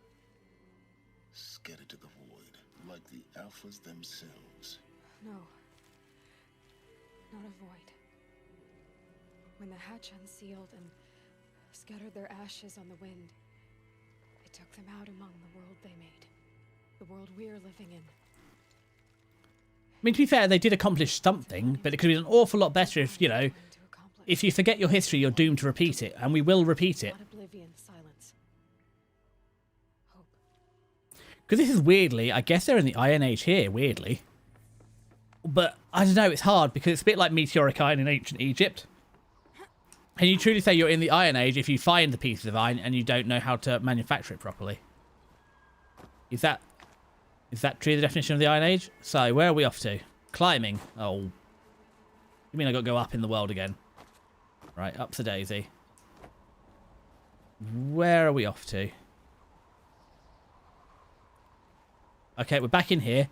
scattered to the void, like the Alphas themselves. No. Not a void. When the hatch unsealed and scattered their ashes on the wind, it took them out among the world they made. The world we're living in. I mean, to be fair, they did accomplish something, but it could be an awful lot better if, you know, if you forget your history, you're doomed to repeat it, and we will repeat it. Not oblivion, silence. Hope. Because this is weirdly, I guess they're in the Iron Age here, weirdly. But, I don't know, it's hard, because it's a bit like meteoric iron in ancient Egypt. Can you truly say you're in the Iron Age if you find the pieces of iron and you don't know how to manufacture it properly? Is that truly the definition of the Iron Age? So, where are we off to? Climbing. Oh. You mean I got to go up in the world again? Right, up to Daisy. Where are we off to? Okay, we're back in here.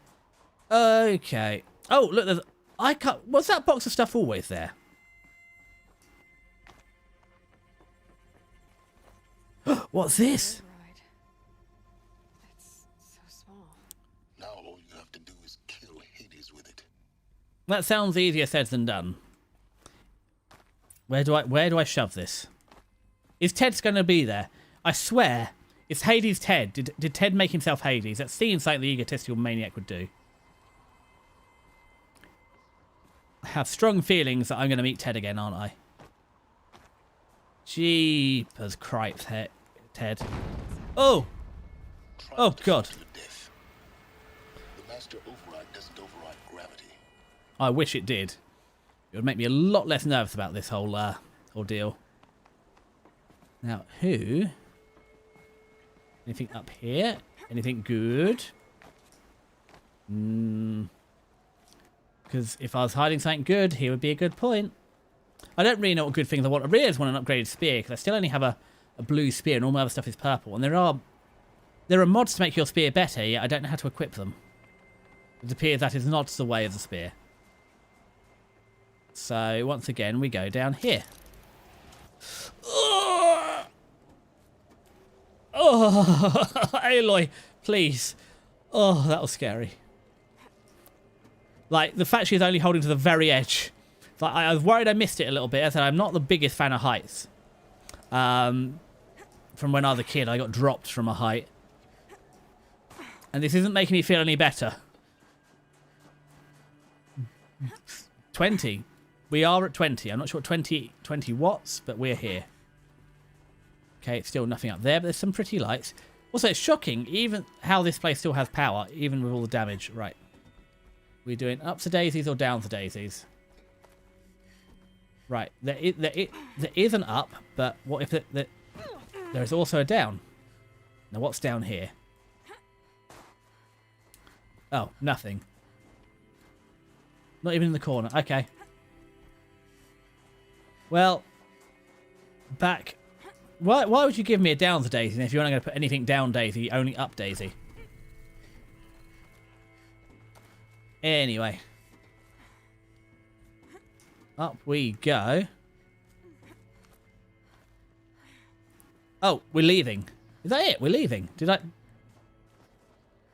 Okay. Oh, look, there's... I can't... Was that box of stuff always there? What's this? It's so small. Now all you have to do is kill Hades with it. That sounds easier said than done. Where do I shove this? Is Ted's going to be there? I swear, it's Hades' Ted. Did Ted make himself Hades? That seems like the egotistical maniac would do. I have strong feelings that I'm going to meet Ted again, aren't I? Jeepers cripes, Ted. Oh! Oh, God. The master override doesn't override gravity. I wish it did. It would make me a lot less nervous about this whole ordeal. Now, who? Anything up here? Anything good? Because if I was hiding something good, here would be a good point. I don't really know what good things I want. I really just want an upgraded spear, because I still only have a blue spear and all my other stuff is purple. And there are mods to make your spear better, yet I don't know how to equip them. It appears that is not the way of the spear. So, once again, we go down here. Oh, Aloy, please. Oh, that was scary. Like, the fact she's only holding to the very edge. Like, I was worried I missed it a little bit. As I said, I'm not the biggest fan of heights. From when I was a kid, I got dropped from a height. And this isn't making me feel any better. 20. We are at 20. I'm not sure what 20 watts, but we're here. Okay, it's still nothing up there, but there's some pretty lights. Also, it's shocking, even how this place still has power, even with all the damage. Right. We're doing up to daisies or down to daisies? Right. There is an up, but what if there is also a down? Now, what's down here? Oh, nothing. Not even in the corner. Okay. Well, back. Why would you give me a down to daisy if you're not going to put anything down daisy, only up daisy? Anyway. Up we go. Oh, we're leaving. Is that it? We're leaving. Did I...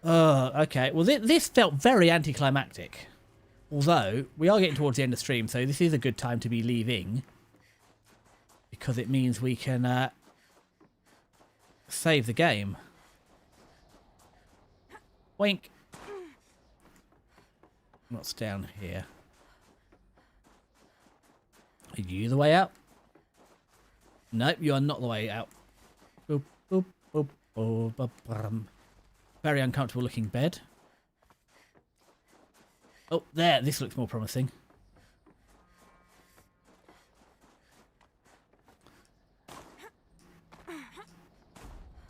Oh, okay. Well, this felt very anticlimactic. Although, we are getting towards the end of stream, so this is a good time to be leaving. Because it means we can save the game. Wink. What's down here? Are you the way out? Nope, you are not the way out. Boop, boop, boop, boop, boop, boop. Very uncomfortable looking bed. Oh, there. This looks more promising.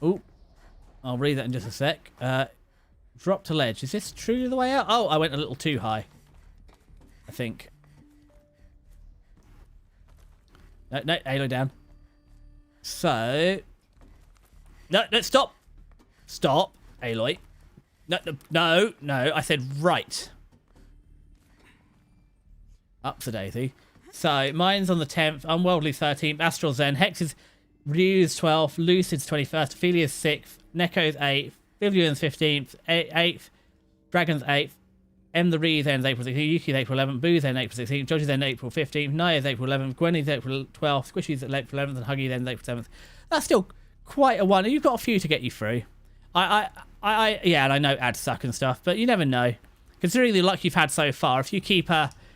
Oh, I'll read that in just a sec. Drop to ledge. Is this truly the way out? Oh, I went a little too high. I think. No, Aloy down. So. No, stop. Stop, Aloy. No. I said right. Up to daisy. So, mine's on the 10th, Unworldly 13th, Astral Zen, Hex is Ryu's 12th, Lucid's 21st, Ophelia's 6th, Neko's 8th, Vivian's 15th, 8th, Dragon's 8th, M the Reed ends April 16th, Yuki's April 11th, Boo's ends April 16th, George's ends April 15th, Naya's April 11th, Gwenny's April 12th, Squishy's April 11th, and Huggy's ends April 7th. That's still quite a one. You've got a few to get you through. Yeah, and I know ads suck and stuff, but you never know. Considering the luck you've had so far, if you keep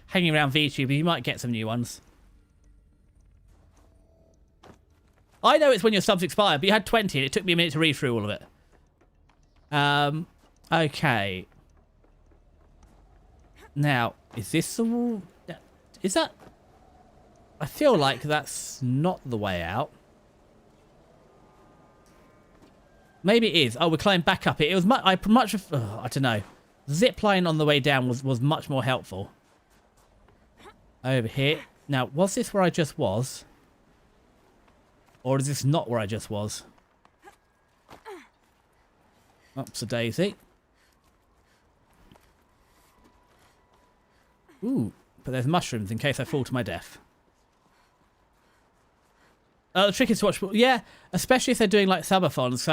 hanging around VTuber, you might get some new ones. I know it's when your subs expire, but you had 20 and it took me a minute to read through all of it. Okay. Now, is this the... Is that... I feel like that's not the way out. Maybe it is. Oh, we're climbing back up it. It was much... I don't know. Zip line on the way down was much more helpful. Over here. Now, was this where I just was? Or is this not where I just was? Ups a daisy. Ooh, but there's mushrooms in case I fall to my death. The trick is to watch... Yeah, especially if they're doing like subathons.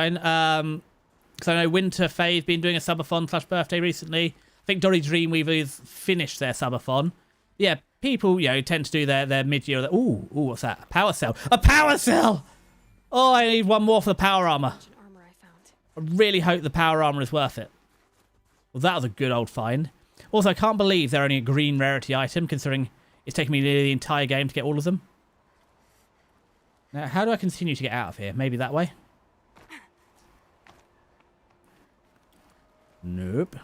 Because I know Winter Faye's been doing a subathon / birthday recently. I think Dory Dreamweaver's finished their subathon. Yeah, people, you know, tend to do their mid-year... Ooh, what's that? A power cell. A power cell! Oh, I need one more for the power armor. I really hope the power armor is worth it. Well, that was a good old find. Also, I can't believe they're only a green rarity item, considering it's taken me nearly the entire game to get all of them. Now, how do I continue to get out of here? Maybe that way? Nope.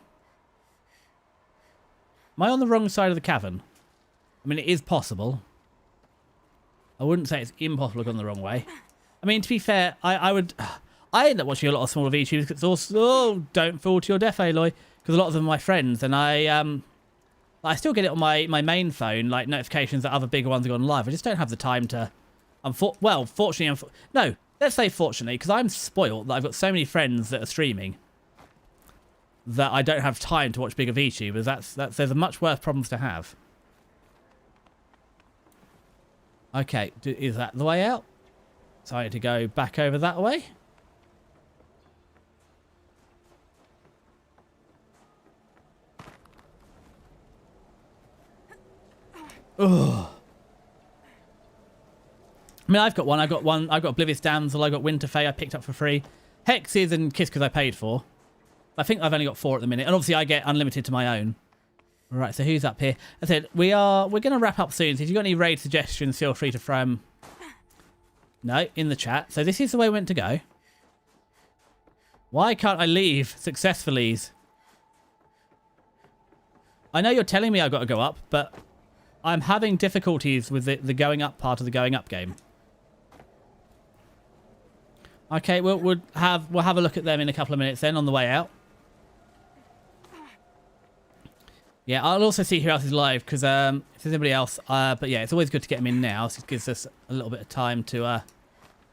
Am I on the wrong side of the cavern? I mean, it is possible. I wouldn't say it's impossible to go on the wrong way. I mean, to be fair, I end up watching a lot of smaller VTubers because it's also... Oh, don't fall to your death, Aloy. Because a lot of them are my friends, and I still get it on my main phone, like notifications that other bigger ones have gone live. I just don't have the time to... fortunately... No, let's say fortunately, because I'm spoiled that I've got so many friends that are streaming that I don't have time to watch bigger VTubers. There's a much worse problems to have. Okay, is that the way out? So I need to go back over that way. Ugh. I mean, I've got one. I've got Oblivious Damsel. I've got Winter Faye I picked up for free. Hexes and Kiss because I paid for. I think I've only got 4 at the minute. And obviously I get unlimited to my own. Right, so who's up here? I said, we're going to wrap up soon. So if you've got any raid suggestions, feel free to throw them. No, in the chat. So this is the way we went to go. Why can't I leave successfully? I know you're telling me I've got to go up, but I'm having difficulties with the going up part of the going up game. Okay, we'll have a look at them in a couple of minutes then on the way out. Yeah, I'll also see who else is live because if there's anybody else. But yeah, it's always good to get them in now. So it gives us a little bit of time to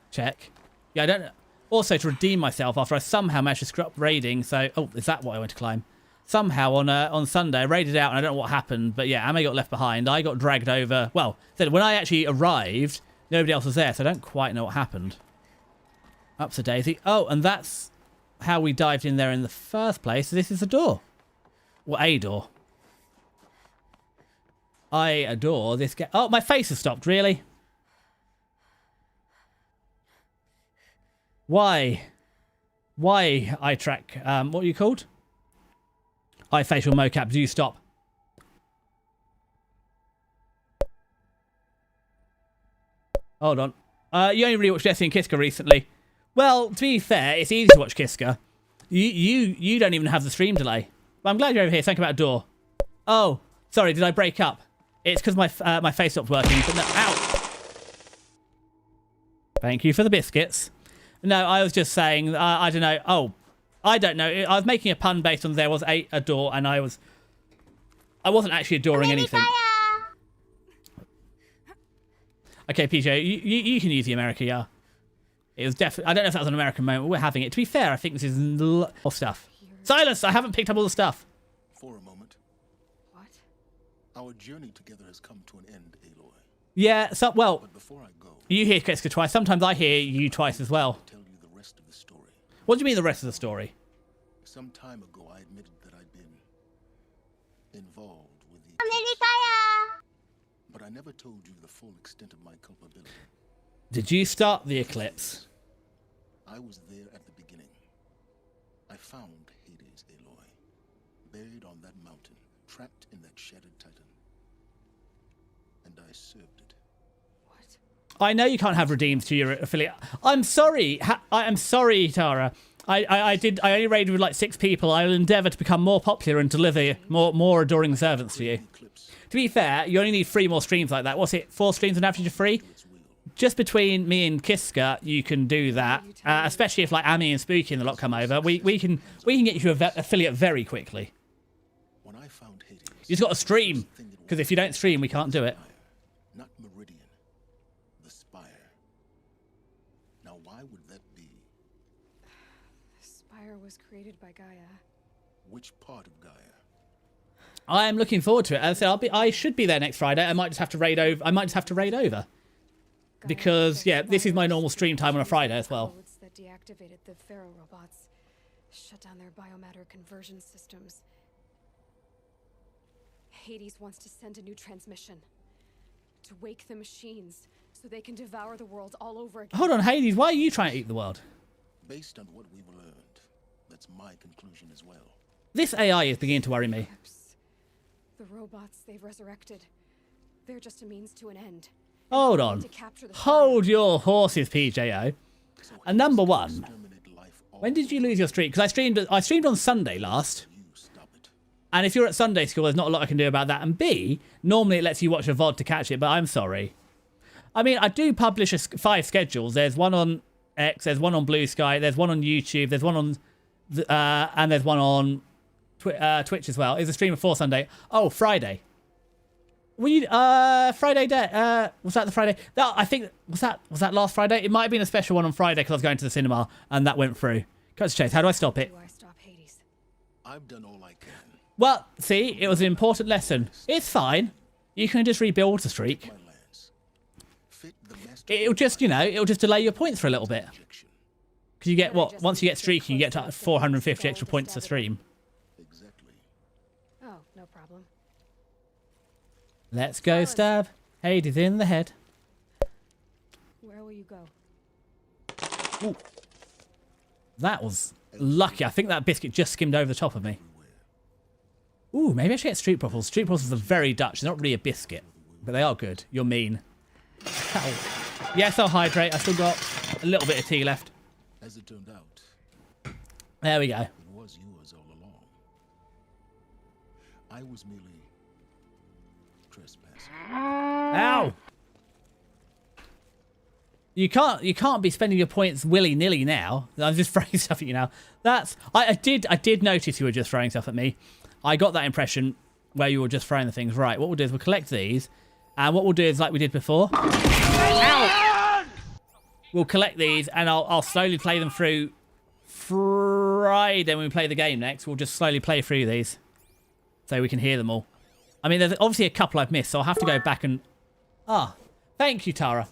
check. Yeah, I don't. Also to redeem myself after I somehow managed to screw up raiding. So, oh, is that what I went to climb? Somehow on Sunday I raided out and I don't know what happened. But yeah, Ame got left behind. I got dragged over. Well, then when I actually arrived, nobody else was there. So I don't quite know what happened. Up to Daisy. Oh, and that's how we dived in there in the first place. So this is a door. Well, a door. I adore this game. Oh, my face has stopped, really? Why? Why, eye track? What are you called? Eye facial mocap, do you stop? Hold on. You only rewatched Destiny and Kiska recently. Well, to be fair, it's easy to watch Kiska. You don't even have the stream delay. But I'm glad you're over here. Think about a door. Oh, sorry, did I break up? It's because my face stopped working. But no, ow! Thank you for the biscuits. No, I was just saying, I don't know. Oh, I don't know. I was making a pun based on there was a door, and I wasn't actually adoring anything. Okay, PJ, you can use the America, yeah. It was definitely... I don't know if that was an American moment. We're having it. To be fair, I think this is more stuff. Silas, I haven't picked up all the stuff. For a moment. What? Our journey together has come to an end, Aloy. Yeah, so, well, But before I go, you hear Kiska twice. Sometimes I hear you twice as well. I'll tell you the rest of the story. What do you mean the rest of the story? Some time ago, I admitted that I'd been involved with the but I never told you the full extent of my culpability. Did you start the eclipse? I was there at the beginning. I found Hades, Aloy, buried on that mountain, trapped in that shattered titan. And I served it. I know you can't have redeems to your affiliate. I'm sorry. I am sorry, Tara. I only raided with like 6 people. I will endeavour to become more popular and deliver more adoring servants to you. To be fair, you only need 3 more streams like that. What's it? 4 streams on average of 3? Just between me and Kiska, you can do that. Especially if like Amy and Spooky and the lot come over. We can get you to an affiliate very quickly. When I found Hades, You just got to stream. Because if you don't stream, we can't do it. not Meridian, the Spire. Now why would that be? The Spire was created by Gaia. Which part of Gaia? I am looking forward to it. As I said, I should be there next Friday. I might just have to raid over. Because yeah, this is my normal stream time on a Friday as well. That deactivated the Pharaoh robots, shut down their biomatter conversion systems. Hades wants to send a new transmission to wake the machines so they can devour the world all over again. Hold on, Hades, why are you trying to eat the world? Based on what we've learned, that's my conclusion as well. This AI is beginning to worry me. The robots they've resurrected, they're just a means to an end. Hold on. Hold your horses, PJO. And number 1, when did you lose your streak? Because I streamed on Sunday last. And if you're at Sunday school, there's not a lot I can do about that. And B, normally it lets you watch a VOD to catch it, but I'm sorry. I mean, I do publish 5 schedules. There's one on X, there's one on Blue Sky, there's one on YouTube, there's one on... and there's one on Twitch as well. It's a stream of 4 Sunday. Oh, Friday. Were you Friday day? Was that the Friday? That I think was that last Friday? It might have been a special one on Friday because I was going to the cinema and that went through. Cut to chase. How do I stop it? I've done all I can. Well, see, it was an important lesson. It's fine. You can just rebuild the streak. It'll just, you know, it'll just delay your points for a little bit. Because you get what? Once you get streaking, you get to 450 extra points a stream. Oh, no problem. Let's go, stab. Hades in the head. Where will you go? Ooh. That was lucky. I think that biscuit just skimmed over the top of me. Ooh, maybe I should get street profils. Street profils are very Dutch. They're not really a biscuit, but they are good. You're mean. Ow. Yes, I'll hydrate. I still got a little bit of tea left. As it turned out, there we go. It was yours all along. I was merely trespassing. Ow! You can't be spending your points willy-nilly now. I'm just throwing stuff at you now. I did notice you were just throwing stuff at me. I got that impression where you were just throwing the things. Right, what we'll do is we'll collect these. And what we'll do is like we did before. Ow! We'll collect these and I'll slowly play them through Friday when we play the game next. We'll just slowly play through these so we can hear them all. I mean, there's obviously a couple I've missed, so I'll have to go back and... Ah, thank you, Tara.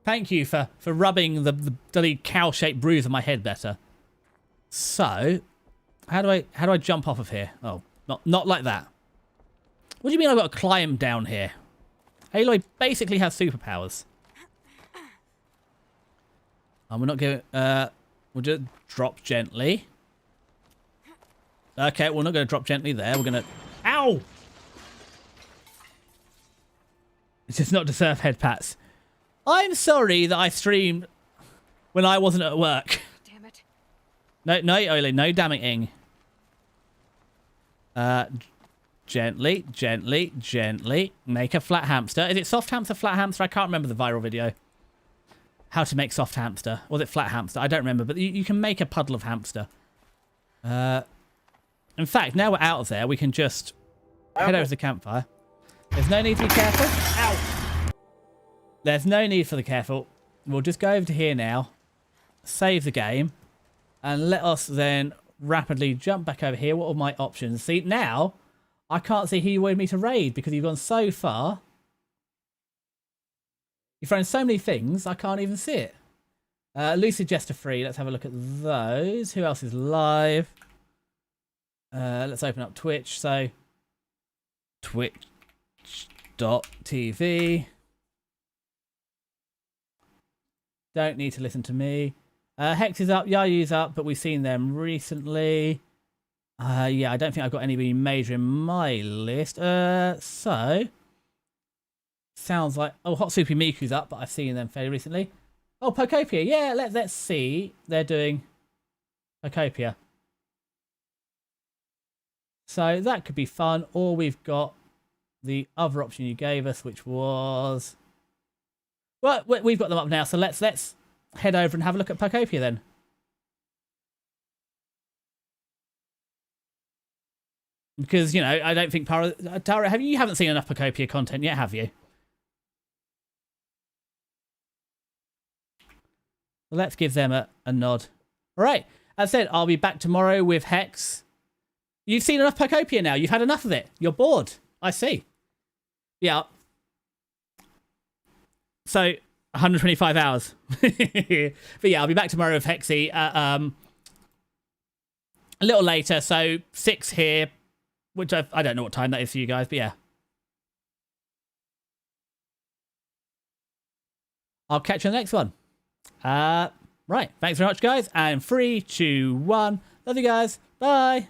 Thank you for rubbing the bloody cow-shaped bruise on my head better. So, how do I jump off of here? Oh, not like that. What do you mean I've got to climb down here? Aloy basically has superpowers. And we're not going to... we'll just drop gently. Okay, we're not going to drop gently there. We're going to... Ow! It does not deserve head pats. I'm sorry that I streamed when I wasn't at work. Damn it. No, Aloy, no damning. Gently, gently, gently. Make a flat hamster. Is it soft hamster, flat hamster? I can't remember the viral video. How to make soft hamster. Was it flat hamster? I don't remember, but you can make a puddle of hamster. In fact, now we're out of there, we can just head over to the campfire. There's no need to be careful. Ow! There's no need for the careful. We'll just go over to here now. Save the game. And let us then rapidly jump back over here. What are my options? See, now... I can't see who you wanted me to raid because you've gone so far. You've thrown so many things, I can't even see it. Lucid Jester free. Let's have a look at those. Who else is live? Let's open up Twitch. So twitch.tv. Don't need to listen to me. Hex is up, Yayu's up, but we've seen them recently. Yeah, I don't think I've got anybody major in my list. So sounds like Hot Super Miku's up, but I've seen them fairly recently. Oh, Pokopia, yeah, let's see. They're doing Pokopia. So that could be fun. Or we've got the other option you gave us, which was... Well, we've got them up now, so let's head over and have a look at Pokopia then. Because, you know, I don't think... Tara, you haven't seen enough Pokopia content yet, have you? Let's give them a nod. All right. As I said, I'll be back tomorrow with Hex. You've seen enough Pokopia now. You've had enough of it. You're bored. I see. Yeah. So, 125 hours. But yeah, I'll be back tomorrow with Hexy a little later. So, 6 here, which I don't know what time that is for you guys, but yeah. I'll catch you on the next one. Right. Thanks very much, guys. And 3, 2, 1. Love you guys. Bye.